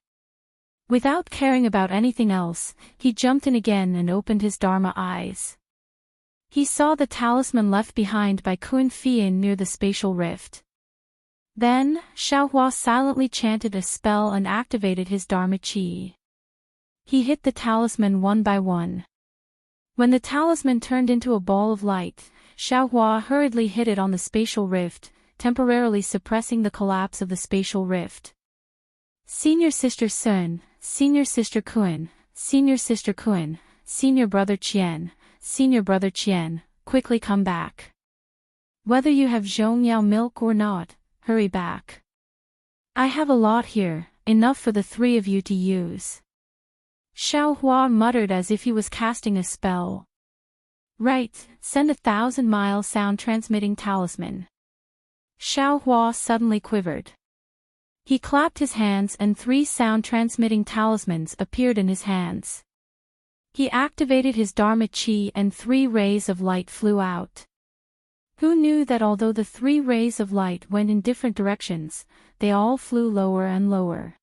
Speaker 1: Without caring about anything else, he jumped in again and opened his Dharma eyes. He saw the talisman left behind by Kun Fian near the spatial rift. Then, Xiao Hua silently chanted a spell and activated his Dharma Chi. He hit the talisman one by one. When the talisman turned into a ball of light, Xiao Hua hurriedly hit it on the spatial rift, temporarily suppressing the collapse of the spatial rift. Senior Sister Sun, Senior Sister Kun, Senior Sister Kun, Senior Brother Qian, Senior Brother Qian, quickly come back. Whether you have Zhongyao milk or not, hurry back. I have a lot here, enough for the three of you to use. Xiao Hua muttered as if he was casting a spell. Right, send 1,000-mile sound-transmitting talisman. Xiao Hua suddenly quivered. He clapped his hands and 3 sound-transmitting talismans appeared in his hands. He activated his Dharma Chi and 3 rays of light flew out. Who knew that although the 3 rays of light went in different directions, they all flew lower and lower.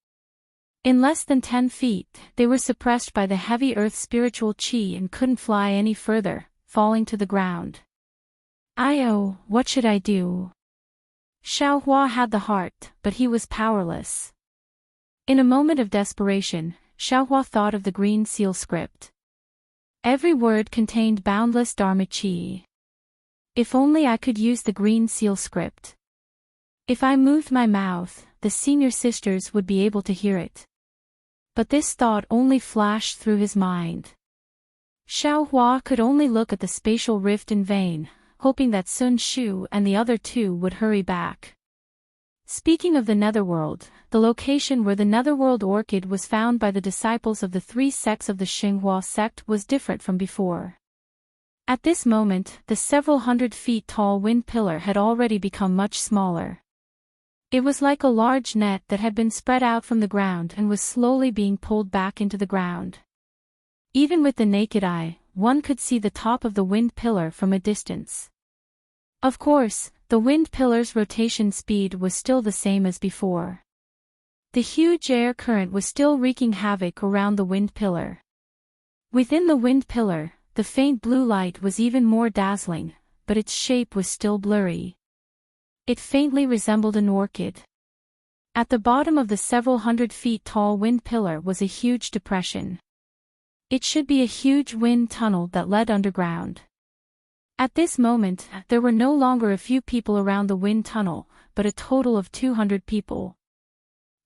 Speaker 1: In less than 10 feet, they were suppressed by the heavy earth spiritual chi and couldn't fly any further, falling to the ground. "Oh, what should I do?" Xiao Hua had the heart, but he was powerless. In a moment of desperation, Xiao Hua thought of the green seal script. Every word contained boundless Dharma Chi. If only I could use the green seal script. If I moved my mouth, the senior sisters would be able to hear it. But this thought only flashed through his mind. Xiao Hua could only look at the spatial rift in vain, hoping that Sun Shu and the other 2 would hurry back. Speaking of the Netherworld, the location where the Netherworld orchid was found by the disciples of the 3 sects of the Xinghua sect was different from before. At this moment, the several hundred feet tall wind pillar had already become much smaller. It was like a large net that had been spread out from the ground and was slowly being pulled back into the ground. Even with the naked eye, one could see the top of the wind pillar from a distance. Of course, the wind pillar's rotation speed was still the same as before. The huge air current was still wreaking havoc around the wind pillar. Within the wind pillar, the faint blue light was even more dazzling, but its shape was still blurry. It faintly resembled an orchid. At the bottom of the several hundred feet tall wind pillar was a huge depression. It should be a huge wind tunnel that led underground. At this moment, there were no longer a few people around the wind tunnel, but a total of 200 people.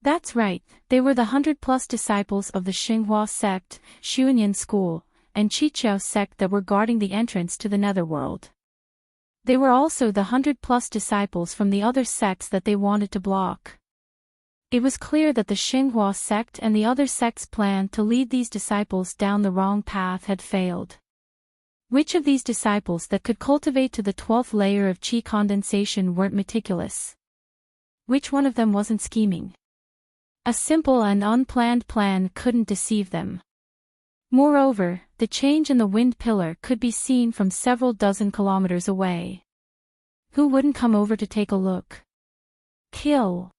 Speaker 1: That's right, they were the 100+ disciples of the Xinghua sect, Xuanyan school, and Qiqiao sect that were guarding the entrance to the Netherworld. They were also the 100+ disciples from the other sects that they wanted to block. It was clear that the Xinghua sect and the other sects' plan to lead these disciples down the wrong path had failed. Which of these disciples that could cultivate to the 12th layer of qi condensation weren't meticulous? Which one of them wasn't scheming? A simple and unplanned plan couldn't deceive them. Moreover, the change in the wind pillar could be seen from several dozen kilometers away. Who wouldn't come over to take a look? Kill.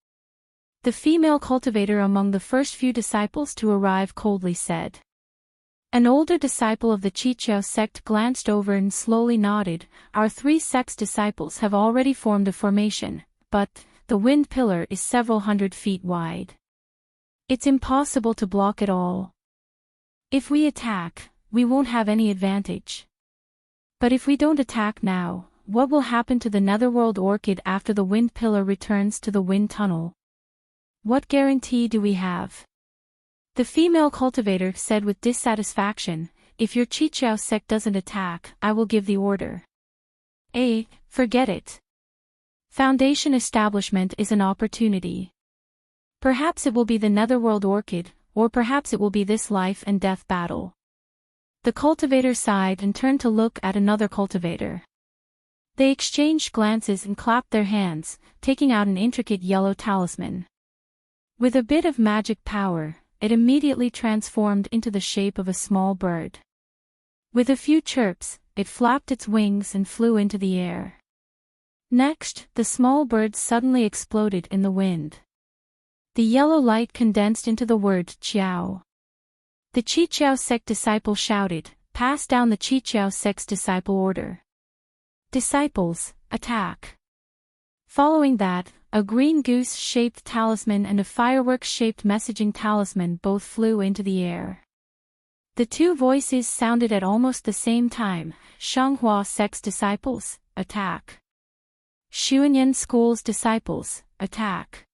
Speaker 1: The female cultivator among the first few disciples to arrive coldly said. An older disciple of the Qiqiao sect glanced over and slowly nodded. Our 3 sects disciples have already formed a formation, but the wind pillar is several hundred feet wide. It's impossible to block it all. If we attack, we won't have any advantage. But if we don't attack now, what will happen to the Netherworld orchid after the wind pillar returns to the wind tunnel? What guarantee do we have? The female cultivator said with dissatisfaction, "If your Chichao sect doesn't attack, I will give the order." Forget it. Foundation establishment is an opportunity. Perhaps it will be the Netherworld Orchid, or perhaps it will be this life and death battle. The cultivator sighed and turned to look at another cultivator. They exchanged glances and clapped their hands, taking out an intricate yellow talisman. With a bit of magic power, it immediately transformed into the shape of a small bird. With a few chirps, it flapped its wings and flew into the air. Next, the small bird suddenly exploded in the wind. The yellow light condensed into the word Qiao. The Chichao sect disciple shouted, "Pass down the Chichao sect's disciple order. Disciples, attack." Following that, a green goose-shaped talisman and a fireworks-shaped messaging talisman both flew into the air. The two voices sounded at almost the same time. Shanghua sect's disciples, attack. Xuanyan school's disciples, attack.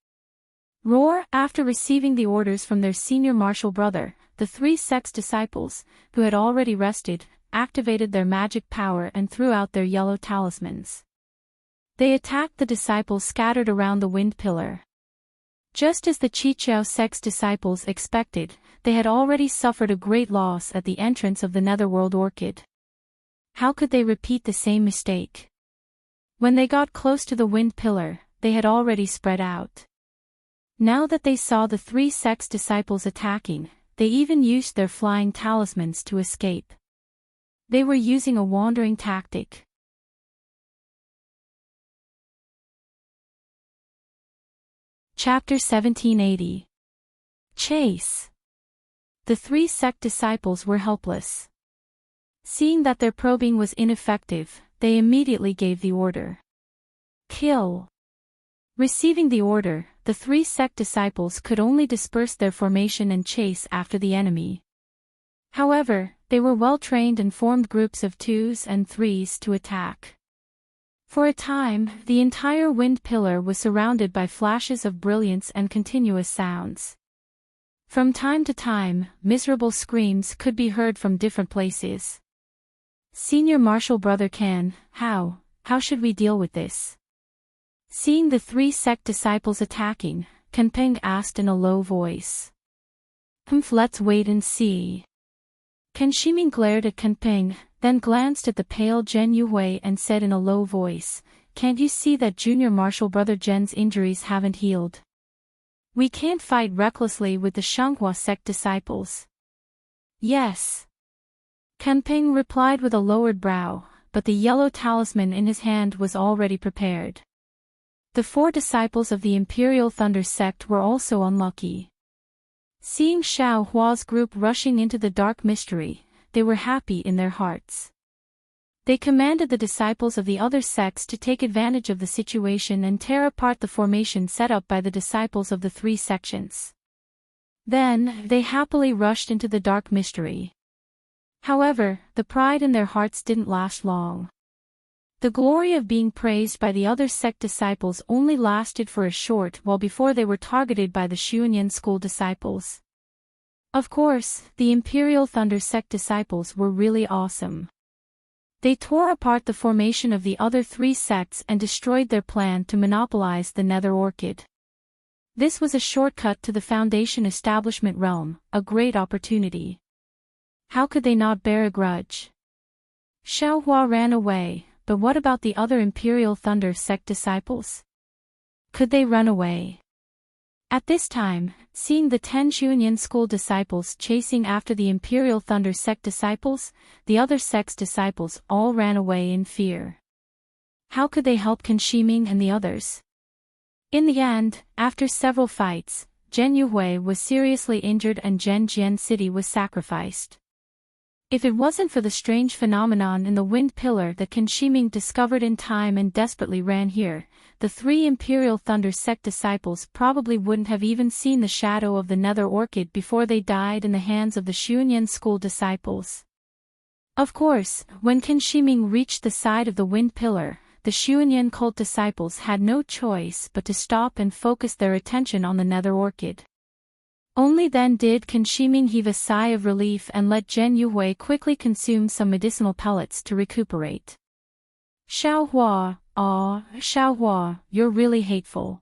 Speaker 1: Roar. After receiving the orders from their senior martial brother, the three sect's disciples, who had already rested, activated their magic power and threw out their yellow talismans. They attacked the disciples scattered around the wind pillar. Just as the Chichao sect's disciples expected, they had already suffered a great loss at the entrance of the Netherworld Orchid. How could they repeat the same mistake? When they got close to the wind pillar, they had already spread out. Now that they saw the three sect's disciples attacking, they even used their flying talismans to escape. They were using a wandering tactic. Chapter 1780. Chase. The three sect disciples were helpless. Seeing that their probing was ineffective, they immediately gave the order. Kill. Receiving the order, the three sect disciples could only disperse their formation and chase after the enemy. However, they were well trained and formed groups of 2s and 3s to attack. For a time, the entire wind pillar was surrounded by flashes of brilliance and continuous sounds. From time to time, miserable screams could be heard from different places. Senior Marshal Brother Can, how should we deal with this? Seeing the three sect disciples attacking, Kanpeng asked in a low voice. Let's wait and see. Kan Shiming glared at Kanpeng, then glanced at the pale Zhen Yuhui and said in a low voice, "Can't you see that Junior Marshal Brother Zhen's injuries haven't healed? We can't fight recklessly with the Shanghua sect disciples." "Yes." Kanpeng replied with a lowered brow, but the yellow talisman in his hand was already prepared. The four disciples of the Imperial Thunder sect were also unlucky. Seeing Xiao Hua's group rushing into the dark mystery, they were happy in their hearts. They commanded the disciples of the other sects to take advantage of the situation and tear apart the formation set up by the disciples of the three sections. Then, they happily rushed into the dark mystery. However, the pride in their hearts didn't last long. The glory of being praised by the other sect disciples only lasted for a short while before they were targeted by the Xuanyan school disciples. Of course, the Imperial Thunder sect disciples were really awesome. They tore apart the formation of the other three sects and destroyed their plan to monopolize the Nether Orchid. This was a shortcut to the Foundation establishment realm, a great opportunity. How could they not bear a grudge? Xiao Hua ran away, but what about the other Imperial Thunder sect disciples? Could they run away? At this time, seeing the 10 Xuanyan school disciples chasing after the Imperial Thunder sect disciples, the other sect's disciples all ran away in fear. How could they help Kan Shiming and the others? In the end, after several fights, Zhen Yuhui was seriously injured and Zhenjian City was sacrificed. If it wasn't for the strange phenomenon in the wind pillar that Kan Shiming discovered in time and desperately ran here, the three Imperial Thunder sect disciples probably wouldn't have even seen the shadow of the Nether Orchid before they died in the hands of the Xuanyan school disciples. Of course, when Kan Shiming reached the side of the wind pillar, the Xuanyan cult disciples had no choice but to stop and focus their attention on the Nether Orchid. Only then did Can Shiming heave a sigh of relief and let Zhen Yuhui quickly consume some medicinal pellets to recuperate. Xiaohua, Xiaohua, you're really hateful.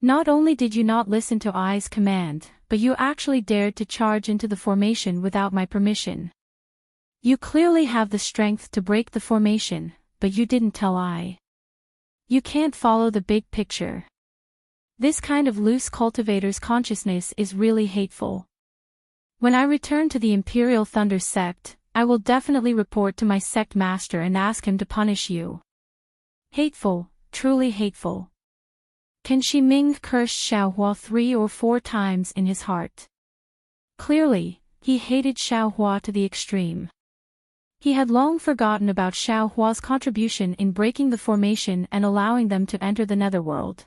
Speaker 1: Not only did you not listen to Ai's command, but you actually dared to charge into the formation without my permission. You clearly have the strength to break the formation, but you didn't tell Ai. You can't follow the big picture. This kind of loose cultivator's consciousness is really hateful. When I return to the Imperial Thunder sect, I will definitely report to my sect master and ask him to punish you. Hateful, truly hateful. Can Shiming cursed Xiaohua 3 or 4 times in his heart. Clearly, he hated Xiaohua to the extreme. He had long forgotten about Xiaohua's contribution in breaking the formation and allowing them to enter the netherworld.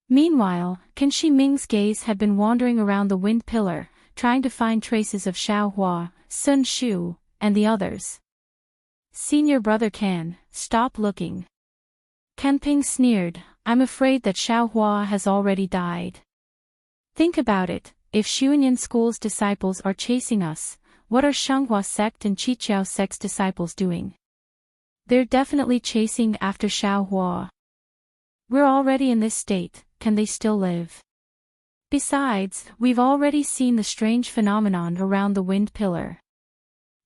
Speaker 1: Meanwhile, Can Shiming's gaze had been wandering around the wind pillar, trying to find traces of Xiaohua, Sun Shu, and the others. Senior brother Can, stop looking. Can Ping sneered, I'm afraid that Xiaohua has already died. Think about it, if Xuanyan School's disciples are chasing us, what are Shanghua sect and Qiqiao sect's disciples doing? They're definitely chasing after Xiaohua. We're already in this state, can they still live? Besides, we've already seen the strange phenomenon around the wind pillar.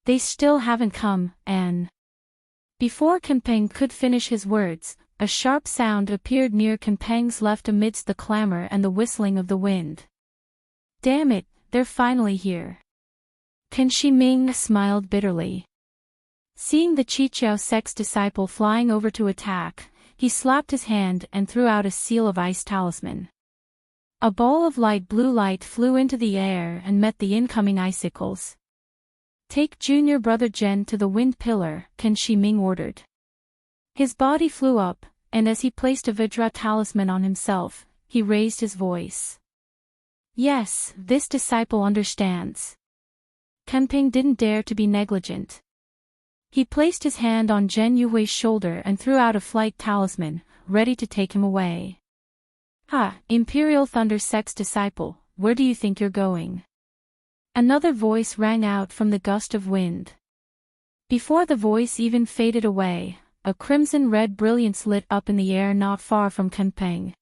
Speaker 1: They still haven't come, and... Before Kanpeng could finish his words, a sharp sound appeared near Kanpeng's left amidst the clamor and the whistling of the wind. Damn it, they're finally here. Can Shiming smiled bitterly. Seeing the Qiqiao sect's disciple flying over to attack, he slapped his hand and threw out a seal of ice talisman. A ball of light blue light flew into the air and met the incoming icicles. Take junior brother Zhen to the wind pillar, Can Shiming ordered. His body flew up, and as he placed a Vajra talisman on himself, he raised his voice. Yes, this disciple understands. Kanping didn't dare to be negligent. He placed his hand on Zhen Yuhui's shoulder and threw out a flight talisman, ready to take him away. Ha, Imperial Thunder sect's disciple, where do you think you're going? Another voice rang out from the gust of wind. Before the voice even faded away, a crimson-red brilliance lit up in the air not far from Kanpeng.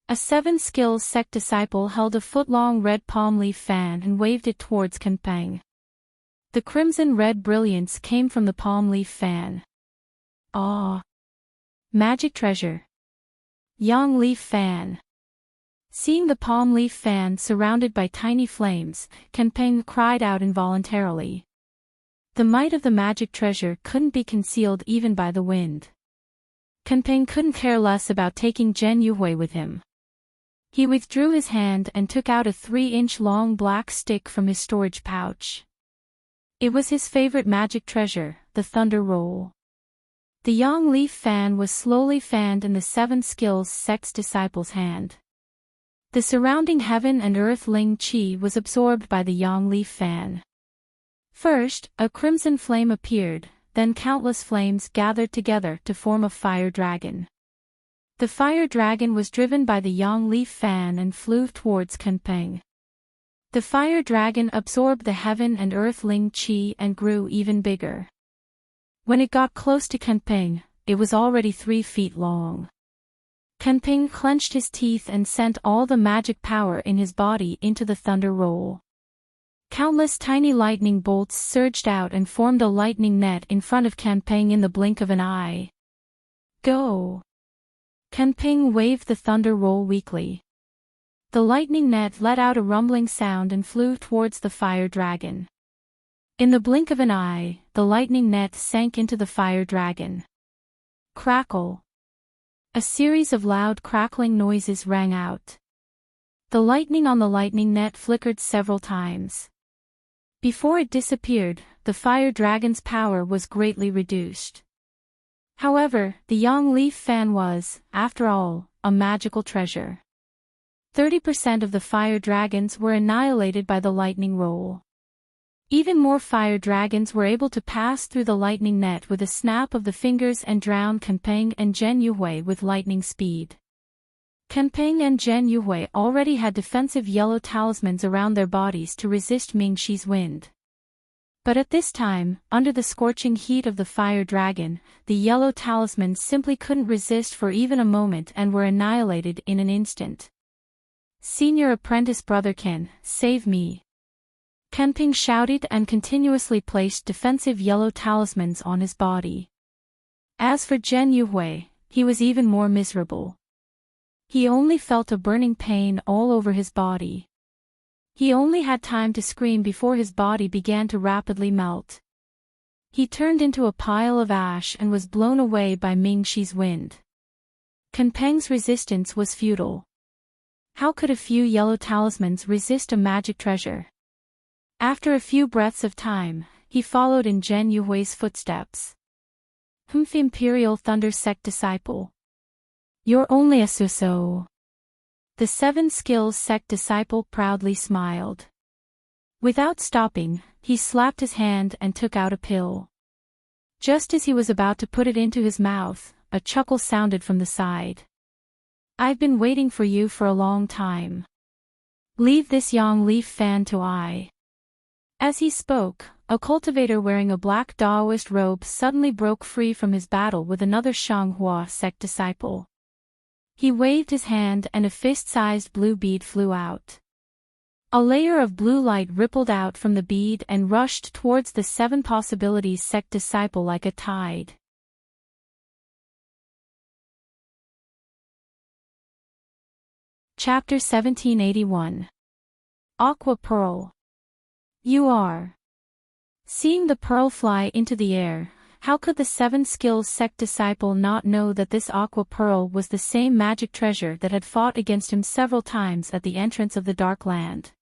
Speaker 1: A 7 skills sect disciple held a foot-long red palm leaf fan and waved it towards Kanpeng. The crimson-red brilliance came from the palm leaf fan. Ah! Magic treasure. Young leaf fan. Seeing the palm leaf fan surrounded by tiny flames, Kanpeng cried out involuntarily. The might of the magic treasure couldn't be concealed even by the wind. Kanpeng couldn't care less about taking Zhen Yuhui with him. He withdrew his hand and took out a 3-inch long black stick from his storage pouch. It was his favorite magic treasure, the Thunder Roll. The young leaf fan was slowly fanned in the 7 skills sect's disciple's hand. The surrounding heaven and earth Ling Qi was absorbed by the yang leaf fan. First, a crimson flame appeared, then countless flames gathered together to form a fire dragon. The fire dragon was driven by the yang leaf fan and flew towards Kanpeng. The fire dragon absorbed the heaven and earth Ling Qi and grew even bigger. When it got close to Kanpeng, it was already 3 feet long. Kanpeng clenched his teeth and sent all the magic power in his body into the thunder roll. Countless tiny lightning bolts surged out and formed a lightning net in front of Kanpeng in the blink of an eye. Go! Kanpeng waved the thunder roll weakly. The lightning net let out a rumbling sound and flew towards the fire dragon. In the blink of an eye, the lightning net sank into the fire dragon. Crackle! A series of loud crackling noises rang out. The lightning on the lightning net flickered several times. Before it disappeared, the fire dragon's power was greatly reduced. However, the yang leaf fan was, after all, a magical treasure. 30% of the fire dragons were annihilated by the lightning roll. Even more fire dragons were able to pass through the lightning net with a snap of the fingers and drown Kanpeng and Zhen Yuhui with lightning speed. Kenpeng and Zhen Yuhui already had defensive yellow talismans around their bodies to resist Mingxi's wind. But at this time, under the scorching heat of the fire dragon, the yellow talismans simply couldn't resist for even a moment and were annihilated in an instant. Senior apprentice brother Ken, save me. Kenping shouted and continuously placed defensive yellow talismans on his body. As for Zhen Yuhui, he was even more miserable. He only felt a burning pain all over his body. He only had time to scream before his body began to rapidly melt. He turned into a pile of ash and was blown away by Mingxi's wind. Kenpeng's resistance was futile. How could a few yellow talismans resist a magic treasure? After a few breaths of time, he followed in Zhen Yuhui's footsteps. Humph, Imperial Thunder Sect disciple. You're only a so-so. The Seven Skills Sect disciple proudly smiled. Without stopping, he slapped his hand and took out a pill. Just as he was about to put it into his mouth, a chuckle sounded from the side. I've been waiting for you for a long time. Leave this Yang Leaf fan to I. As he spoke, a cultivator wearing a black Daoist robe suddenly broke free from his battle with another Shanghua sect disciple. He waved his hand and a fist-sized blue bead flew out. A layer of blue light rippled out from the bead and rushed towards the Seven Possibilities sect disciple like a tide. Chapter 1781. Aqua Pearl. You are. Seeing the pearl fly into the air, how could the Seven Skills sect disciple not know that this aqua pearl was the same magic treasure that had fought against him several times at the entrance of the Dark Land?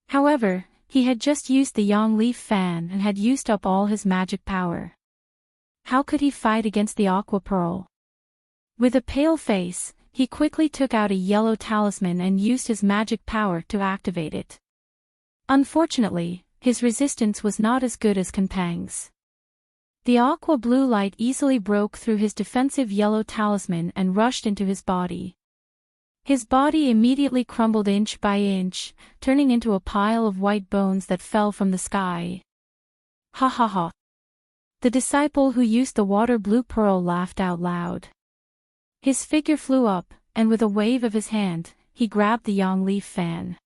Speaker 1: However, he had just used the Yang Leaf fan and had used up all his magic power. How could he fight against the aqua pearl? With a pale face, he quickly took out a yellow talisman and used his magic power to activate it. Unfortunately, his resistance was not as good as Kenpeng's. The aqua blue light easily broke through his defensive yellow talisman and rushed into his body. His body immediately crumbled inch by inch, turning into a pile of white bones that fell from the sky. Ha ha ha. The disciple who used the water blue pearl laughed out loud. His figure flew up, and with a wave of his hand, he grabbed the Yang Leaf fan.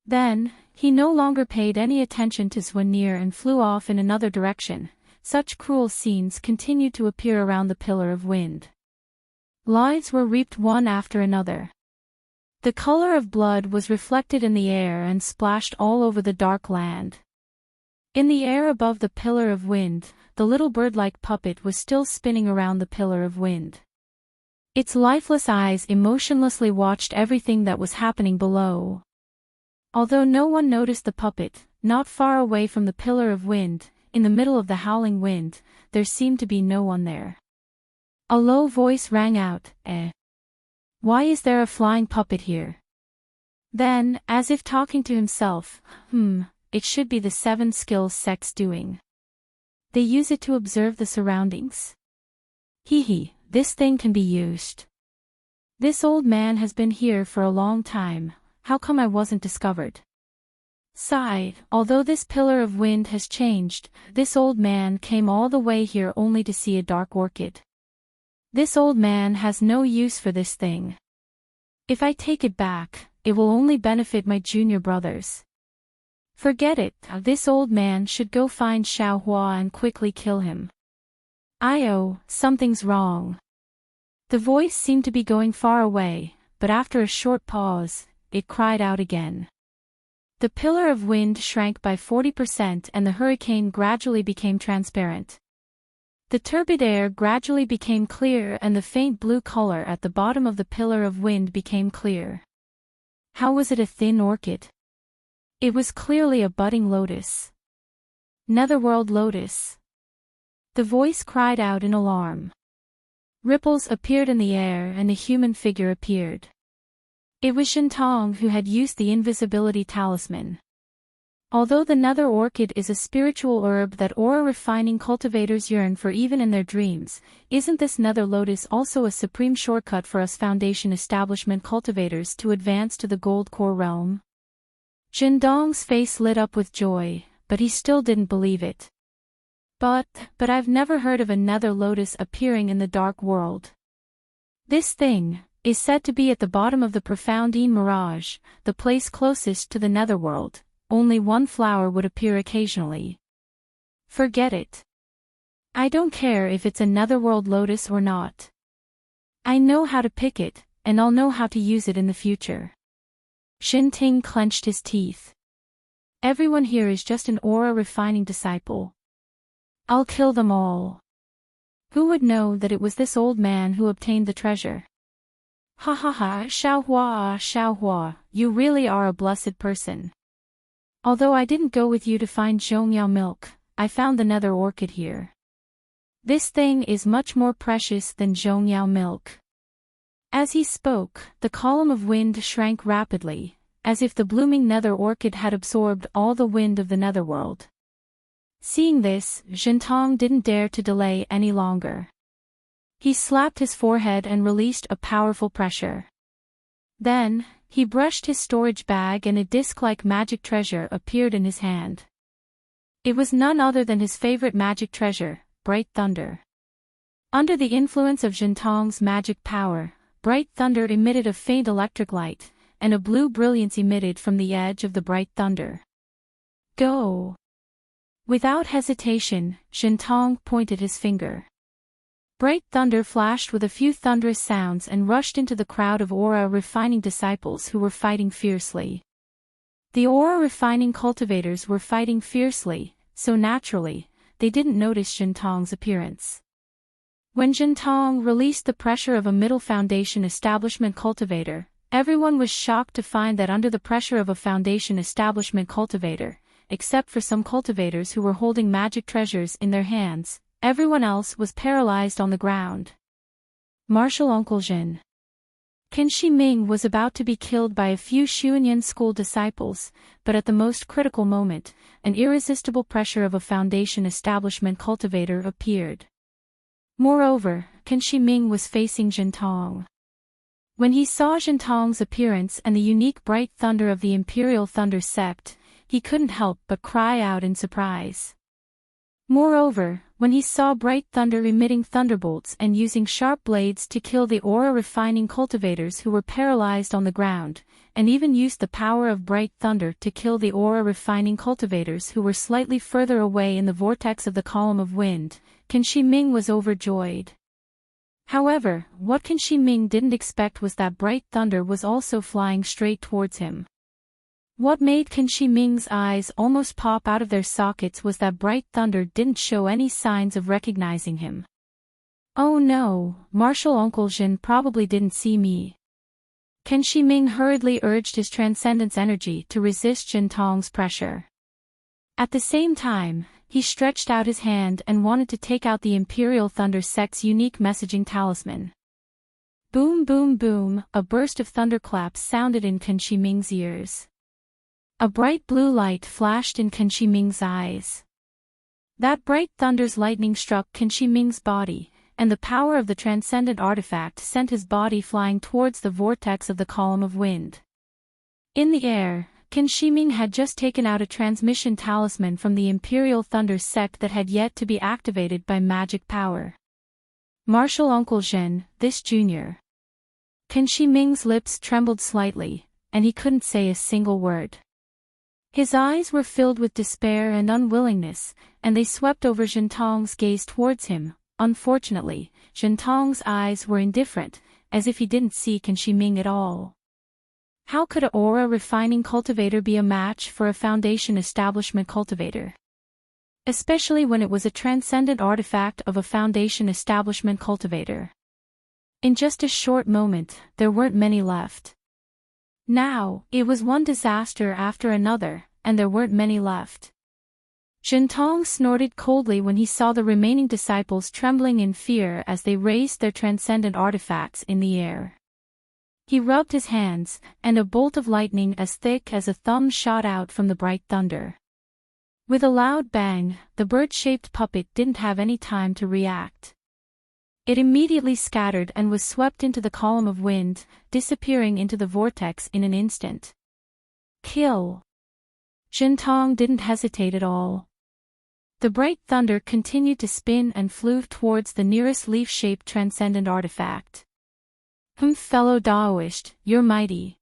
Speaker 1: Then, he no longer paid any attention to Swanir and flew off in another direction. Such cruel scenes continued to appear around the Pillar of Wind. Lives were reaped one after another. The color of blood was reflected in the air and splashed all over the Dark Land. In the air above the Pillar of Wind, the little bird-like puppet was still spinning around the Pillar of Wind. Its lifeless eyes emotionlessly watched everything that was happening below. Although no one noticed the puppet, not far away from the Pillar of Wind, in the middle of the howling wind, there seemed to be no one there. A low voice rang out, Why is there a flying puppet here? Then, as if talking to himself, it should be the Seven Skills sect's doing. They use it to observe the surroundings. Hee, this thing can be used. This old man has been here for a long time, how come I wasn't discovered? Sighed, although this Pillar of Wind has changed, this old man came all the way here only to see a dark orchid. This old man has no use for this thing. If I take it back, it will only benefit my junior brothers. Forget it, this old man should go find Xiao Hua and quickly kill him. Something's wrong. The voice seemed to be going far away, but after a short pause, it cried out again. The Pillar of Wind shrank by 40% and the hurricane gradually became transparent. The turbid air gradually became clear and the faint blue color at the bottom of the Pillar of Wind became clear. How was it a thin orchid? It was clearly a budding lotus. Netherworld lotus. The voice cried out in alarm. Ripples appeared in the air and a human figure appeared. It was Shintong who had used the invisibility talisman. Although the nether orchid is a spiritual herb that aura-refining cultivators yearn for even in their dreams, isn't this nether lotus also a supreme shortcut for us foundation establishment cultivators to advance to the gold core realm? Jindong's face lit up with joy, but he still didn't believe it. But I've never heard of a nether lotus appearing in the dark world. This thing is said to be at the bottom of the profound mirage, the place closest to the netherworld. Only one flower would appear occasionally. Forget it. I don't care if it's a netherworld lotus or not. I know how to pick it, and I'll know how to use it in the future. Enchanting clenched his teeth. Everyone here is just an aura-refining disciple. I'll kill them all. Who would know that it was this old man who obtained the treasure? Ha ha ha, Xiaohua, you really are a blessed person. Although I didn't go with you to find Zhongyao milk, I found the nether orchid here. This thing is much more precious than Zhongyao milk. As he spoke, the column of wind shrank rapidly, as if the blooming nether orchid had absorbed all the wind of the netherworld. Seeing this, Jintong didn't dare to delay any longer. He slapped his forehead and released a powerful pressure. Then, he brushed his storage bag and a disc-like magic treasure appeared in his hand. It was none other than his favorite magic treasure, Bright Thunder. Under the influence of Jintong's magic power, Bright Thunder emitted a faint electric light, and a blue brilliance emitted from the edge of the Bright Thunder. Go! Without hesitation, Jintong pointed his finger. Bright thunder flashed with a few thunderous sounds and rushed into the crowd of aura-refining disciples who were fighting fiercely. The aura-refining cultivators were fighting fiercely, so naturally, they didn't notice Jintong's appearance. When Jintong released the pressure of a middle foundation establishment cultivator, everyone was shocked to find that under the pressure of a foundation establishment cultivator, except for some cultivators who were holding magic treasures in their hands, everyone else was paralyzed on the ground. Martial Uncle Jin. Qin Shi Ming was about to be killed by a few Xuanyan school disciples, but at the most critical moment, an irresistible pressure of a foundation establishment cultivator appeared. Moreover, Qin Shi Ming was facing Jintong. When he saw Jintong's appearance and the unique bright thunder of the Imperial Thunder Sect, he couldn't help but cry out in surprise. Moreover, when he saw Bright Thunder emitting thunderbolts and using sharp blades to kill the aura-refining cultivators who were paralyzed on the ground, and even used the power of Bright Thunder to kill the aura-refining cultivators who were slightly further away in the vortex of the column of wind, Qin Shi Ming was overjoyed. However, what Qin Shi Ming didn't expect was that Bright Thunder was also flying straight towards him. What made Qin Shi Ming's eyes almost pop out of their sockets was that Bright Thunder didn't show any signs of recognizing him. Oh no, Martial Uncle Jin probably didn't see me. Qin Shi Ming hurriedly urged his transcendence energy to resist Jintong's pressure. At the same time, he stretched out his hand and wanted to take out the Imperial Thunder Sect's unique messaging talisman. Boom boom boom, a burst of thunderclaps sounded in Qin Shi Ming's ears. A bright blue light flashed in Qin Shi Ming's eyes. That bright thunder's lightning struck Qin Shi Ming's body, and the power of the transcendent artifact sent his body flying towards the vortex of the column of wind. In the air, Qin Shi Ming had just taken out a transmission talisman from the Imperial Thunder Sect that had yet to be activated by magic power. Martial Uncle Jin, this junior. Qin Shi Ming's lips trembled slightly, and he couldn't say a single word. His eyes were filled with despair and unwillingness, and they swept over Jintong's gaze towards him. Unfortunately, Jintong's eyes were indifferent, as if he didn't see Qin Shi Ming at all. How could an aura-refining cultivator be a match for a foundation establishment cultivator? Especially when it was a transcendent artifact of a foundation establishment cultivator. In just a short moment, there weren't many left. Now, it was one disaster after another, and there weren't many left. Jintong snorted coldly when he saw the remaining disciples trembling in fear as they raised their transcendent artifacts in the air. He rubbed his hands, and a bolt of lightning as thick as a thumb shot out from the bright thunder. With a loud bang, the bird-shaped puppet didn't have any time to react. It immediately scattered and was swept into the column of wind, disappearing into the vortex in an instant. Kill! Enchanting didn't hesitate at all. The bright thunder continued to spin and flew towards the nearest leaf-shaped transcendent artifact. Fellow Taoist, you're mighty.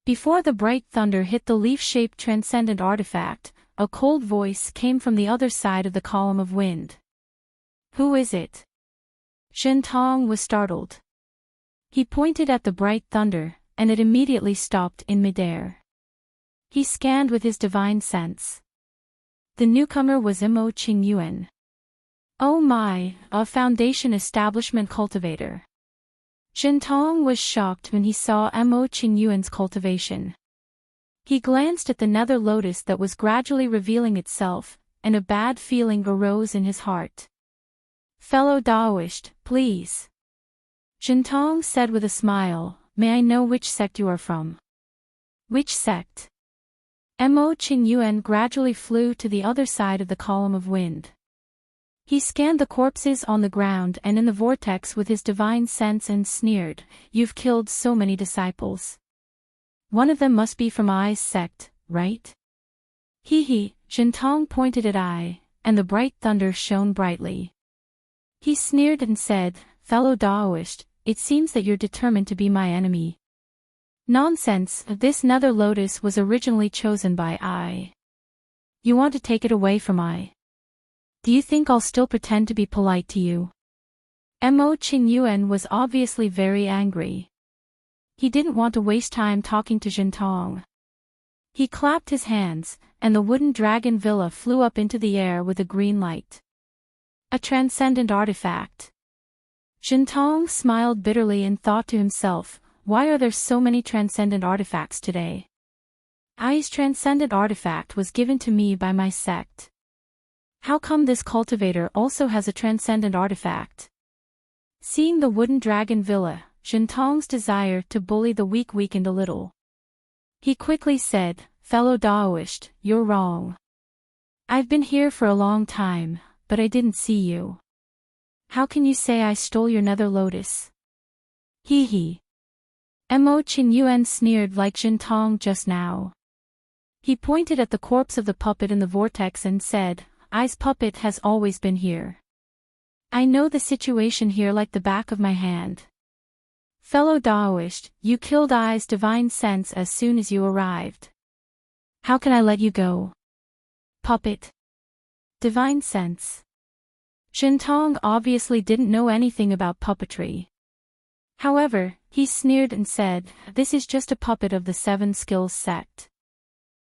Speaker 1: Before the bright thunder hit the leaf-shaped transcendent artifact, a cold voice came from the other side of the column of wind. Who is it? Enchanting was startled. He pointed at the bright thunder, and it immediately stopped in midair. He scanned with his divine sense. The newcomer was Mo Qingyuan. Oh my, a Foundation establishment cultivator. Enchanting was shocked when he saw Mo Qingyuan's cultivation. He glanced at the nether lotus that was gradually revealing itself, and a bad feeling arose in his heart. Fellow Taoist, please. Enchanting said with a smile, may I know which sect you are from? Which sect? Mo Qingyuan gradually flew to the other side of the column of wind. He scanned the corpses on the ground and in the vortex with his divine sense and sneered, you've killed so many disciples. One of them must be from I's sect, right? Hee, Enchanting pointed at I, and the bright thunder shone brightly. He sneered and said, fellow Taoist, it seems that you're determined to be my enemy. Nonsense, this nether lotus was originally chosen by I. You want to take it away from I? Do you think I'll still pretend to be polite to you? Mo Qingyuan was obviously very angry. He didn't want to waste time talking to Enchanting. He clapped his hands, and the wooden dragon villa flew up into the air with a green light. A transcendent artifact. Enchanting smiled bitterly and thought to himself, why are there so many transcendent artifacts today? I's transcendent artifact was given to me by my sect. How come this cultivator also has a transcendent artifact? Seeing the wooden dragon villa, Enchanting's desire to bully the weak weakened a little. He quickly said, fellow Taoist, you're wrong. I've been here for a long time, but I didn't see you. How can you say I stole your nether lotus? Hee. Mo Qingyuan sneered like Enchanting just now. He pointed at the corpse of the puppet in the vortex and said, I's puppet has always been here. I know the situation here like the back of my hand. Fellow Taoist, you killed I's divine sense as soon as you arrived. How can I let you go? Puppet. Divine sense. Enchanting obviously didn't know anything about puppetry. However, he sneered and said, this is just a puppet of the Seven Skills sect.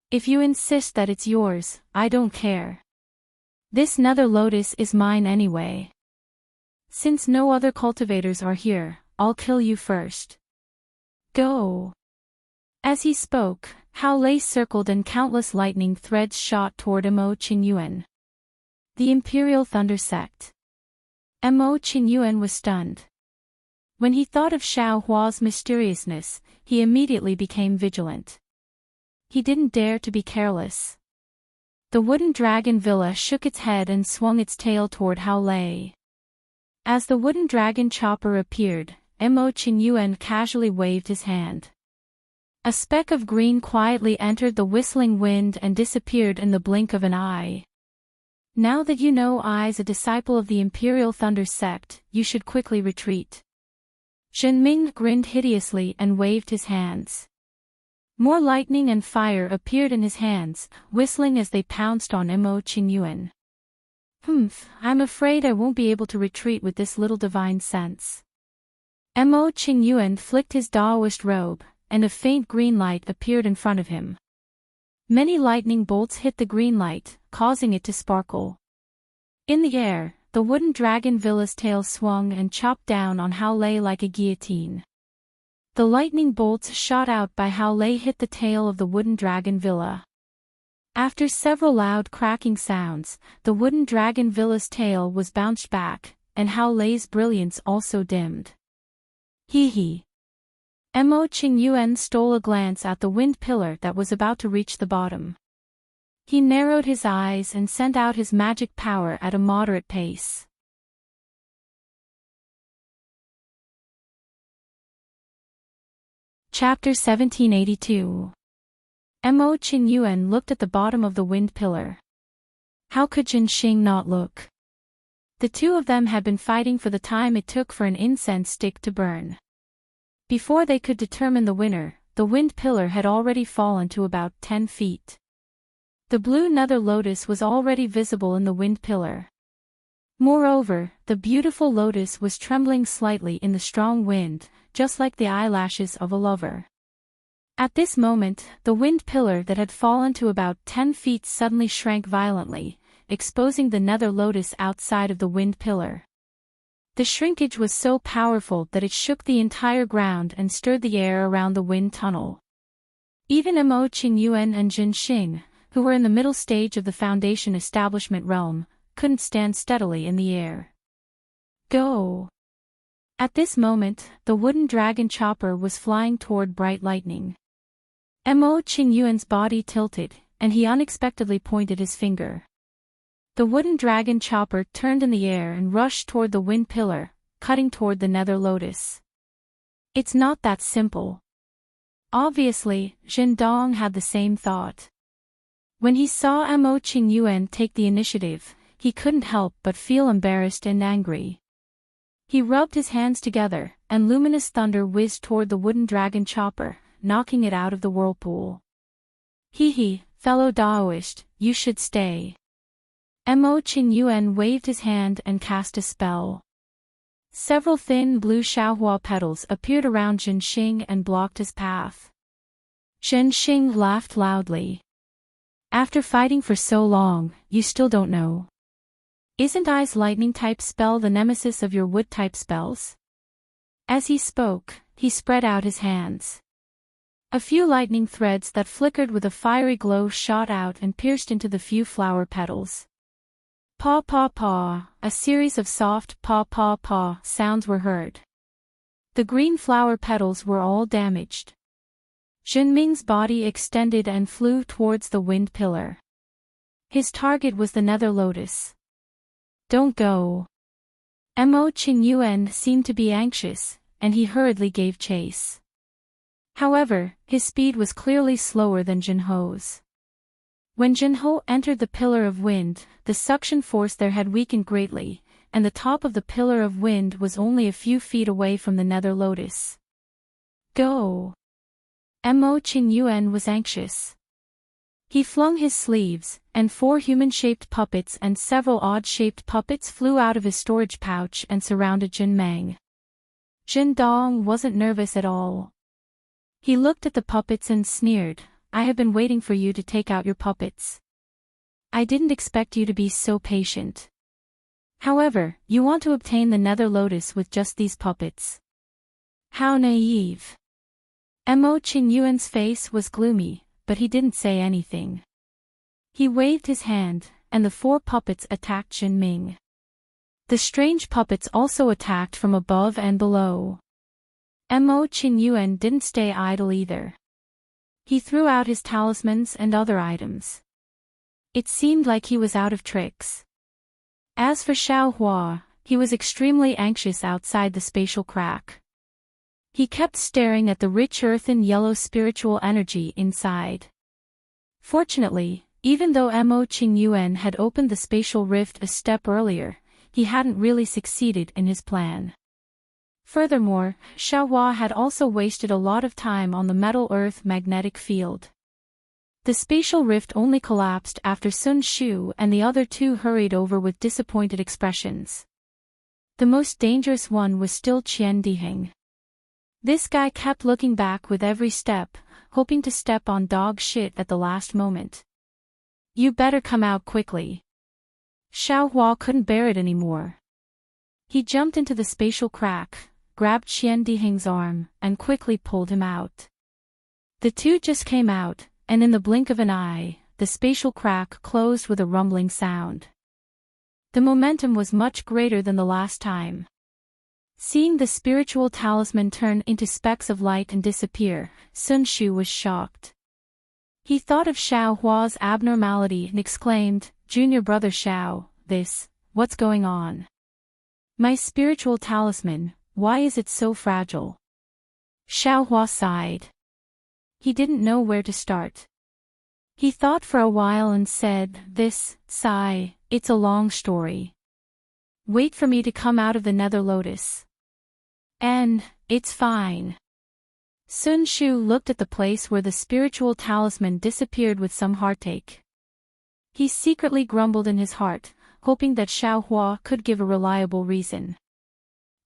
Speaker 1: If you insist that it's yours, I don't care. This nether lotus is mine anyway. Since no other cultivators are here, I'll kill you first. Go. As he spoke, Howlei circled and countless lightning threads shot toward Mo Qingyuan. The Imperial Thunder Sect. Mo Qingyuan was stunned. When he thought of Xiao Hua's mysteriousness, he immediately became vigilant. He didn't dare to be careless. The wooden dragon villa shook its head and swung its tail toward Howlei. As the wooden dragon chopper appeared, Mo Qingyuan casually waved his hand. A speck of green quietly entered the whistling wind and disappeared in the blink of an eye. Now that you know I's a disciple of the Imperial Thunder Sect, you should quickly retreat. Zhenming grinned hideously and waved his hands. More lightning and fire appeared in his hands, whistling as they pounced on Mo Qingyuan. I'm afraid I won't be able to retreat with this little divine sense. Mo Qingyuan flicked his Taoist robe, and a faint green light appeared in front of him. Many lightning bolts hit the green light, causing it to sparkle. In the air, the wooden dragon villa's tail swung and chopped down on Howlei like a guillotine. The lightning bolts shot out by Howlei hit the tail of the wooden dragon villa. After several loud cracking sounds, the wooden dragon villa's tail was bounced back, and Howlei's brilliance also dimmed. Hee. Mo Qingyuan stole a glance at the wind pillar that was about to reach the bottom. He narrowed his eyes and sent out his magic power at a moderate pace. Chapter 1782. Mo Qingyuan looked at the bottom of the wind pillar. How could Jinxing not look? The two of them had been fighting for the time it took for an incense stick to burn. Before they could determine the winner, the wind pillar had already fallen to about 10 feet. The blue nether lotus was already visible in the wind pillar. Moreover, the beautiful lotus was trembling slightly in the strong wind, just like the eyelashes of a lover. At this moment, the wind pillar that had fallen to about 10 feet suddenly shrank violently, exposing the nether lotus outside of the wind pillar. The shrinkage was so powerful that it shook the entire ground and stirred the air around the wind tunnel. Even Mo Qingyuan and Jinxing, who were in the middle stage of the Foundation establishment realm, couldn't stand steadily in the air. Go! At this moment, the wooden dragon chopper was flying toward bright lightning. Mo Qingyuan's body tilted, and he unexpectedly pointed his finger. The wooden dragon chopper turned in the air and rushed toward the wind pillar, cutting toward the nether lotus. It's not that simple. Obviously, Jin Dong had the same thought. When he saw Mo Qingyuan take the initiative, he couldn't help but feel embarrassed and angry. He rubbed his hands together, and luminous thunder whizzed toward the wooden dragon chopper, knocking it out of the whirlpool. Hee, fellow Daoist, you should stay. Mo Qingyuan waved his hand and cast a spell. Several thin blue xiaohua petals appeared around Jinxing and blocked his path. Jinxing laughed loudly. After fighting for so long, you still don't know. Isn't Ice lightning type spell the nemesis of your wood type spells? As he spoke, he spread out his hands. A few lightning threads that flickered with a fiery glow shot out and pierced into the few flower petals. Paw paw paw, a series of soft paw paw paw sounds were heard. The green flower petals were all damaged. Jinming's body extended and flew towards the wind pillar. His target was the nether lotus. Don't go. Mo Qingyuan seemed to be anxious, and he hurriedly gave chase. However, his speed was clearly slower than Jinho's. When Jinho entered the pillar of wind, the suction force there had weakened greatly, and the top of the pillar of wind was only a few feet away from the nether lotus. Go! Mo Qingyuan was anxious. He flung his sleeves, and 4 human-shaped puppets and several odd-shaped puppets flew out of his storage pouch and surrounded Jin Meng. Jin Dong wasn't nervous at all. He looked at the puppets and sneered, I have been waiting for you to take out your puppets. I didn't expect you to be so patient. However, you want to obtain the nether lotus with just these puppets. How naive. Mo Qingyuan's face was gloomy, but he didn't say anything. He waved his hand, and the 4 puppets attacked Jin Ming. The strange puppets also attacked from above and below. Mo Qingyuan didn't stay idle either. He threw out his talismans and other items. It seemed like he was out of tricks. As for Xiaohua, he was extremely anxious outside the spatial crack. He kept staring at the rich earthen yellow spiritual energy inside. Fortunately, even though Mo Qingyuan had opened the spatial rift a step earlier, he hadn't really succeeded in his plan. Furthermore, Xiaohua had also wasted a lot of time on the metal earth magnetic field. The spatial rift only collapsed after Sun Shu and the other 2 hurried over with disappointed expressions. The most dangerous one was still Qian Diheng. This guy kept looking back with every step, hoping to step on dog shit at the last moment. You better come out quickly. Xiaohua couldn't bear it anymore. He jumped into the spatial crack, grabbed Qian Diheng's arm, and quickly pulled him out. The 2 just came out, and in the blink of an eye, the spatial crack closed with a rumbling sound. The momentum was much greater than the last time. Seeing the spiritual talisman turn into specks of light and disappear, Sun Shu was shocked. He thought of Xiao Hua's abnormality and exclaimed, "Junior brother Xiao, what's going on? My spiritual talisman, why is it so fragile?" Xiao Hua sighed. He didn't know where to start. He thought for a while and said, "It's a long story. Wait for me to come out of the nether lotus. And, it's fine." Sun Shu looked at the place where the spiritual talisman disappeared with some heartache. He secretly grumbled in his heart, hoping that Xiao Hua could give a reliable reason.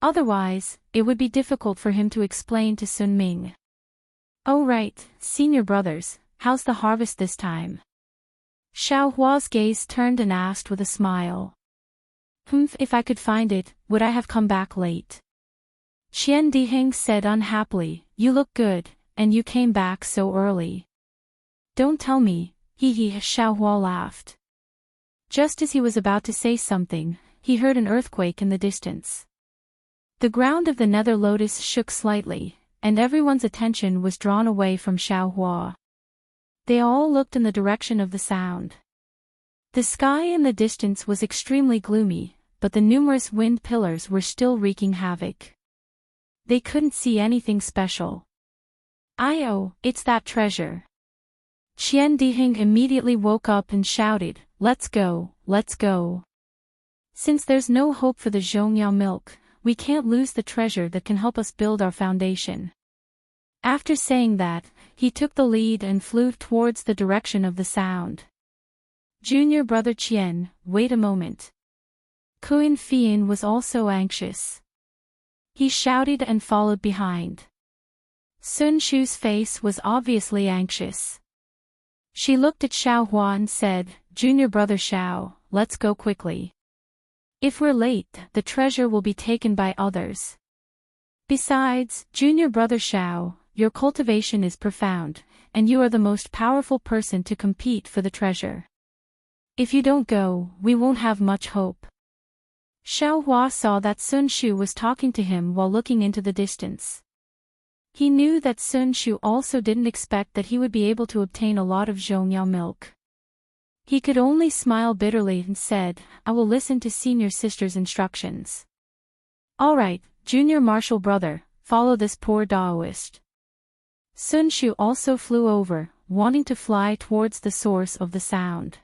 Speaker 1: Otherwise, it would be difficult for him to explain to Sun Ming. "Oh right, senior brothers, how's the harvest this time?" Xiao Hua's gaze turned and asked with a smile. If I could find it, would I have come back late?" Qian Diheng said unhappily, "You look good, and you came back so early." "Don't tell me," Xiao Hua laughed. Just as he was about to say something, he heard an earthquake in the distance. The ground of the nether lotus shook slightly, and everyone's attention was drawn away from Xiao Hua. They all looked in the direction of the sound. The sky in the distance was extremely gloomy, but the numerous wind pillars were still wreaking havoc. They couldn't see anything special. It's that treasure." Qian Diheng immediately woke up and shouted, let's go. Since there's no hope for the Zhongyao milk, we can't lose the treasure that can help us build our foundation." After saying that, he took the lead and flew towards the direction of the sound. "Junior brother Qian, wait a moment." Kuan Fian was also anxious. He shouted and followed behind. Sun Shu's face was obviously anxious. She looked at Xiao Hua and said, "Junior brother Xiao, let's go quickly. If we're late, the treasure will be taken by others. Besides, junior brother Xiao, your cultivation is profound, and you are the most powerful person to compete for the treasure. If you don't go, we won't have much hope." Xiao Hua saw that Sun Shu was talking to him while looking into the distance. He knew that Sun Shu also didn't expect that he would be able to obtain a lot of Zhongyao milk. He could only smile bitterly and said, "I will listen to senior sister's instructions." "All right, junior martial brother, follow this poor Daoist." Sun Shu also flew over, wanting to fly towards the source of the sound.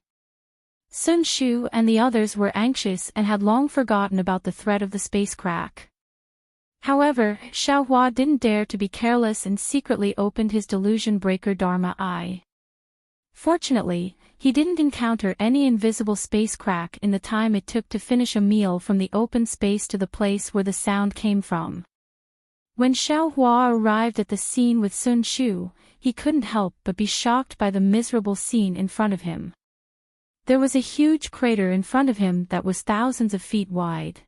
Speaker 1: Sun Shu and the others were anxious and had long forgotten about the threat of the space crack. However, Xiao Hua didn't dare to be careless and secretly opened his delusion breaker Dharma Eye. Fortunately, he didn't encounter any invisible space crack in the time it took to finish a meal from the open space to the place where the sound came from. When Xiao Hua arrived at the scene with Sun Shu, he couldn't help but be shocked by the miserable scene in front of him. There was a huge crater in front of him that was thousands of feet wide.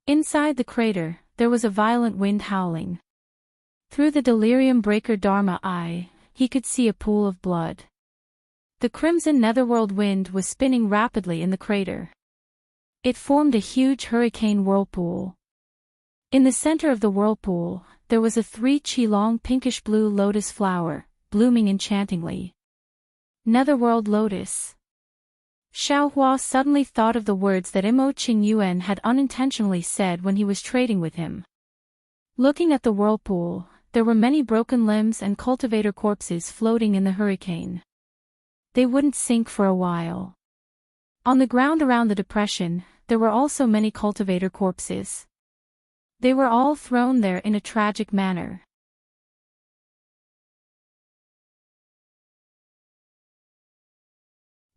Speaker 1: Inside the crater, there was a violent wind howling. Through the delirium breaker Dharma Eye, he could see a pool of blood. The crimson netherworld wind was spinning rapidly in the crater. It formed a huge hurricane whirlpool. In the center of the whirlpool, there was a 3-chi-long pinkish-blue lotus flower, blooming enchantingly. Netherworld lotus. Xiao Hua suddenly thought of the words that Imo Qingyuan had unintentionally said when he was trading with him. Looking at the whirlpool, there were many broken limbs and cultivator corpses floating in the hurricane. They wouldn't sink for a while. On the ground around the depression, there were also many cultivator corpses. They were all thrown there in a tragic manner.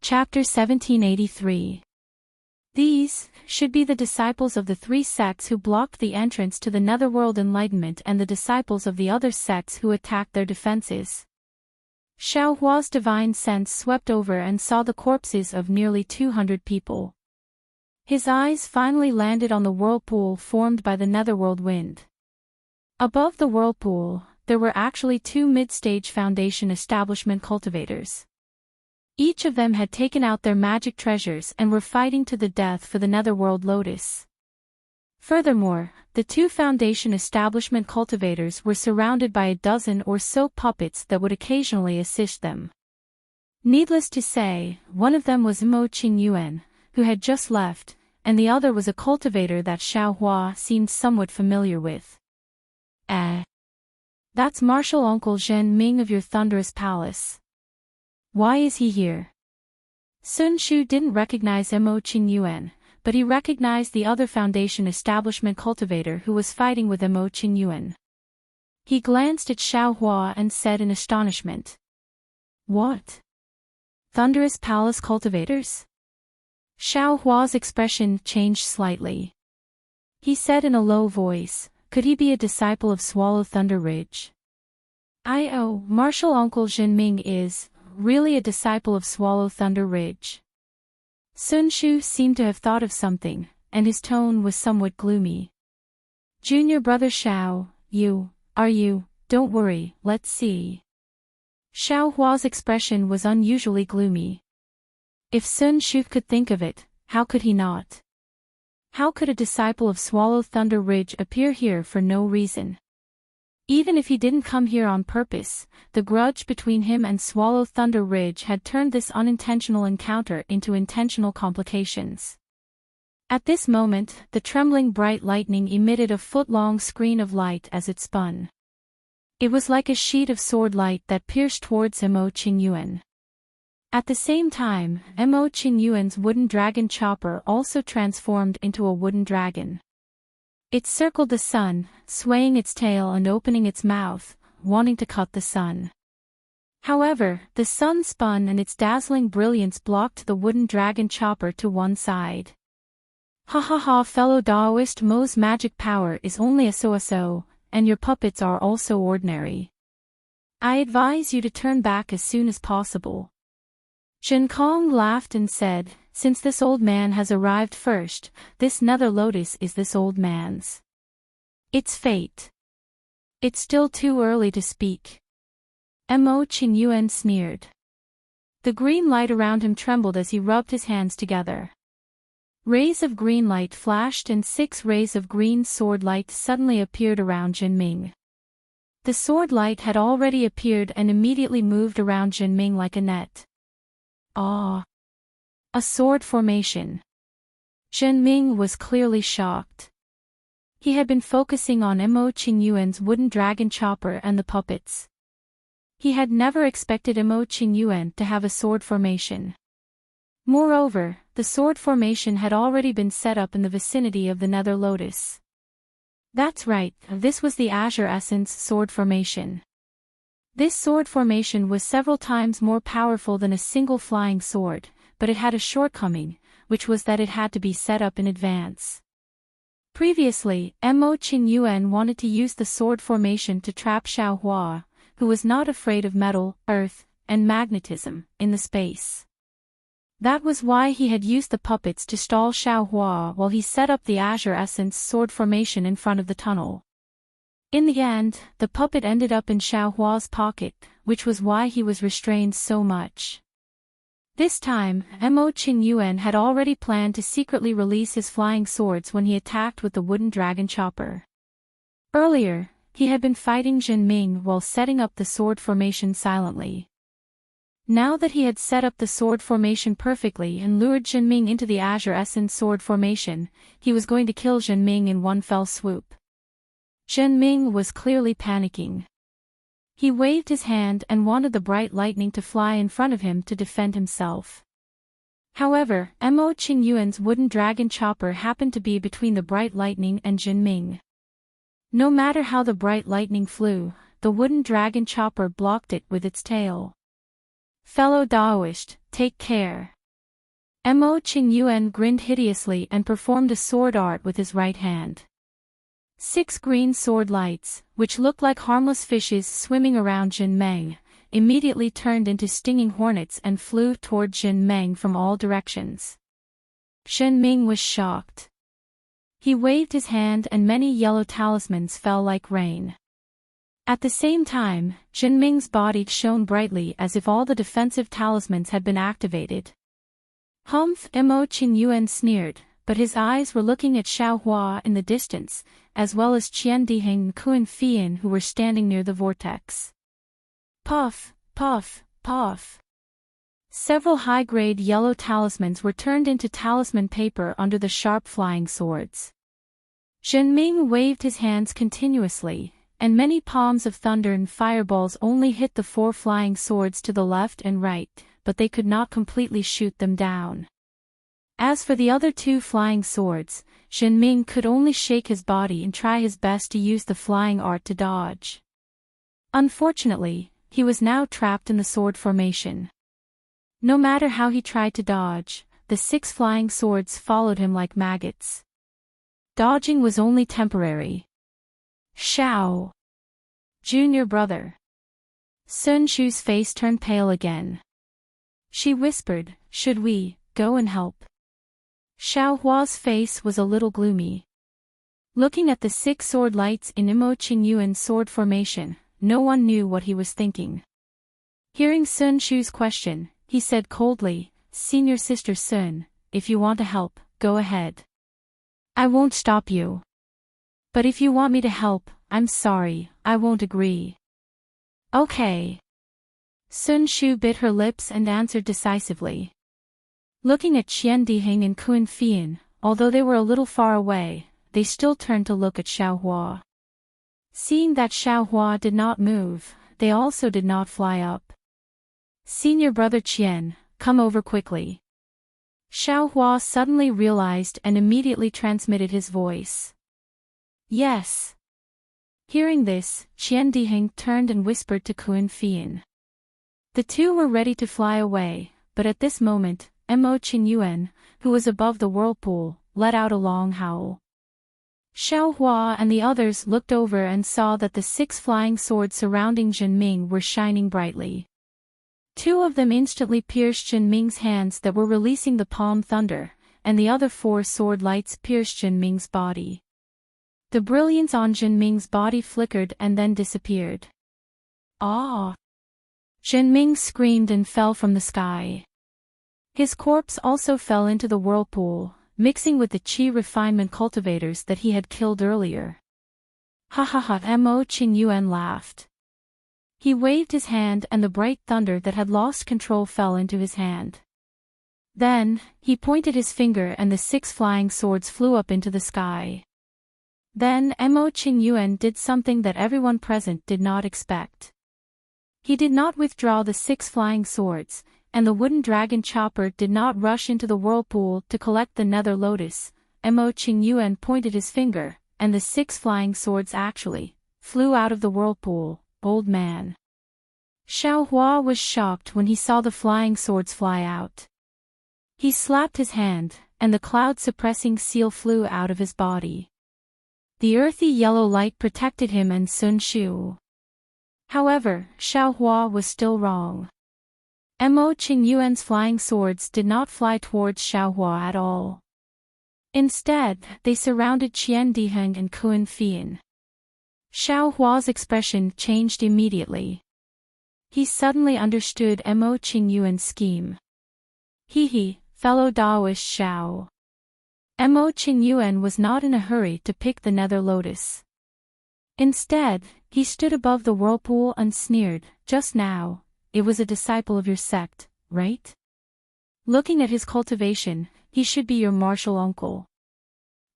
Speaker 1: Chapter 1783. These should be the disciples of the 3 sects who blocked the entrance to the netherworld enlightenment and the disciples of the other sects who attacked their defenses. Xiao Hua's divine sense swept over and saw the corpses of nearly 200 people. His eyes finally landed on the whirlpool formed by the netherworld wind. Above the whirlpool, there were actually 2 mid-stage foundation establishment cultivators. Each of them had taken out their magic treasures and were fighting to the death for the netherworld lotus. Furthermore, the 2 foundation establishment cultivators were surrounded by a dozen or so puppets that would occasionally assist them. Needless to say, one of them was Mo Qingyuan, who had just left, and the other was a cultivator that Xiaohua seemed somewhat familiar with. That's Martial Uncle Zhen Ming of your thunderous palace. Why is he here? Sun Shu didn't recognize Mo Qingyuan, but he recognized the other Foundation establishment cultivator who was fighting with Mo Qingyuan. He glanced at Xiaohua and said in astonishment. What? Thunderous Palace cultivators? Xiaohua's expression changed slightly. He said in a low voice, could he be a disciple of Swallow Thunder Ridge? Martial Uncle Zhenming is, really a disciple of Swallow Thunder Ridge. Sun Shu seemed to have thought of something, and his tone was somewhat gloomy. Junior brother Xiao, don't worry, let's see. Xiaohua's expression was unusually gloomy. If Sun Shu could think of it, how could he not? How could a disciple of Swallow Thunder Ridge appear here for no reason? Even if he didn't come here on purpose, the grudge between him and Swallow Thunder Ridge had turned this unintentional encounter into intentional complications. At this moment, the trembling bright lightning emitted a foot-long screen of light as it spun. It was like a sheet of sword light that pierced towards Mo Qingyuan. At the same time, Mo Qingyuan's wooden dragon chopper also transformed into a wooden dragon. It circled the sun, swaying its tail and opening its mouth, wanting to cut the sun. However, the sun spun and its dazzling brilliance blocked the wooden dragon chopper to one side. Ha ha ha, fellow Daoist, Mo's magic power is only a so-so, and your puppets are also ordinary. I advise you to turn back as soon as possible. Shen Kong laughed and said, since this old man has arrived first, this nether lotus is this old man's. It's fate. It's still too early to speak. Mo Qingyuan sneered. The green light around him trembled as he rubbed his hands together. Rays of green light flashed and 6 rays of green sword light suddenly appeared around Jinming. The sword light had already appeared and immediately moved around Jinming like a net. Ah! A sword formation. Jinming was clearly shocked. He had been focusing on Mo Qingyuan's wooden dragon chopper and the puppets. He had never expected Mo Qingyuan to have a sword formation. Moreover, the sword formation had already been set up in the vicinity of the Nether Lotus. That's right, this was the Azure Essence sword formation. This sword formation was several times more powerful than a single flying sword, but it had a shortcoming, which was that it had to be set up in advance. Previously, Mo Qingyuan wanted to use the sword formation to trap Xiaohua, who was not afraid of metal, earth, and magnetism, in the space. That was why he had used the puppets to stall Xiaohua while he set up the Azure Essence sword formation in front of the tunnel. In the end, the puppet ended up in Xiaohua's pocket, which was why he was restrained so much. This time, Mo Qingyuan had already planned to secretly release his flying swords when he attacked with the wooden dragon chopper. Earlier, he had been fighting Jinming while setting up the sword formation silently. Now that he had set up the sword formation perfectly and lured Jinming into the Azure Essence sword formation, he was going to kill Jinming in one fell swoop. Jinming was clearly panicking. He waved his hand and wanted the bright lightning to fly in front of him to defend himself. However, Mo Qingyuan's wooden dragon chopper happened to be between the bright lightning and Jinming. No matter how the bright lightning flew, the wooden dragon chopper blocked it with its tail. Fellow Daoist, take care. Mo Qingyuan grinned hideously and performed a sword art with his right hand. 6 green sword lights, which looked like harmless fishes swimming around Jinming, immediately turned into stinging hornets and flew toward Jinming from all directions. Jinming was shocked. He waved his hand and many yellow talismans fell like rain. At the same time, Jinming's body shone brightly as if all the defensive talismans had been activated. Humph! Mo Qingyuan sneered, but his eyes were looking at Xiaohua in the distance, as well as Qian Diheng and Kuan Fian who were standing near the vortex. Puff, puff, puff. Several high-grade yellow talismans were turned into talisman paper under the sharp flying swords. Zhenming waved his hands continuously, and many palms of thunder and fireballs only hit the 4 flying swords to the left and right, but they could not completely shoot them down. As for the other 2 flying swords, Zhenming could only shake his body and try his best to use the flying art to dodge. Unfortunately, he was now trapped in the sword formation. No matter how he tried to dodge, the 6 flying swords followed him like maggots. Dodging was only temporary. Xiao! Junior brother. Sun Shu's face turned pale again. She whispered, "Should we go and help?" Xiao Hua's face was a little gloomy. Looking at the 6 sword lights in Imo Qingyuan's sword formation, no one knew what he was thinking. Hearing Sun Shu's question, he said coldly, "Senior sister Sun, if you want to help, go ahead. I won't stop you. But if you want me to help, I'm sorry, I won't agree." "Okay." Sun Shu bit her lips and answered decisively. Looking at Qian Diheng and Kun Fian, although they were a little far away, they still turned to look at Xiao Hua. Seeing that Xiao Hua did not move, they also did not fly up. "Senior brother Qian, come over quickly." Xiao Hua suddenly realized and immediately transmitted his voice. "Yes." Hearing this, Qian Diheng turned and whispered to Kun Fian. The 2 were ready to fly away, but at this moment, Mo Qingyuan, who was above the whirlpool, let out a long howl. Xiao Hua and the others looked over and saw that the 6 flying swords surrounding Zhenming were shining brightly. 2 of them instantly pierced Zhenming's hands that were releasing the palm thunder, and the other 4 sword lights pierced Zhenming's body. The brilliance on Zhenming's body flickered and then disappeared. "Ah!" Zhenming screamed and fell from the sky. His corpse also fell into the whirlpool, mixing with the qi refinement cultivators that he had killed earlier. "Ha ha ha!" Mo Qingyuan laughed. He waved his hand and the bright thunder that had lost control fell into his hand. Then, he pointed his finger and the 6 flying swords flew up into the sky. Then Mo Qingyuan did something that everyone present did not expect. He did not withdraw the 6 flying swords, and the wooden dragon chopper did not rush into the whirlpool to collect the nether lotus. Mo Qingyuan pointed his finger, and the 6 flying swords actually flew out of the whirlpool. "Old man." Xiao Hua was shocked when he saw the flying swords fly out. He slapped his hand, and the cloud-suppressing seal flew out of his body. The earthy yellow light protected him and Sun Shu. However, Xiao Hua was still wrong. Mo Qingyuan's flying swords did not fly towards Xiao Hua at all. Instead, they surrounded Qian Diheng and Kun Fian. Xiao Hua's expression changed immediately. He suddenly understood Mo Qingyuan's scheme. "He, fellow Taoist Xiao." Mo Qingyuan was not in a hurry to pick the nether lotus. Instead, he stood above the whirlpool and sneered, "Just now, it was a disciple of your sect, right? Looking at his cultivation, he should be your martial uncle.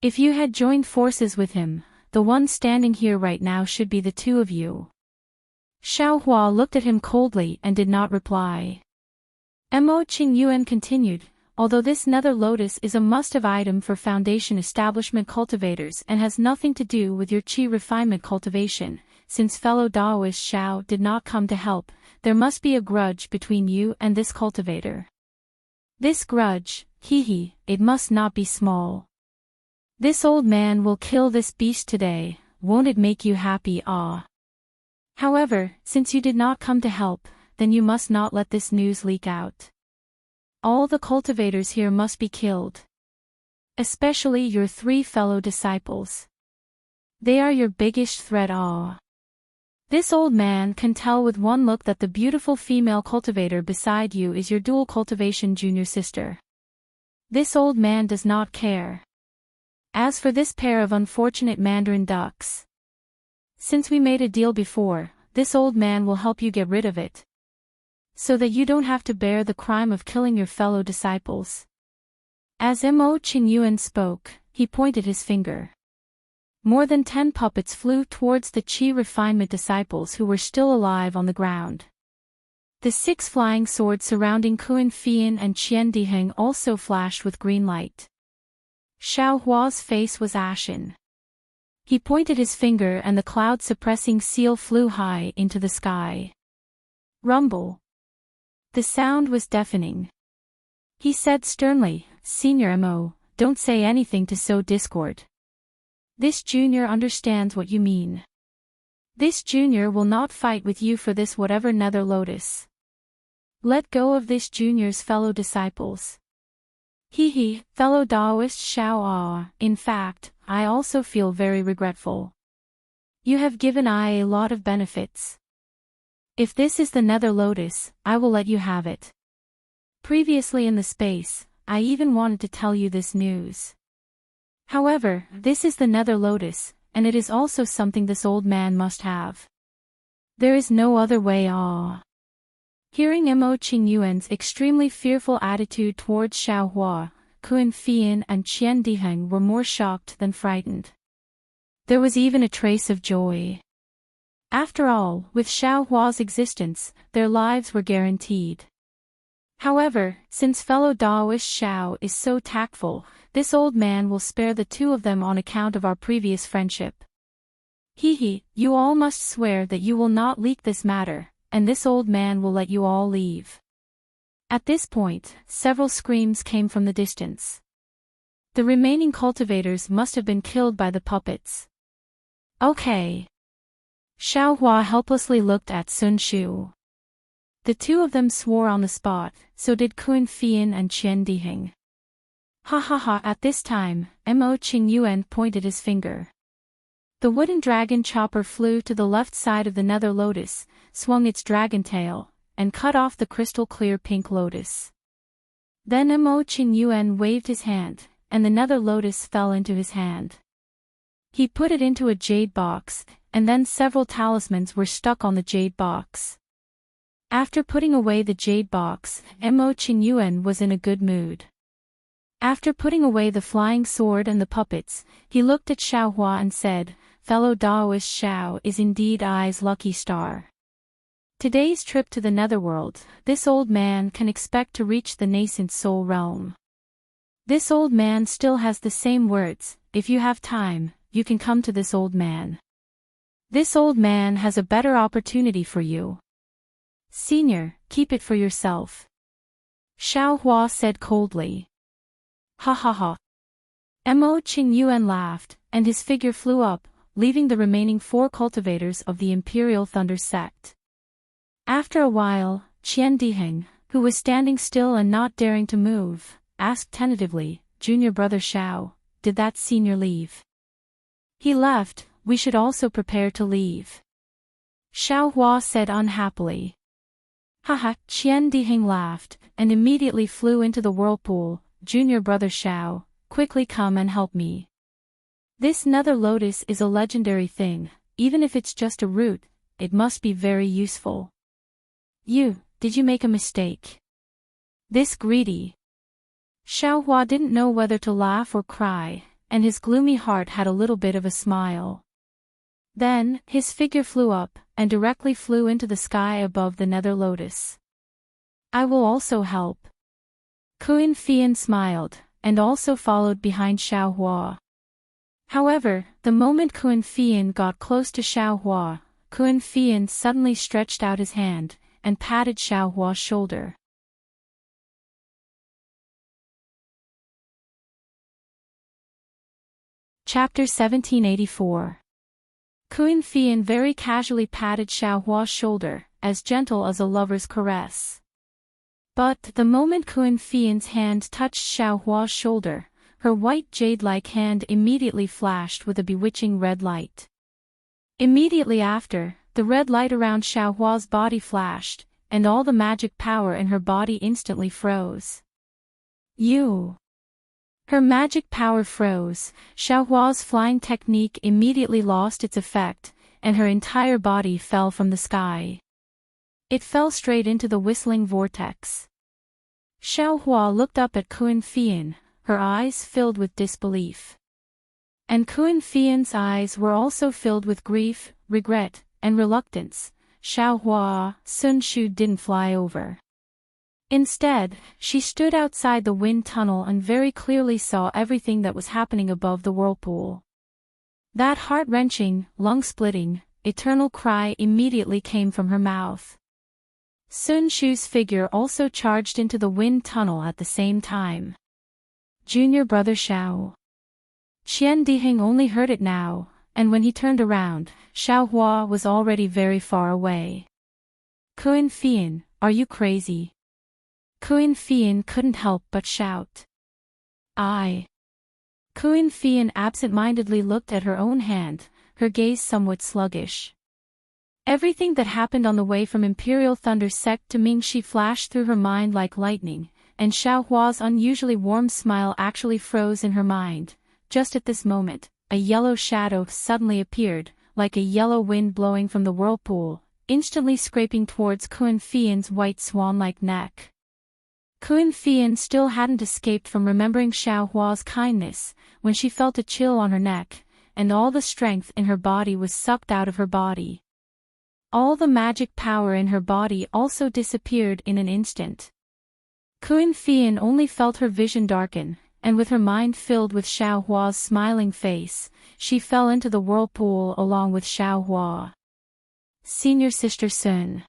Speaker 1: If you had joined forces with him, the one standing here right now should be the 2 of you." Xiao Hua looked at him coldly and did not reply. Mo Qingyuan continued, "Although this nether lotus is a must-have item for foundation establishment cultivators and has nothing to do with your qi refinement cultivation, since fellow Taoist Xiao did not come to help, there must be a grudge between you and this cultivator. This grudge, it must not be small. This old man will kill this beast today, won't it make you happy? Ah. However, since you did not come to help, then you must not let this news leak out. All the cultivators here must be killed. Especially your 3 fellow disciples. They are your biggest threat. Ah. This old man can tell with one look that the beautiful female cultivator beside you is your dual cultivation junior sister. This old man does not care. As for this pair of unfortunate mandarin ducks, since we made a deal before, this old man will help you get rid of it." so that you don't have to bear the crime of killing your fellow disciples. As Mo Qingyuan spoke, he pointed his finger. More than 10 puppets flew towards the Qi refinement disciples who were still alive on the ground. The 6 flying swords surrounding Kun Fian and Qian Diheng also flashed with green light. Xiao Hua's face was ashen. He pointed his finger and the cloud-suppressing seal flew high into the sky. Rumble. The sound was deafening. He said sternly, "Senior Mo, don't say anything to sow discord. This junior understands what you mean. This junior will not fight with you for this whatever nether lotus. Let go of this junior's fellow disciples." He, fellow Taoist Xiao Ah, in fact, I also feel very regretful. You have given I a lot of benefits. If this is the nether lotus, I will let you have it. Previously in the space, I even wanted to tell you this news. However, this is the nether lotus, and it is also something this old man must have. There is no other way. Hearing Mo Qingyuan's extremely fearful attitude towards Xiao Hua, Kun Fian and Qian Diheng were more shocked than frightened. There was even a trace of joy. After all, with Xiao Hua's existence, their lives were guaranteed. However, since fellow Taoist Xiao is so tactful, this old man will spare the 2 of them on account of our previous friendship. You all must swear that you will not leak this matter, and this old man will let you all leave. At this point, several screams came from the distance. The remaining cultivators must have been killed by the puppets. Okay. Xiao Hua helplessly looked at Sun Shu. The 2 of them swore on the spot, so did Kun Fian and Qian Diheng. At this time, Mo Qingyuan pointed his finger. The wooden dragon chopper flew to the left side of the nether lotus, swung its dragon tail, and cut off the crystal-clear pink lotus. Then Mo Qingyuan waved his hand, and the nether lotus fell into his hand. He put it into a jade box, and then several talismans were stuck on the jade box. After putting away the jade box, Mo Qingyuan was in a good mood. After putting away the flying sword and the puppets, he looked at Xiao Hua and said, "Fellow Taoist Xiao is indeed I's lucky star. Today's trip to the netherworld, this old man can expect to reach the nascent soul realm. This old man still has the same words, if you have time, you can come to this old man. This old man has a better opportunity for you. Senior, keep it for yourself." Xiao Hua said coldly. Mo Qingyuan laughed, and his figure flew up, leaving the remaining 4 cultivators of the Imperial Thunder sect. After a while, Qian Diheng, who was standing still and not daring to move, asked tentatively, "Junior brother Xiao, did that senior leave?" "He left, we should also prepare to leave." Xiao Hua said unhappily. Qian Diheng laughed, and immediately flew into the whirlpool. "Junior brother Xiao, quickly come and help me. This nether lotus is a legendary thing, even if it's just a root, it must be very useful." Did you make a mistake? This greedy. Xiao Hua didn't know whether to laugh or cry, and his gloomy heart had a little bit of a smile. Then, his figure flew up, and directly flew into the sky above the nether lotus. "I will also help." Kun Fian smiled, and also followed behind Xiao Hua. However, the moment Kun Fian got close to Xiao Hua, Kun Fian suddenly stretched out his hand, and patted Xiao Hua's shoulder. Chapter 1784. Kun Fian very casually patted Xiao Hua's shoulder, as gentle as a lover's caress. But the moment Kun Fian's hand touched Xiao Hua's shoulder, her white jade-like hand immediately flashed with a bewitching red light. Immediately after, the red light around Xiao Hua's body flashed, and all the magic power in her body instantly froze. Her magic power froze, Xiao Hua's flying technique immediately lost its effect, and her entire body fell from the sky. It fell straight into the whistling vortex. Xiaohua looked up at Kun Fian, her eyes filled with disbelief. And Kun Fian's eyes were also filled with grief, regret, and reluctance. Xiaohua, Sun Shu didn't fly over. Instead, she stood outside the wind tunnel and very clearly saw everything that was happening above the whirlpool. That heart-wrenching, lung-splitting, eternal cry immediately came from her mouth. Sun Shu's figure also charged into the wind tunnel at the same time. Junior brother Xiao. Qian Diheng only heard it now, and when he turned around, Xiaohua was already very far away. Kun Fian, are you crazy? Kun Fian couldn't help but shout. Kun Fian absent-mindedly looked at her own hand, her gaze somewhat sluggish. Everything that happened on the way from Imperial Thunder Sect to Mingxi flashed through her mind like lightning, and Xiaohua's unusually warm smile actually froze in her mind. Just at this moment, a yellow shadow suddenly appeared, like a yellow wind blowing from the whirlpool, instantly scraping towards Kun Fian's white swan-like neck. Kun Fian still hadn't escaped from remembering Xiaohua's kindness, when she felt a chill on her neck, and all the strength in her body was sucked out of her body. All the magic power in her body also disappeared in an instant. Kun Fian only felt her vision darken, and with her mind filled with Xiaohua's smiling face, she fell into the whirlpool along with Xiaohua. Senior Sister Sun.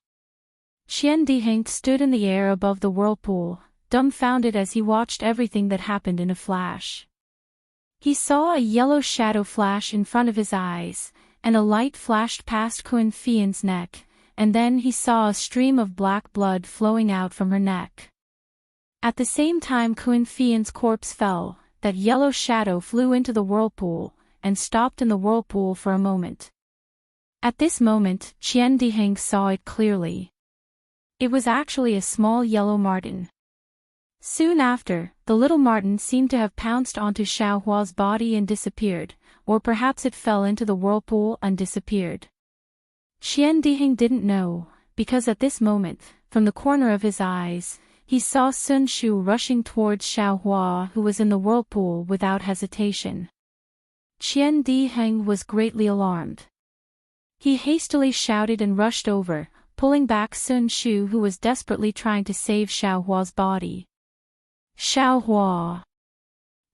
Speaker 1: Qian Diheng stood in the air above the whirlpool, dumbfounded as he watched everything that happened in a flash. He saw a yellow shadow flash in front of his eyes, and a light flashed past Kun Fian's neck, and then he saw a stream of black blood flowing out from her neck. At the same time Kun Fian's corpse fell, that yellow shadow flew into the whirlpool, and stopped in the whirlpool for a moment. At this moment, Qian Diheng saw it clearly. It was actually a small yellow marten. Soon after, the little marten seemed to have pounced onto Xiaohua's body and disappeared, or perhaps it fell into the whirlpool and disappeared. Qian Diheng didn't know, because at this moment, from the corner of his eyes, he saw Sun Shu rushing towards Xiaohua who was in the whirlpool without hesitation. Qian Diheng was greatly alarmed. He hastily shouted and rushed over, pulling back Sun Shu who was desperately trying to save Xiaohua's body. Xiaohua!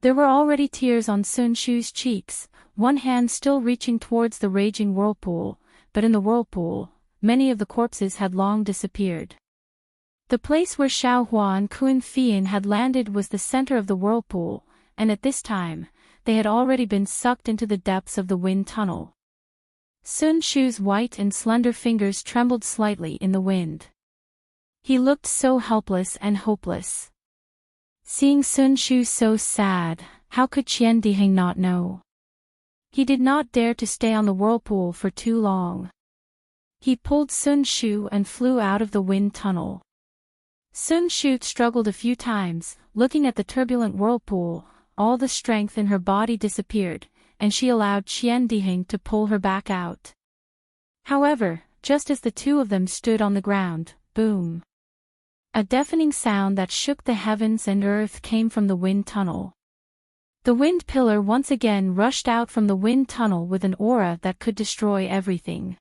Speaker 1: There were already tears on Sun Shu's cheeks, one hand still reaching towards the raging whirlpool, but in the whirlpool, many of the corpses had long disappeared. The place where Xiaohua and Kun Fian had landed was the center of the whirlpool, and at this time, they had already been sucked into the depths of the wind tunnel. Sun Shu's white and slender fingers trembled slightly in the wind. He looked so helpless and hopeless. Seeing Sun Shu so sad, how could Qian Diheng not know? He did not dare to stay on the whirlpool for too long. He pulled Sun Shu and flew out of the wind tunnel. Sun Shu struggled a few times, looking at the turbulent whirlpool, all the strength in her body disappeared, and she allowed Qian Diheng to pull her back out. However, just as the two of them stood on the ground, boom! A deafening sound that shook the heavens and earth came from the wind tunnel. The wind pillar once again rushed out from the wind tunnel with an aura that could destroy everything.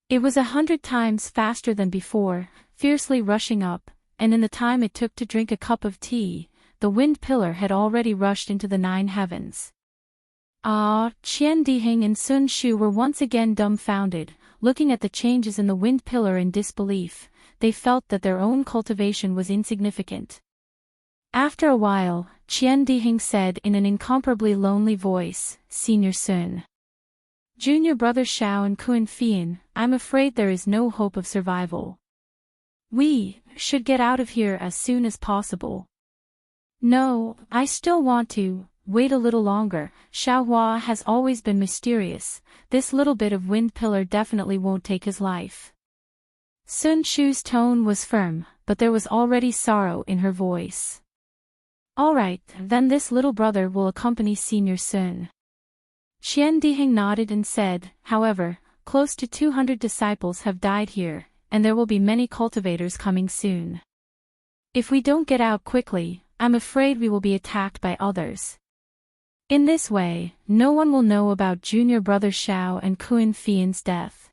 Speaker 1: It was 100 times faster than before, fiercely rushing up, and in the time it took to drink a cup of tea, the wind pillar had already rushed into the 9 heavens. Qian Diheng and Sun Shu were once again dumbfounded, looking at the changes in the wind pillar in disbelief. They felt that their own cultivation was insignificant. After a while, Qian Diheng said in an incomparably lonely voice, Senior Sun. Junior brother Xiao and Kun Fian, I'm afraid there is no hope of survival. We should get out of here as soon as possible. No, I still want to. Wait a little longer. Xiaohua has always been mysterious. This little bit of wind pillar definitely won't take his life. Sun Shu's tone was firm, but there was already sorrow in her voice. All right, then this little brother will accompany Senior Sun. Qian Diheng nodded and said, however, close to 200 disciples have died here, and there will be many cultivators coming soon. If we don't get out quickly, I'm afraid we will be attacked by others. In this way, no one will know about junior brother Xiao and Kun Fian's death.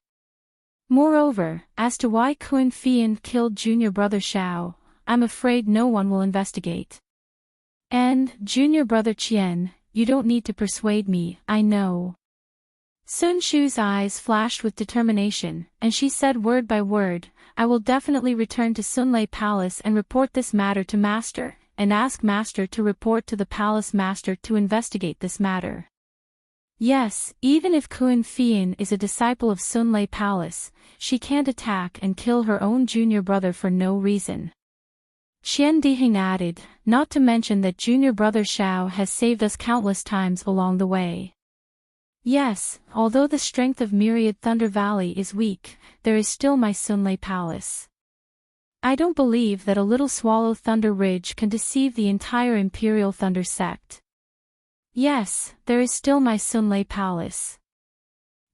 Speaker 1: Moreover, as to why Kun Fian killed junior brother Xiao, I'm afraid no one will investigate. And, junior brother Qian, you don't need to persuade me, I know. Sun Shu's eyes flashed with determination, and she said word by word, I will definitely return to Sunlei Palace and report this matter to Master, and ask Master to report to the Palace Master to investigate this matter. Yes, even if Kun Fian is a disciple of Sunlei Palace, she can't attack and kill her own junior brother for no reason. Qian Dihing added, not to mention that junior brother Xiao has saved us countless times along the way. Yes, although the strength of Myriad Thunder Valley is weak, there is still my Sunlei Palace. I don't believe that a little Swallow Thunder Ridge can deceive the entire Imperial Thunder Sect. Yes, there is still my Sunlei Palace.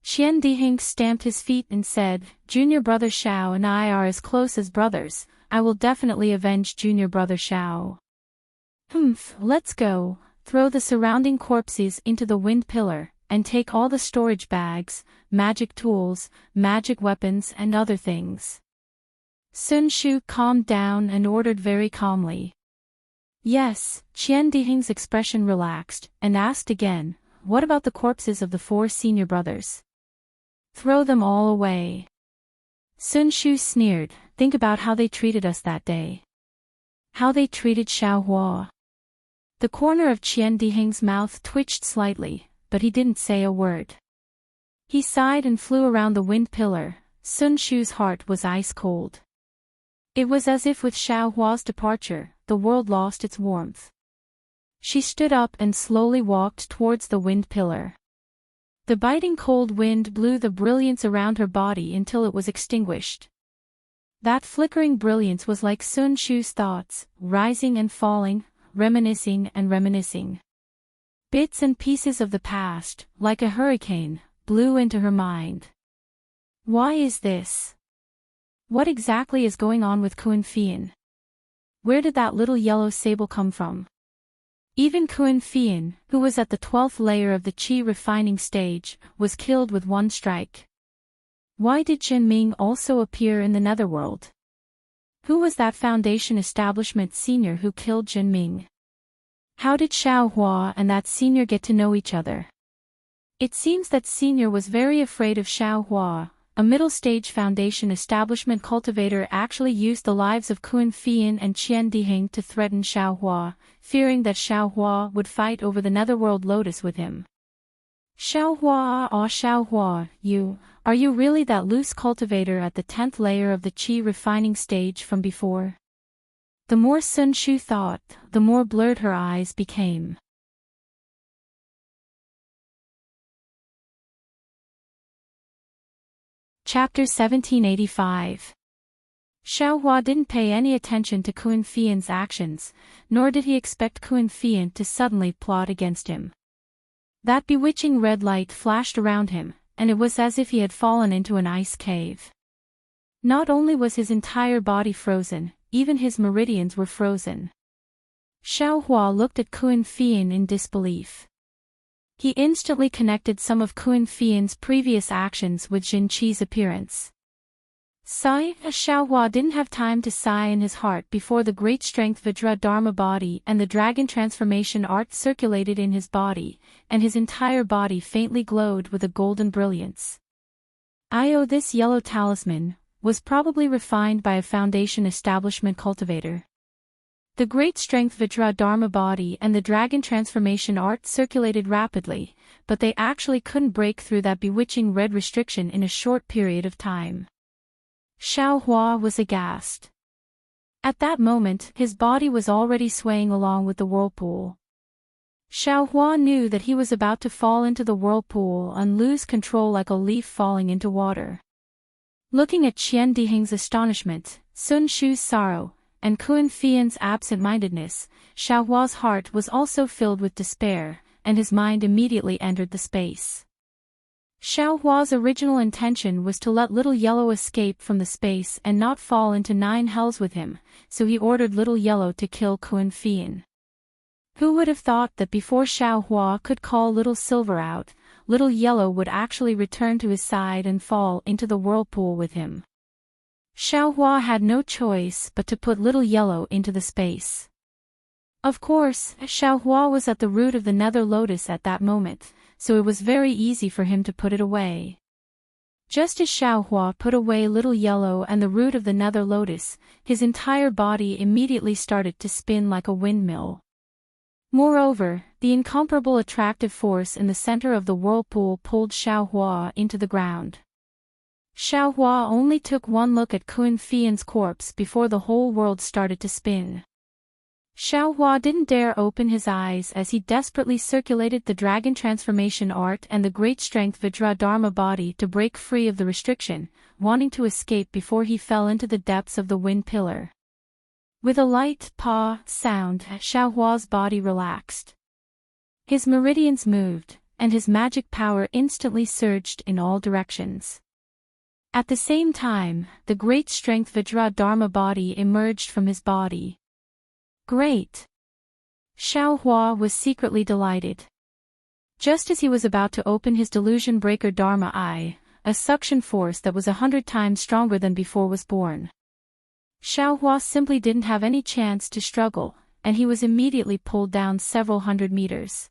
Speaker 1: Qian Dihing stamped his feet and said, Junior brother Xiao and I are as close as brothers, I will definitely avenge junior brother Xiao. Let's go, throw the surrounding corpses into the wind pillar, and take all the storage bags, magic tools, magic weapons and other things. Sun Shu calmed down and ordered very calmly. Yes, Qian Dihing's expression relaxed, and asked again, what about the corpses of the 4 senior brothers? Throw them all away. Sun Shu sneered, think about how they treated us that day. How they treated Xiao Hua. The corner of Qian Dihing's mouth twitched slightly, but he didn't say a word. He sighed and flew around the wind pillar. Sun Shu's heart was ice cold. It was as if with Xiao Hua's departure, the world lost its warmth. She stood up and slowly walked towards the wind pillar. The biting cold wind blew the brilliance around her body until it was extinguished. That flickering brilliance was like Sun Shu's thoughts, rising and falling, reminiscing and reminiscing. Bits and pieces of the past, like a hurricane, blew into her mind. Why is this? What exactly is going on with Kun Fian? Where did that little yellow sable come from? Even Kun Fian, who was at the 12th layer of the Qi refining stage, was killed with one strike. Why did Jin Ming also appear in the netherworld? Who was that Foundation Establishment senior who killed Jin Ming? How did Xiao Hua and that senior get to know each other? It seems that senior was very afraid of Xiao Hua. A middle-stage Foundation Establishment cultivator actually used the lives of Kun Fian and Qian Dihing to threaten Xiao Hua, fearing that Xiao Hua would fight over the Netherworld Lotus with him. Xiao Hua, are you really that loose cultivator at the 10th layer of the Qi refining stage from before? The more Sun Shu thought, the more blurred her eyes became. Chapter 1785. Xiao Hua didn't pay any attention to Kun Fian's actions, nor did he expect Kun Fian to suddenly plot against him. That bewitching red light flashed around him, and it was as if he had fallen into an ice cave. Not only was his entire body frozen, even his meridians were frozen. Xiao Hua looked at Kun Fian in disbelief. He instantly connected some of Kun Fian's previous actions with Jin Qi's appearance. Xiao Hua didn't have time to sigh in his heart before the great strength Vajra Dharma body and the dragon transformation art circulated in his body, and his entire body faintly glowed with a golden brilliance. This yellow talisman was probably refined by a Foundation Establishment cultivator. The great strength Vajra Dharma body and the dragon transformation art circulated rapidly, but they actually couldn't break through that bewitching red restriction in a short period of time. Xiao Hua was aghast. At that moment, his body was already swaying along with the whirlpool. Xiao Hua knew that he was about to fall into the whirlpool and lose control like a leaf falling into water. Looking at Qian Dihing's astonishment, Sun Shu's sorrow, and Kun Fian's absent-mindedness, Xiao Hua's heart was also filled with despair, and his mind immediately entered the space. Xiaohua's original intention was to let Little Yellow escape from the space and not fall into 9 hells with him, so he ordered Little Yellow to kill Kuan-Fian. Who would have thought that before Xiaohua could call Little Silver out, Little Yellow would actually return to his side and fall into the whirlpool with him. Xiaohua had no choice but to put Little Yellow into the space. Of course, Xiaohua was at the root of the Nether Lotus at that moment, so it was very easy for him to put it away. Just as Xiaohua put away Little Yellow and the root of the Nether Lotus, his entire body immediately started to spin like a windmill. Moreover, the incomparable attractive force in the center of the whirlpool pulled Xiaohua into the ground. Xiaohua only took one look at Kuan-Fian's corpse before the whole world started to spin. Xiaohua didn't dare open his eyes as he desperately circulated the dragon transformation art and the great strength Vajra Dharma body to break free of the restriction, wanting to escape before he fell into the depths of the wind pillar. With a light "paw" sound, Xiaohua's body relaxed. His meridians moved, and his magic power instantly surged in all directions. At the same time, the great strength Vajra Dharma body emerged from his body. Great! Xiaohua was secretly delighted. Just as he was about to open his delusion breaker Dharma eye, a suction force that was 100 times stronger than before was born. Xiaohua simply didn't have any chance to struggle, and he was immediately pulled down several hundred meters.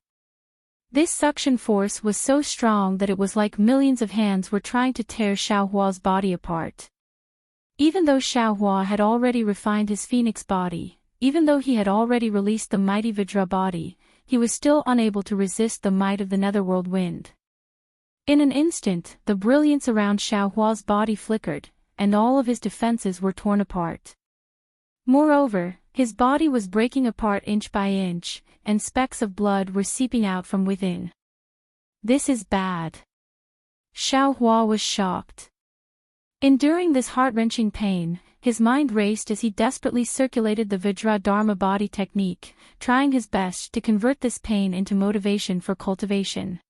Speaker 1: This suction force was so strong that it was like millions of hands were trying to tear Xiaohua's body apart. Even though Xiaohua had already refined his phoenix body, even though he had already released the mighty Vajra body, he was still unable to resist the might of the netherworld wind. In an instant, the brilliance around Xiaohua's body flickered, and all of his defenses were torn apart. Moreover, his body was breaking apart inch by inch, and specks of blood were seeping out from within. This is bad. Xiaohua was shocked. Enduring this heart-wrenching pain, his mind raced as he desperately circulated the Vajra Dharma body technique, trying his best to convert this pain into motivation for cultivation.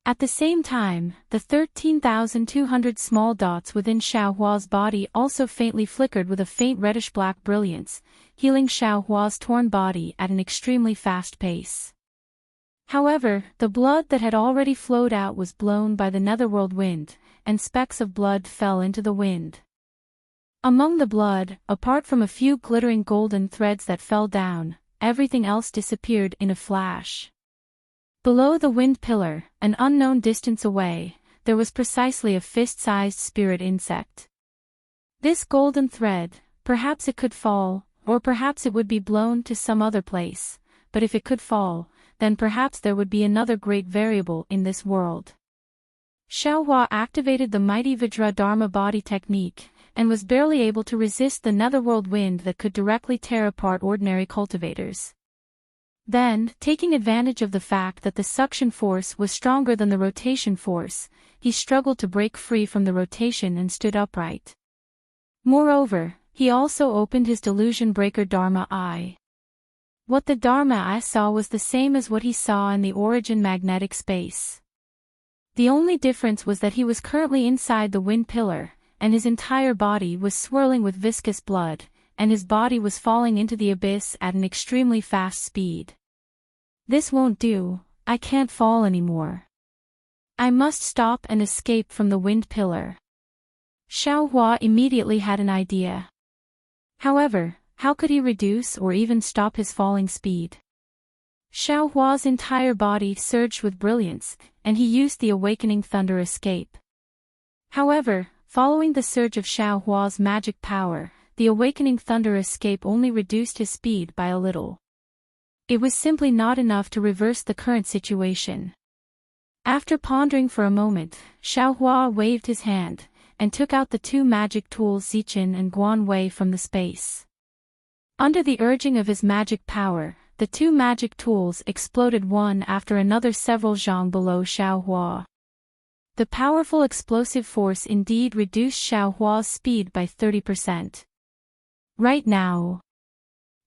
Speaker 1: At the same time, the 13,200 small dots within Xiaohua's body also faintly flickered with a faint reddish-black brilliance, healing Xiaohua's torn body at an extremely fast pace. However, the blood that had already flowed out was blown by the netherworld wind, and specks of blood fell into the wind. Among the blood, apart from a few glittering golden threads that fell down, everything else disappeared in a flash. Below the wind pillar, an unknown distance away, there was precisely a fist-sized spirit insect. This golden thread, perhaps it could fall, or perhaps it would be blown to some other place, but if it could fall, then perhaps there would be another great variable in this world. Xiaohua activated the mighty Vajra Dharma body technique, and was barely able to resist the netherworld wind that could directly tear apart ordinary cultivators. Then, taking advantage of the fact that the suction force was stronger than the rotation force, he struggled to break free from the rotation and stood upright. Moreover, he also opened his delusion breaker Dharma eye. What the Dharma eye saw was the same as what he saw in the origin magnetic space. The only difference was that he was currently inside the wind pillar, and his entire body was swirling with viscous blood, and his body was falling into the abyss at an extremely fast speed. This won't do, I can't fall anymore. I must stop and escape from the wind pillar. Xiaohua immediately had an idea. However, how could he reduce or even stop his falling speed? Xiaohua's entire body surged with brilliance, and he used the awakening thunder escape. However, following the surge of Xiaohua's magic power, the awakening thunder escape only reduced his speed by a little. It was simply not enough to reverse the current situation. After pondering for a moment, Xiaohua waved his hand, and took out the 2 magic tools Zichen and Guanwei from the space. Under the urging of his magic power, the 2 magic tools exploded one after another several zhang below Xiaohua. The powerful explosive force indeed reduced Xiaohua's speed by 30%. Right now.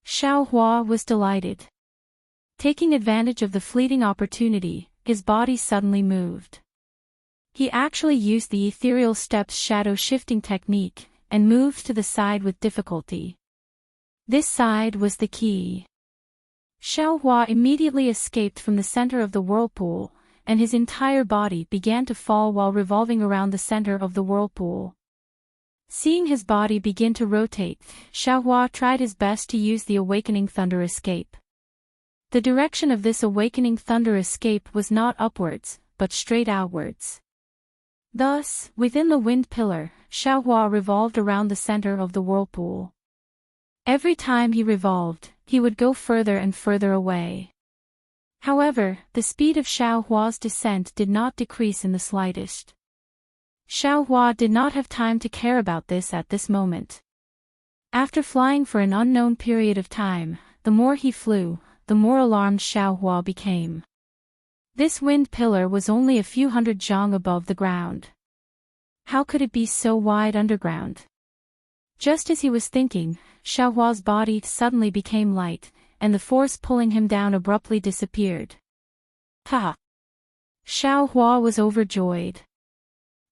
Speaker 1: Xiaohua was delighted. Taking advantage of the fleeting opportunity, his body suddenly moved. He actually used the ethereal steps shadow shifting technique, and moved to the side with difficulty. This side was the key. Xiaohua immediately escaped from the center of the whirlpool, and his entire body began to fall while revolving around the center of the whirlpool. Seeing his body begin to rotate, Xiaohua tried his best to use the awakening thunder escape. The direction of this awakening thunder escape was not upwards, but straight outwards. Thus, within the wind pillar, Xiaohua revolved around the center of the whirlpool. Every time he revolved, he would go further and further away. However, the speed of Xiaohua's descent did not decrease in the slightest. Xiaohua did not have time to care about this at this moment. After flying for an unknown period of time, the more he flew, the more alarmed Xiaohua became. This wind pillar was only a few hundred zhang above the ground. How could it be so wide underground? Just as he was thinking, Xiaohua's body suddenly became light, and the force pulling him down abruptly disappeared. Ha! Xiaohua was overjoyed.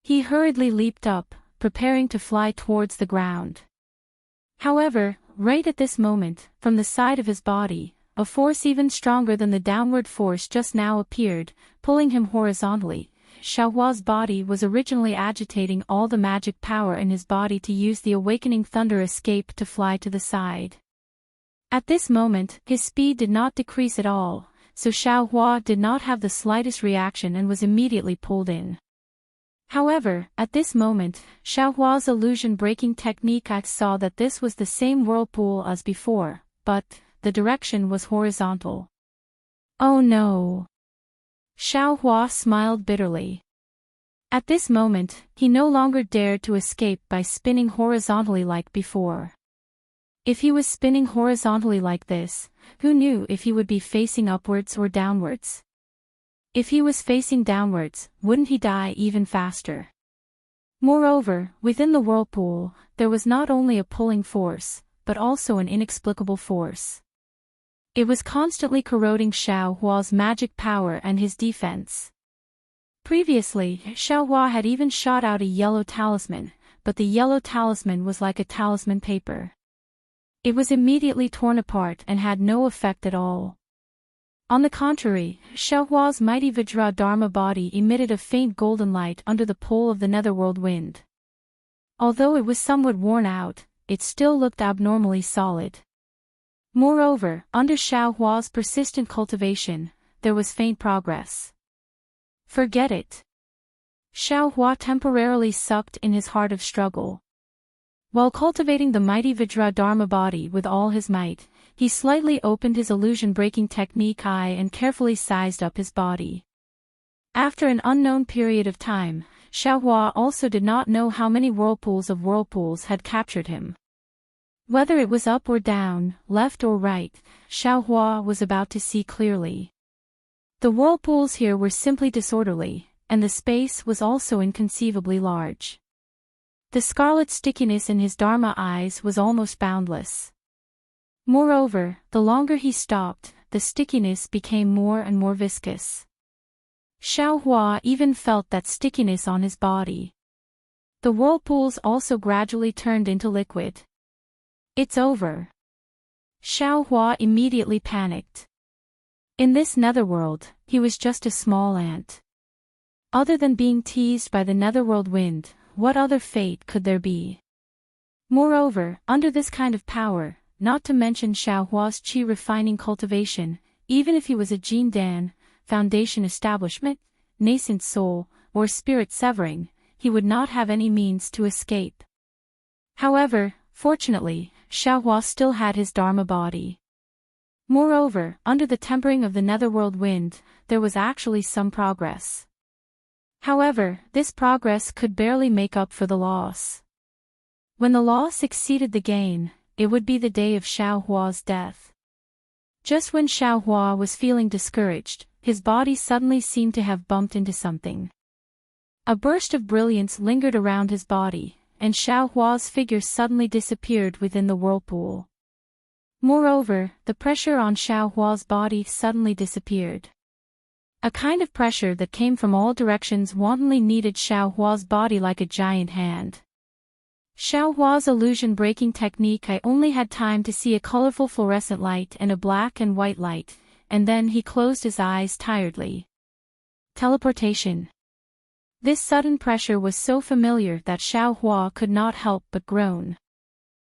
Speaker 1: He hurriedly leaped up, preparing to fly towards the ground. However, right at this moment, from the side of his body, a force even stronger than the downward force just now appeared, pulling him horizontally. Xiaohua's body was originally agitating all the magic power in his body to use the awakening thunder escape to fly to the side. At this moment, his speed did not decrease at all, so Xiaohua did not have the slightest reaction and was immediately pulled in. However, at this moment, Xiaohua's illusion-breaking technique saw that this was the same whirlpool as before, but the direction was horizontal. Oh no! Xiaohua smiled bitterly. At this moment, he no longer dared to escape by spinning horizontally like before. If he was spinning horizontally like this, who knew if he would be facing upwards or downwards? If he was facing downwards, wouldn't he die even faster? Moreover, within the whirlpool, there was not only a pulling force, but also an inexplicable force. It was constantly corroding Xiaohua's magic power and his defense. Previously, Xiaohua had even shot out a yellow talisman, but the yellow talisman was like a talisman paper. It was immediately torn apart and had no effect at all. On the contrary, Xiaohua's mighty Vajra Dharma body emitted a faint golden light under the pull of the netherworld wind. Although it was somewhat worn out, it still looked abnormally solid. Moreover, under Xiaohua's persistent cultivation, there was faint progress. Forget it. Xiaohua temporarily sucked in his heart of struggle. While cultivating the mighty Vajra Dharma body with all his might, he slightly opened his illusion-breaking technique eye and carefully sized up his body. After an unknown period of time, Xiaohua also did not know how many whirlpools of whirlpools had captured him. Whether it was up or down, left or right, Xiaohua was about to see clearly. The whirlpools here were simply disorderly, and the space was also inconceivably large. The scarlet stickiness in his Dharma eyes was almost boundless. Moreover, the longer he stopped, the stickiness became more and more viscous. Xiaohua even felt that stickiness on his body. The whirlpools also gradually turned into liquid. It's over. Xiaohua immediately panicked. In this netherworld, he was just a small ant. Other than being teased by the netherworld wind, what other fate could there be? Moreover, under this kind of power, not to mention Xiaohua's qi refining cultivation, even if he was a Jin Dan, foundation establishment, nascent soul, or spirit severing, he would not have any means to escape. However, fortunately, Xiaohua still had his Dharma body. Moreover, under the tempering of the netherworld wind, there was actually some progress. However, this progress could barely make up for the loss. When the loss exceeded the gain, it would be the day of Xiaohua's death. Just when Xiaohua was feeling discouraged, his body suddenly seemed to have bumped into something. A burst of brilliance lingered around his body, and Xiaohua's figure suddenly disappeared within the whirlpool. Moreover, the pressure on Xiaohua's body suddenly disappeared. A kind of pressure that came from all directions wantonly kneaded Xiaohua's body like a giant hand. Xiaohua's illusion-breaking technique. I only had time to see a colorful fluorescent light and a black and white light, and then he closed his eyes tiredly. Teleportation. This sudden pressure was so familiar that Xiaohua could not help but groan.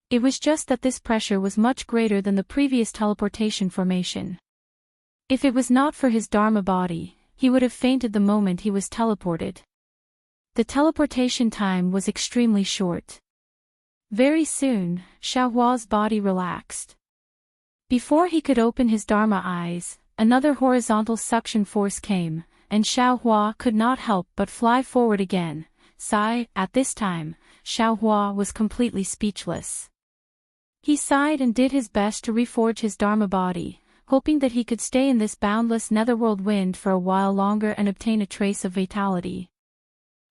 Speaker 1: It was just that this pressure was much greater than the previous teleportation formation. If it was not for his Dharma body, he would have fainted the moment he was teleported. The teleportation time was extremely short. Very soon, Xiaohua's body relaxed. Before he could open his Dharma eyes, another horizontal suction force came, and Xiaohua could not help but fly forward again. Sigh. At this time, Xiaohua was completely speechless. He sighed and did his best to reforge his Dharma body, hoping that he could stay in this boundless netherworld wind for a while longer and obtain a trace of vitality.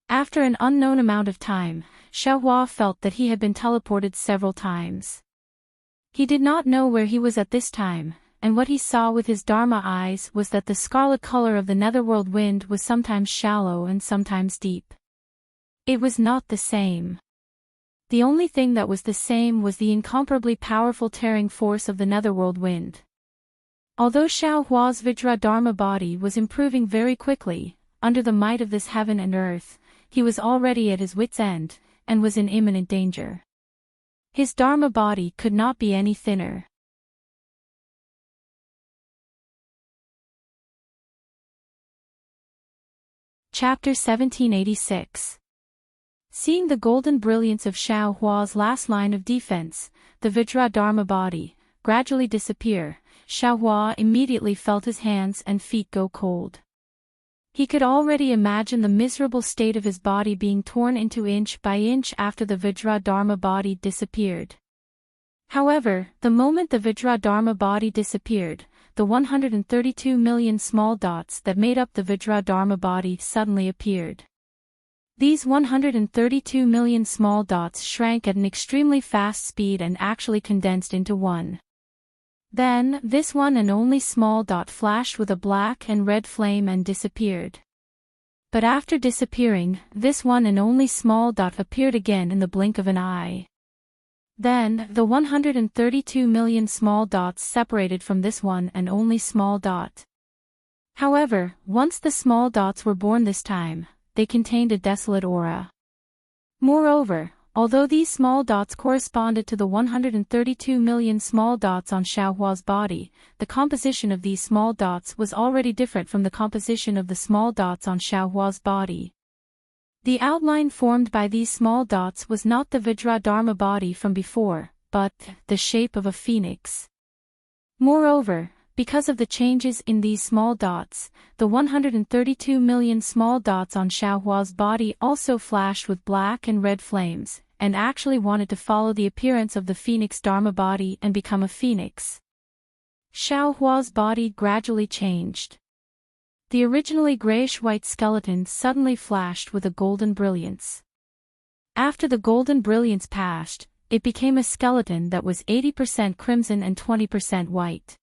Speaker 1: After an unknown amount of time, Xiaohua felt that he had been teleported several times. He did not know where he was at this time, and what he saw with his Dharma eyes was that the scarlet color of the netherworld wind was sometimes shallow and sometimes deep. It was not the same. The only thing that was the same was the incomparably powerful tearing force of the netherworld wind. Although Xiaohua's Vajra Dharma body was improving very quickly, under the might of this heaven and earth, he was already at his wit's end, and was in imminent danger. His Dharma body could not be any thinner. Chapter 1786. Seeing the golden brilliance of Xiaohua's last line of defense, the Vajra Dharma body, gradually disappear, Xiaohua immediately felt his hands and feet go cold. He could already imagine the miserable state of his body being torn into inch by inch after the Vajra Dharma body disappeared. However, the moment the Vajra Dharma body disappeared, the 132 million small dots that made up the Vajra Dharma body suddenly appeared. These 132 million small dots shrank at an extremely fast speed and actually condensed into one. Then, this one and only small dot flashed with a black and red flame and disappeared. But after disappearing, this one and only small dot appeared again in the blink of an eye. Then, the 132 million small dots separated from this one and only small dot. However, once the small dots were born this time, they contained a desolate aura. Moreover, although these small dots corresponded to the 132 million small dots on Xiaohua's body, the composition of these small dots was already different from the composition of the small dots on Xiaohua's body. The outline formed by these small dots was not the Vajra Dharma body from before, but the shape of a phoenix. Moreover, because of the changes in these small dots, the 132 million small dots on Xiaohua's body also flashed with black and red flames, and actually wanted to follow the appearance of the phoenix Dharma body and become a phoenix. Xiaohua's body gradually changed. The originally grayish-white skeleton suddenly flashed with a golden brilliance. After the golden brilliance passed, it became a skeleton that was 80% crimson and 20% white.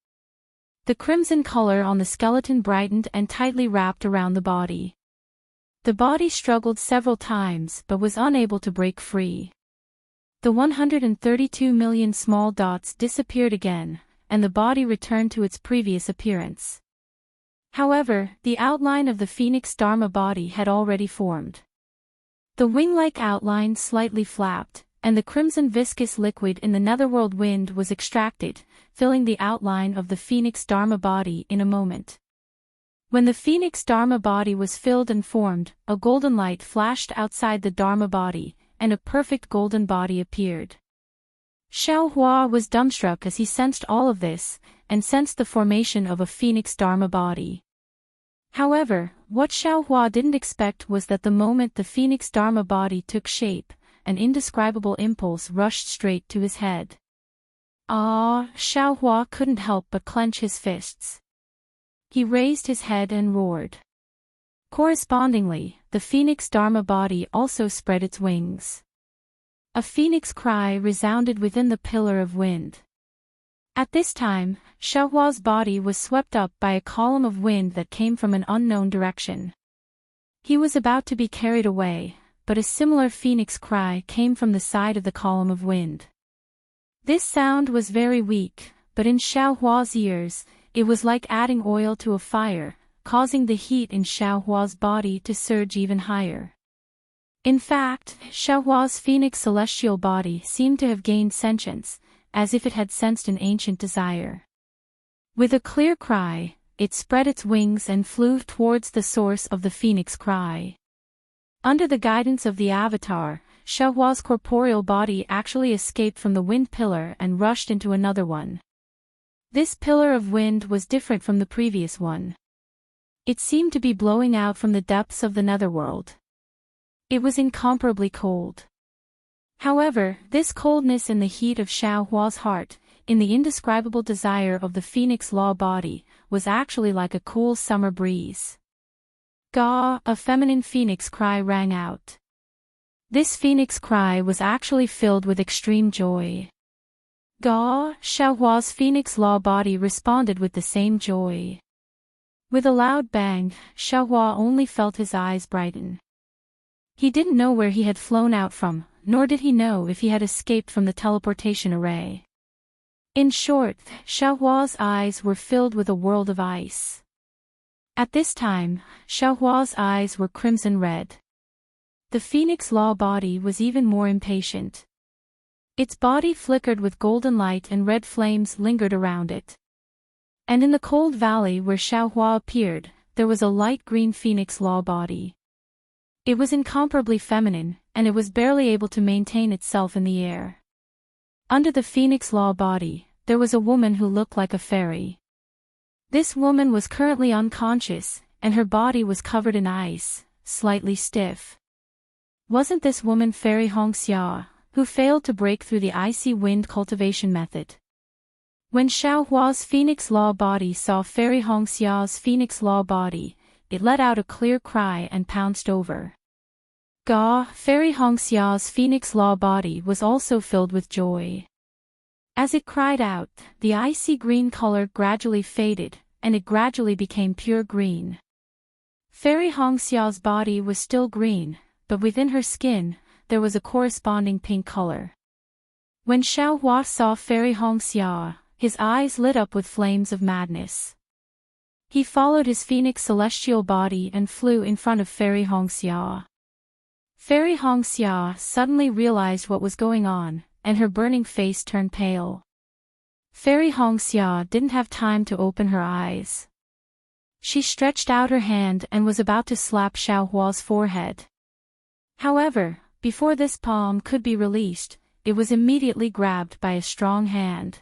Speaker 1: The crimson color on the skeleton brightened and tightly wrapped around the body. The body struggled several times but was unable to break free. The 132 million small dots disappeared again, and the body returned to its previous appearance. However, the outline of the phoenix Dharma body had already formed. The wing-like outline slightly flapped, and the crimson viscous liquid in the netherworld wind was extracted, filling the outline of the phoenix Dharma body in a moment. When the phoenix Dharma body was filled and formed, a golden light flashed outside the Dharma body, and a perfect golden body appeared. Xiaohua was dumbstruck as he sensed all of this, and sensed the formation of a phoenix Dharma body. However, what Xiaohua didn't expect was that the moment the phoenix Dharma body took shape, an indescribable impulse rushed straight to his head. Xiaohua couldn't help but clench his fists. He raised his head and roared. Correspondingly, the phoenix Dharma body also spread its wings. A phoenix cry resounded within the pillar of wind. At this time, Xiaohua's body was swept up by a column of wind that came from an unknown direction. He was about to be carried away, but a similar phoenix cry came from the side of the column of wind. This sound was very weak, but in Xiaohua's ears, it was like adding oil to a fire, causing the heat in Xiaohua's body to surge even higher. In fact, Xiaohua's phoenix celestial body seemed to have gained sentience, as if it had sensed an ancient desire. With a clear cry, it spread its wings and flew towards the source of the phoenix cry. Under the guidance of the avatar, Xiaohua's corporeal body actually escaped from the wind pillar and rushed into another one. This pillar of wind was different from the previous one. It seemed to be blowing out from the depths of the netherworld. It was incomparably cold. However, this coldness in the heat of Xiaohua's heart, in the indescribable desire of the phoenix law body, was actually like a cool summer breeze. Ga, a feminine phoenix cry rang out. This phoenix cry was actually filled with extreme joy. Ga, Xiaohua's phoenix law body responded with the same joy. With a loud bang, Xiaohua only felt his eyes brighten. He didn't know where he had flown out from, nor did he know if he had escaped from the teleportation array. In short, Xiaohua's eyes were filled with a world of ice. At this time, Xiaohua's eyes were crimson red. The phoenix law body was even more impatient. Its body flickered with golden light and red flames lingered around it. And in the cold valley where Xiaohua appeared, there was a light green phoenix law body. It was incomparably feminine, and it was barely able to maintain itself in the air. Under the phoenix law body, there was a woman who looked like a fairy. This woman was currently unconscious, and her body was covered in ice, slightly stiff. Wasn't this woman Fairy Hongxia, who failed to break through the icy wind cultivation method? When Xiaohua's phoenix law body saw Fairy Hongxia's phoenix law body, it let out a clear cry and pounced over. Ga, Fairy Hongxia's phoenix law body was also filled with joy. As it cried out, the icy green color gradually faded, and it gradually became pure green. Fairy Hongxia's body was still green, but within her skin, there was a corresponding pink color. When Xiaohua saw Fairy Hongxia, his eyes lit up with flames of madness. He followed his phoenix celestial body and flew in front of Fairy Hongxia. Fairy Hongxia suddenly realized what was going on, and her burning face turned pale. Fairy Hongxia didn't have time to open her eyes. She stretched out her hand and was about to slap Xiaohua's forehead. However, before this palm could be released, it was immediately grabbed by a strong hand.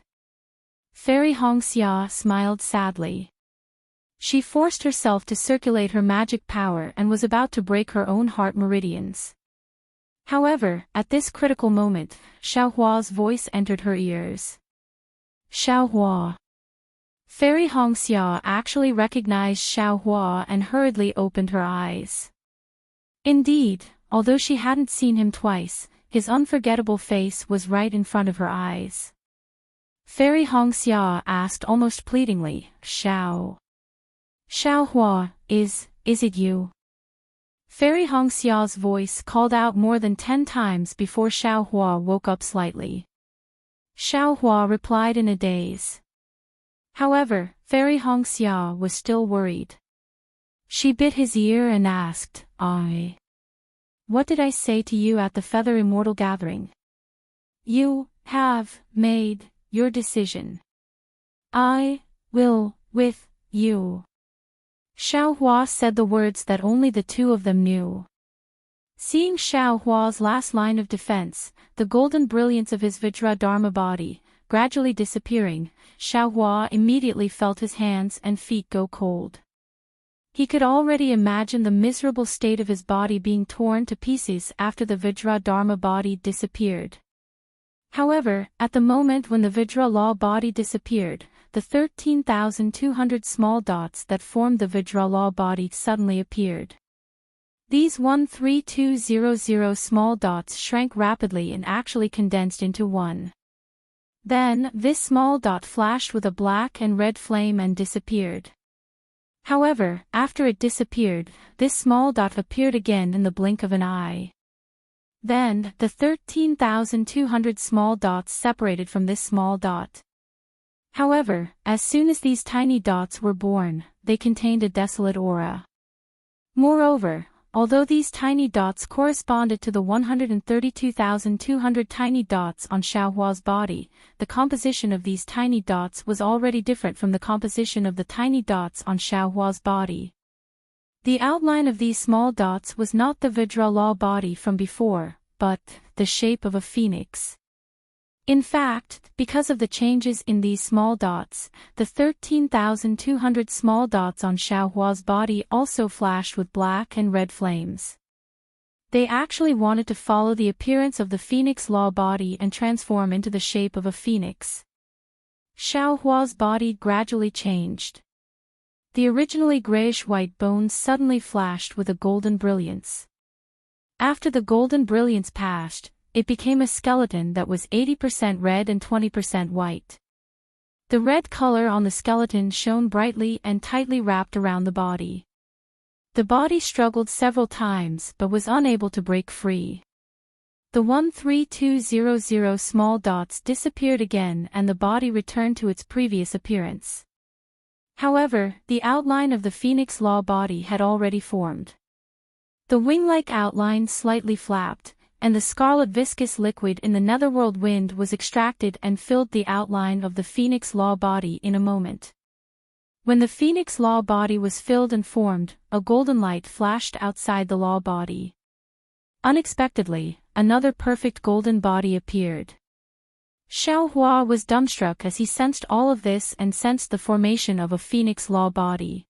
Speaker 1: Fairy Hongxia smiled sadly. She forced herself to circulate her magic power and was about to break her own heart meridians. However, at this critical moment, Xiaohua's voice entered her ears. Xiaohua. Fairy Hongxia actually recognized Xiaohua and hurriedly opened her eyes. Indeed, although she hadn't seen him twice, his unforgettable face was right in front of her eyes. Fairy Hongxia asked almost pleadingly, Xiaohua, is it you? Fairy Hongxia's voice called out more than 10 times before Xiaohua woke up slightly. Xiaohua replied in a daze. However, Fairy Hongxia was still worried. She bit his ear and asked, What did I say to you at the Feather Immortal Gathering? You have made your decision. I will with you. Xiaohua said the words that only the two of them knew. Seeing Xiaohua's last line of defense, the golden brilliance of his Vajra Dharma body, gradually disappearing, Xiaohua immediately felt his hands and feet go cold. He could already imagine the miserable state of his body being torn to pieces after the Vajra Dharma body disappeared. However, at the moment when the Vajra Law body disappeared, the 13,200 small dots that formed the Vajra Law body suddenly appeared. These 13200 small dots shrank rapidly and actually condensed into one. Then, this small dot flashed with a black and red flame and disappeared. However, after it disappeared, this small dot appeared again in the blink of an eye. Then, the 13,200 small dots separated from this small dot. However, as soon as these tiny dots were born, they contained a desolate aura. Moreover, although these tiny dots corresponded to the 132,200 tiny dots on Xiaohua's body, the composition of these tiny dots was already different from the composition of the tiny dots on Xiaohua's body. The outline of these small dots was not the LoveLore body from before, but the shape of a phoenix. In fact, because of the changes in these small dots, the 13,200 small dots on Xiaohua's body also flashed with black and red flames. They actually wanted to follow the appearance of the Fictional body and transform into the shape of a phoenix. Xiaohua's body gradually changed. The originally grayish-white bones suddenly flashed with a golden brilliance. After the golden brilliance passed, it became a skeleton that was 80% red and 20% white. The red color on the skeleton shone brightly and tightly wrapped around the body. The body struggled several times but was unable to break free. The 13200 small dots disappeared again and the body returned to its previous appearance. However, the outline of the Fictional body had already formed. The wing-like outline slightly flapped, and the scarlet viscous liquid in the netherworld wind was extracted and filled the outline of the Fictional body in a moment. When the Fictional body was filled and formed, a golden light flashed outside the law body. Unexpectedly, another perfect golden body appeared. Xiaohua was dumbstruck as he sensed all of this and sensed the formation of a Fictional body.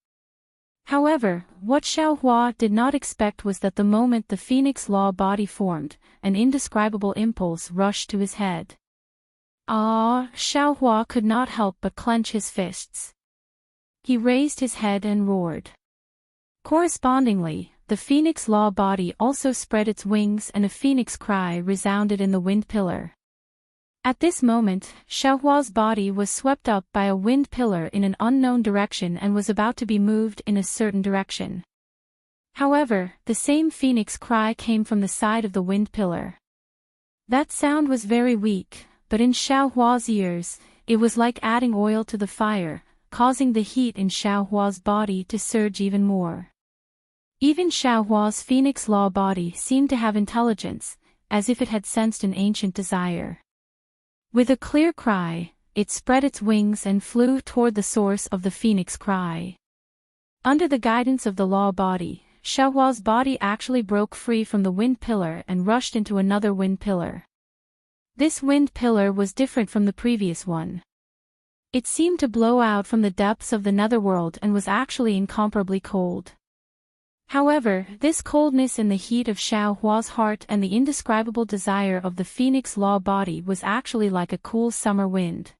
Speaker 1: However, what Xiaohua did not expect was that the moment the Fictional body formed, an indescribable impulse rushed to his head. Xiaohua could not help but clench his fists. He raised his head and roared. Correspondingly, the Fictional body also spread its wings and a phoenix cry resounded in the wind pillar. At this moment, Xiaohua's body was swept up by a wind pillar in an unknown direction and was about to be moved in a certain direction. However, the same phoenix cry came from the side of the wind pillar. That sound was very weak, but in Xiaohua's ears, it was like adding oil to the fire, causing the heat in Xiaohua's body to surge even more. Even Xiaohua's Fictional body seemed to have intelligence, as if it had sensed an ancient desire. With a clear cry, it spread its wings and flew toward the source of the phoenix cry. Under the guidance of the law body, Xiaohua's body actually broke free from the wind pillar and rushed into another wind pillar. This wind pillar was different from the previous one. It seemed to blow out from the depths of the netherworld and was actually incomparably cold. However, this coldness in the heat of Xiaohua's heart and the indescribable desire of the Fictional body was actually like a cool summer wind.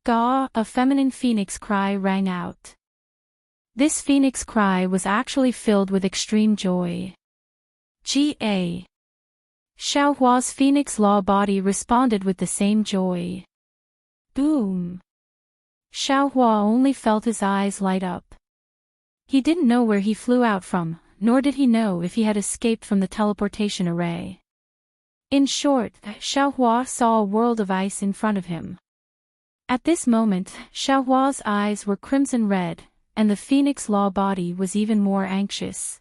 Speaker 1: Ga, a feminine phoenix cry rang out. This phoenix cry was actually filled with extreme joy. Ga. Xiaohua's Fictional body responded with the same joy. Boom. Xiaohua only felt his eyes light up. He didn't know where he flew out from, nor did he know if he had escaped from the teleportation array. In short, Xiaohua saw a world of ice in front of him. At this moment, Xiaohua's eyes were crimson red, and the Fictional body was even more anxious.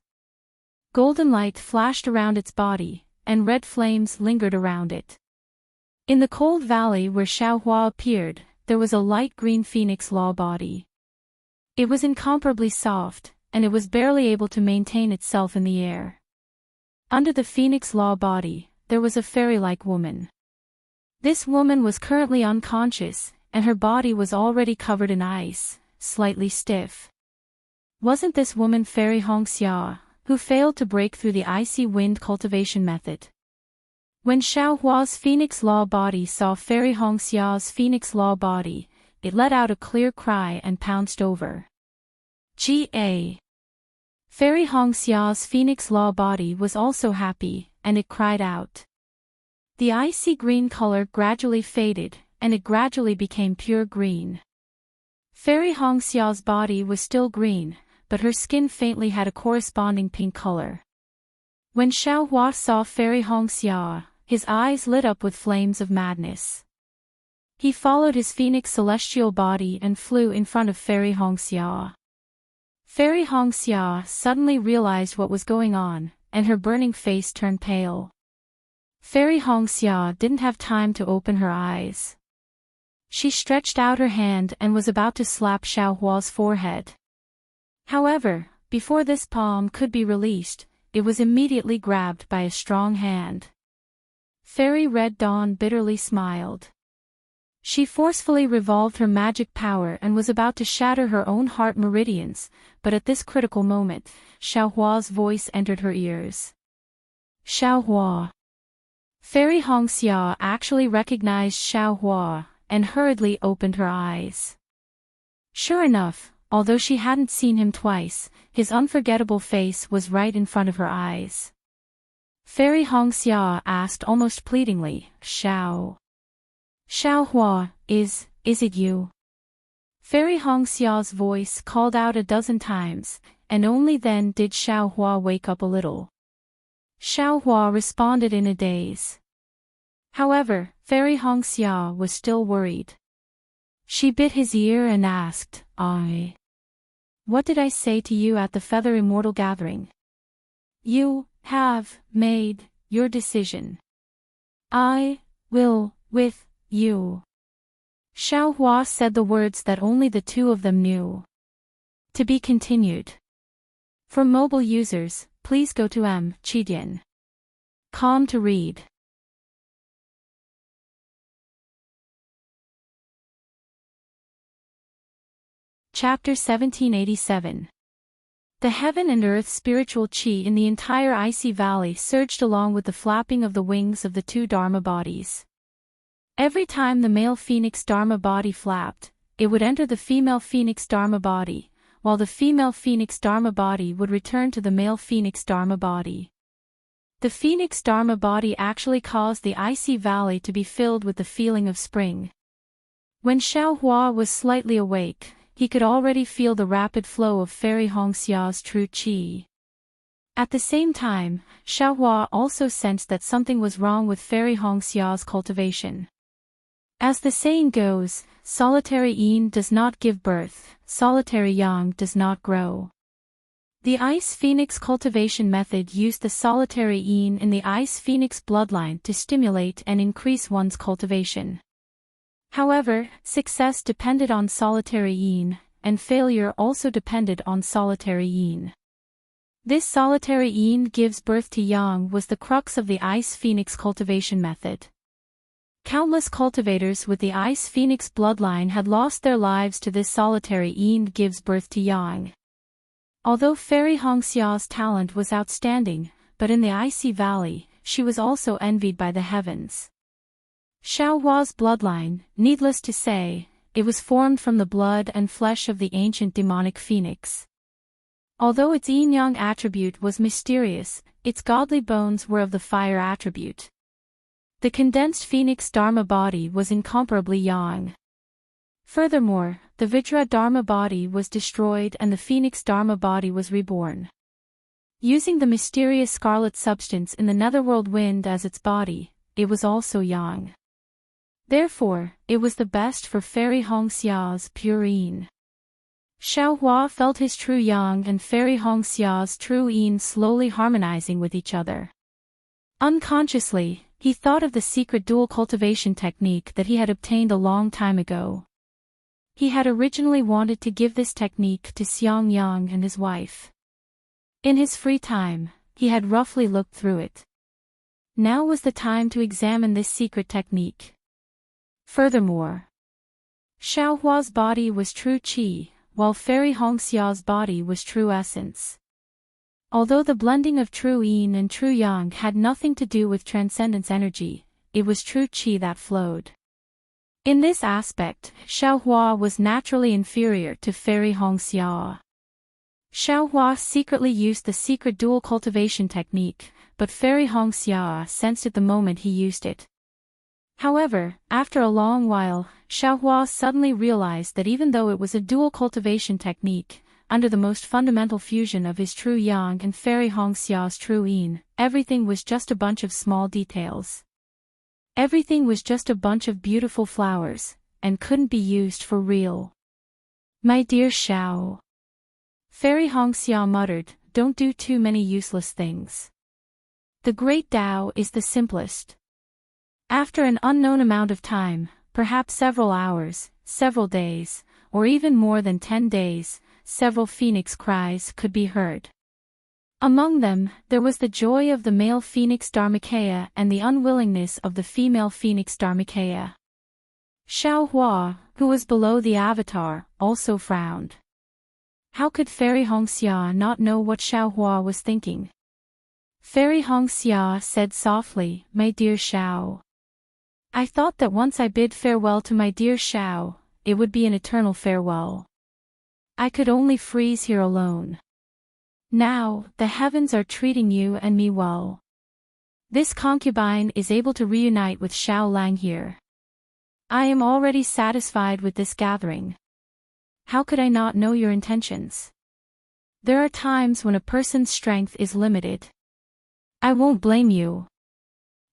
Speaker 1: Golden light flashed around its body, and red flames lingered around it. In the cold valley where Xiaohua appeared, there was a light green Fictional body. It was incomparably soft, and it was barely able to maintain itself in the air. Under the Fictional body, there was a fairy-like woman. This woman was currently unconscious, and her body was already covered in ice, slightly stiff. Wasn't this woman Fairy Hongxia, who failed to break through the icy wind cultivation method? When Xiaohua's Fictional body saw Fairy Hongxia's Fictional body, it let out a clear cry and pounced over. Ga. Fairy Hongxia's Fictional body was also happy, and it cried out. The icy green color gradually faded, and it gradually became pure green. Fairy Hongxia's body was still green, but her skin faintly had a corresponding pink color. When Xiaohua saw Fairy Hongxia, his eyes lit up with flames of madness. He followed his phoenix celestial body and flew in front of Fairy Hongxia. Fairy Hongxia suddenly realized what was going on, and her burning face turned pale. Fairy Hongxia didn't have time to open her eyes. She stretched out her hand and was about to slap Xiaohua's forehead. However, before this palm could be released, it was immediately grabbed by a strong hand. Fairy Red Dawn bitterly smiled. She forcefully revolved her magic power and was about to shatter her own heart meridians, but at this critical moment, Xiaohua's voice entered her ears. Xiaohua. Fairy Hongxia actually recognized Xiaohua, and hurriedly opened her eyes. Sure enough, although she hadn't seen him twice, his unforgettable face was right in front of her eyes. Fairy Hongxia asked almost pleadingly, Xiaohua, is it you? Fairy Hongxia's voice called out a dozen times, and only then did Xiaohua wake up a little. Xiaohua responded in a daze. However, Fairy Hongxia was still worried. She bit his ear and asked, What did I say to you at the Feather Immortal Gathering? You have made your decision. I will with you. Xiaohua said the words that only the two of them knew. To be continued. For mobile users, please go to m.com to read. Chapter 1787. The heaven and earth spiritual qi in the entire icy valley surged along with the flapping of the wings of the two Dharma bodies. Every time the male phoenix Dharma body flapped, it would enter the female phoenix Dharma body, while the female phoenix Dharma body would return to the male phoenix Dharma body. The phoenix Dharma body actually caused the icy valley to be filled with the feeling of spring. When Xiaohua was slightly awake, he could already feel the rapid flow of Fairy Hongxia's true qi. At the same time, Xiaohua also sensed that something was wrong with Fairy Hongxia's cultivation. As the saying goes, solitary yin does not give birth, solitary yang does not grow. The Ice Phoenix cultivation method used the solitary yin in the Ice Phoenix bloodline to stimulate and increase one's cultivation. However, success depended on solitary yin, and failure also depended on solitary yin. This solitary yin gives birth to yang was the crux of the Ice Phoenix cultivation method. Countless cultivators with the Ice Phoenix bloodline had lost their lives to this solitary yin gives birth to yang. Although Fairy Hongxia's talent was outstanding, but in the icy valley, she was also envied by the heavens. Xiaohua's bloodline, needless to say, it was formed from the blood and flesh of the ancient demonic phoenix. Although its yin-yang attribute was mysterious, its godly bones were of the fire attribute. The condensed phoenix Dharma body was incomparably yang. Furthermore, the Vajra Dharma body was destroyed and the phoenix Dharma body was reborn. Using the mysterious scarlet substance in the netherworld wind as its body, it was also yang. Therefore, it was the best for Fairy Hongxia's pure yin. Xiaohua felt his true yang and Fairy Hongxia's true yin slowly harmonizing with each other. Unconsciously, he thought of the secret dual cultivation technique that he had obtained a long time ago. He had originally wanted to give this technique to Xiang Yang and his wife. In his free time, he had roughly looked through it. Now was the time to examine this secret technique. Furthermore, Xiaohua's body was true qi, while Fairy Hongxia's body was true essence. Although the blending of true yin and true yang had nothing to do with transcendence energy, it was true qi that flowed. In this aspect, Xiaohua was naturally inferior to Fairy Hongxia. Xiaohua secretly used the secret dual cultivation technique, but Fairy Hongxia sensed it the moment he used it. However, after a long while, Xiaohua suddenly realized that even though it was a dual cultivation technique, under the most fundamental fusion of his true yang and Fairy Hongxia's true yin, everything was just a bunch of small details. Everything was just a bunch of beautiful flowers, and couldn't be used for real. My dear Xiao. Fairy Hongxia muttered, don't do too many useless things. The great Tao is the simplest. After an unknown amount of time, perhaps several hours, several days, or even more than 10 days, several phoenix cries could be heard. Among them, there was the joy of the male phoenix Dharmakaya and the unwillingness of the female phoenix Dharmakaya. Xiaohua, who was below the avatar, also frowned. How could Fairy Hongxia not know what Xiaohua was thinking? Fairy Hongxia said softly, my dear Xiao. I thought that once I bid farewell to my dear Xiao, it would be an eternal farewell. I could only freeze here alone. Now, the heavens are treating you and me well. This concubine is able to reunite with Xiao Lang here. I am already satisfied with this gathering. How could I not know your intentions? There are times when a person's strength is limited. I won't blame you.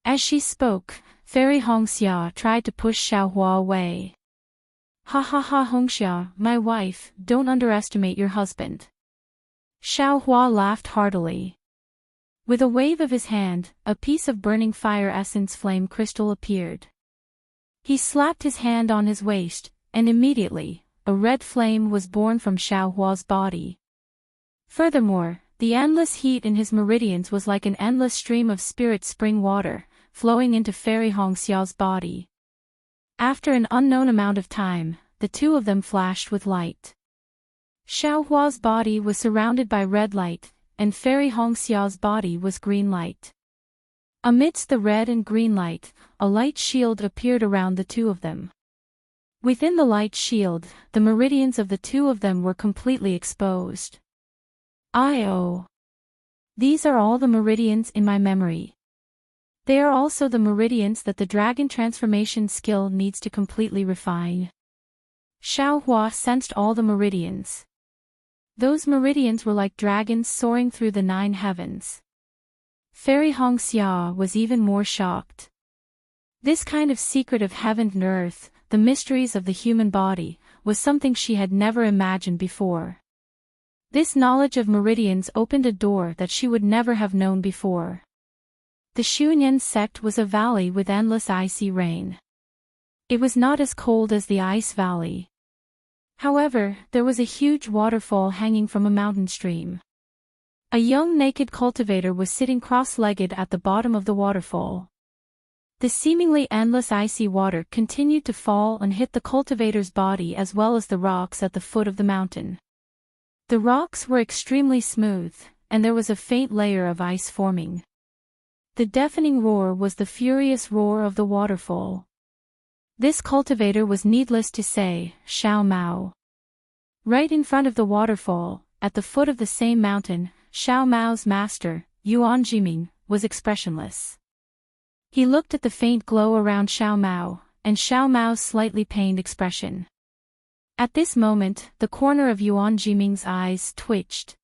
Speaker 1: As she spoke, Fairy Hongxia tried to push Xiaohua away. Ha ha ha Hongxia, my wife, don't underestimate your husband. Xiaohua laughed heartily. With a wave of his hand, a piece of burning fire essence flame crystal appeared. He slapped his hand on his waist, and immediately, a red flame was born from Xiaohua's body. Furthermore, the endless heat in his meridians was like an endless stream of spirit spring water, flowing into Fairy Hongxia's body. After an unknown amount of time, the two of them flashed with light. Xiaohua's body was surrounded by red light, and Fairy Hongxia's body was green light. Amidst the red and green light, a light shield appeared around the two of them. Within the light shield, the meridians of the two of them were completely exposed. Oh. These are all the meridians in my memory. They are also the meridians that the dragon transformation skill needs to completely refine. Xiaohua sensed all the meridians. Those meridians were like dragons soaring through the 9 heavens. Fairy Hongxia was even more shocked. This kind of secret of heaven and earth, the mysteries of the human body, was something she had never imagined before. This knowledge of meridians opened a door that she would never have known before. The Xuanyan sect was a valley with endless icy rain. It was not as cold as the ice valley. However, there was a huge waterfall hanging from a mountain stream. A young naked cultivator was sitting cross-legged at the bottom of the waterfall. The seemingly endless icy water continued to fall and hit the cultivator's body as well as the rocks at the foot of the mountain. The rocks were extremely smooth, and there was a faint layer of ice forming. The deafening roar was the furious roar of the waterfall. This cultivator was, needless to say, Xiao Mao. Right in front of the waterfall, at the foot of the same mountain, Xiao Mao's master, Yuan Jiming, was expressionless. He looked at the faint glow around Xiao Mao, and Xiao Mao's slightly pained expression. At this moment, the corner of Yuan Jiming's eyes twitched.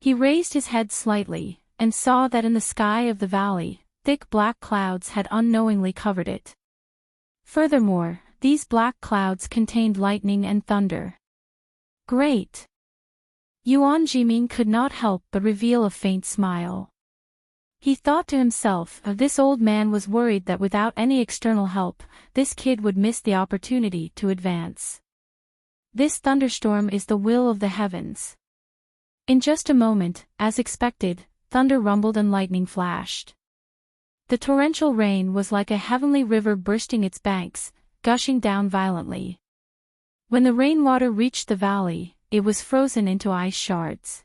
Speaker 1: He raised his head slightly, and saw that in the sky of the valley, thick black clouds had unknowingly covered it. Furthermore, these black clouds contained lightning and thunder. Great! Yuan Jiming could not help but reveal a faint smile. He thought to himself, this old man was worried that without any external help, this kid would miss the opportunity to advance. This thunderstorm is the will of the heavens. In just a moment, as expected, thunder rumbled and lightning flashed. The torrential rain was like a heavenly river bursting its banks, gushing down violently. When the rainwater reached the valley, it was frozen into ice shards.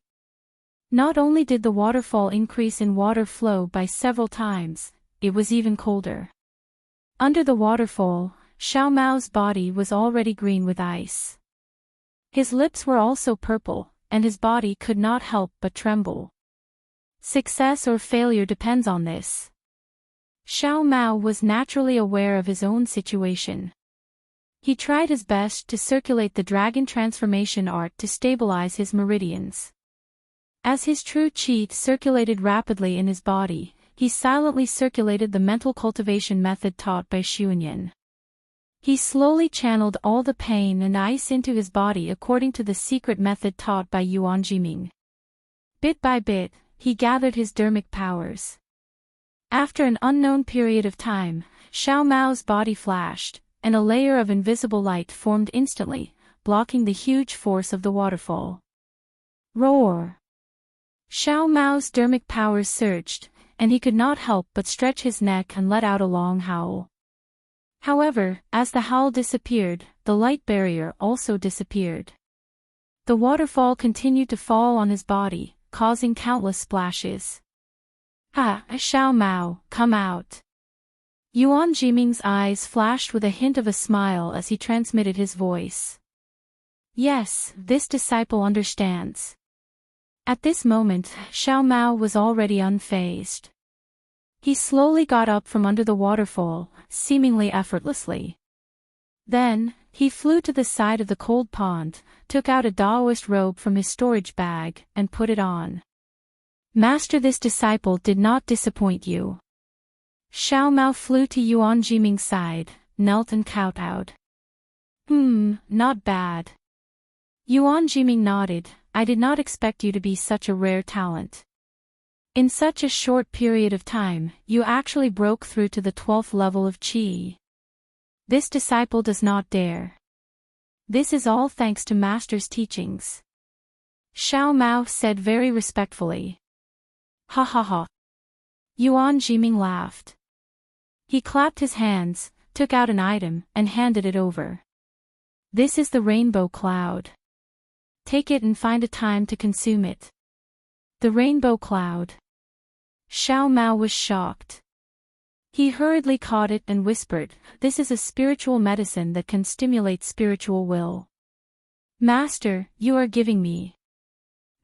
Speaker 1: Not only did the waterfall increase in water flow by several times, it was even colder. Under the waterfall, Xiao Mao's body was already green with ice. His lips were also purple, and his body could not help but tremble. Success or failure depends on this. Xiao Mao was naturally aware of his own situation. He tried his best to circulate the dragon transformation art to stabilize his meridians. As his true qi circulated rapidly in his body, he silently circulated the mental cultivation method taught by Xuanyan. He slowly channeled all the pain and ice into his body according to the secret method taught by Yuan Jiming. Bit by bit, he gathered his dermic powers. After an unknown period of time, Xiao Mao's body flashed, and a layer of invisible light formed instantly, blocking the huge force of the waterfall. Roar! Xiao Mao's dermic powers surged, and he could not help but stretch his neck and let out a long howl. However, as the howl disappeared, the light barrier also disappeared. The waterfall continued to fall on his body, causing countless splashes. "Ha, Xiao Mao, come out." Yuan Jiming's eyes flashed with a hint of a smile as he transmitted his voice. Yes, this disciple understands. At this moment, Xiao Mao was already unfazed. He slowly got up from under the waterfall, seemingly effortlessly. Then, he flew to the side of the cold pond, took out a Taoist robe from his storage bag, and put it on. Master, this disciple did not disappoint you. Xiao Mao flew to Yuan Jiming's side, knelt and kowtowed. Not bad. Yuan Jiming nodded. I did not expect you to be such a rare talent. In such a short period of time, you actually broke through to the 12th level of qi. This disciple does not dare. This is all thanks to Master's teachings. Xiao Mao said very respectfully. Ha ha ha. Yuan Jiming laughed. He clapped his hands, took out an item, and handed it over. This is the rainbow cloud. Take it and find a time to consume it. The rainbow cloud. Xiao Mao was shocked. He hurriedly caught it and whispered, this is a spiritual medicine that can stimulate spiritual will. Master, you are giving me.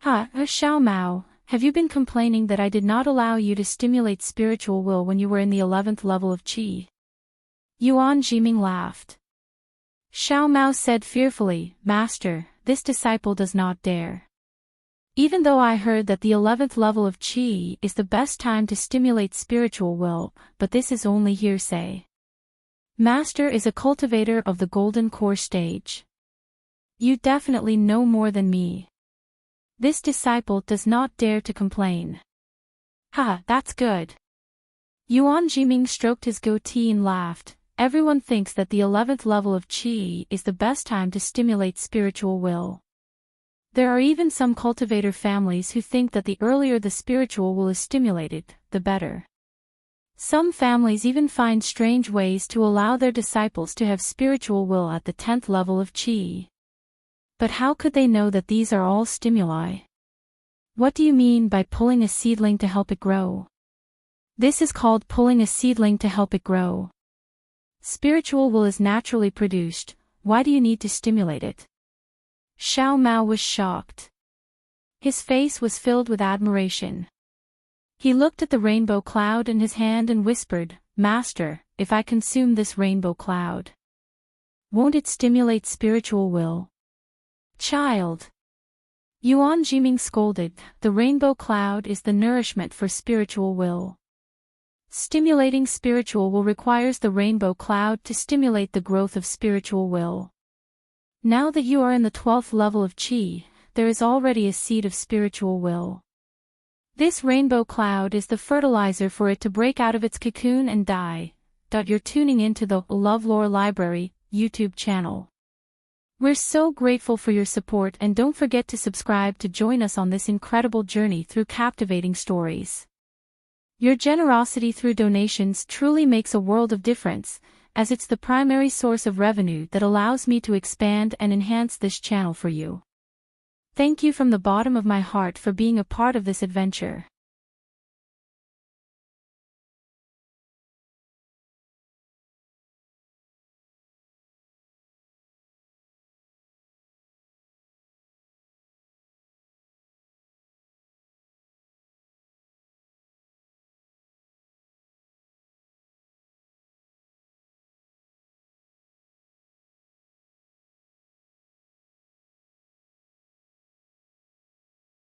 Speaker 1: Xiao Mao, have you been complaining that I did not allow you to stimulate spiritual will when you were in the 11th level of qi? Yuan Jiming laughed. Xiao Mao said fearfully, Master, this disciple does not dare. Even though I heard that the 11th level of qi is the best time to stimulate spiritual will, but this is only hearsay. Master is a cultivator of the golden core stage. You definitely know more than me. This disciple does not dare to complain. That's good. Yuan Jiming stroked his goatee and laughed. Everyone thinks that the 11th level of qi is the best time to stimulate spiritual will. There are even some cultivator families who think that the earlier the spiritual will is stimulated, the better. Some families even find strange ways to allow their disciples to have spiritual will at the 10th level of qi. But how could they know that these are all stimuli? What do you mean by pulling a seedling to help it grow? This is called pulling a seedling to help it grow. Spiritual will is naturally produced, why do you need to stimulate it? Xiao Mao was shocked. His face was filled with admiration. He looked at the rainbow cloud in his hand and whispered, Master, if I consume this rainbow cloud, won't it stimulate spiritual will? Child. Yuan Jiming scolded, the rainbow cloud is the nourishment for spiritual will. Stimulating spiritual will requires the rainbow cloud to stimulate the growth of spiritual will. Now that you are in the 12th level of qi, there is already a seed of spiritual will. This rainbow cloud is the fertilizer for it to break out of its cocoon and die. You're tuning into the LoveLore Library YouTube channel. We're so grateful for your support, and don't forget to subscribe to join us on this incredible journey through captivating stories. Your generosity through donations truly makes a world of difference, as it's the primary source of revenue that allows me to expand and enhance this channel for you. Thank you from the bottom of my heart for being a part of this adventure.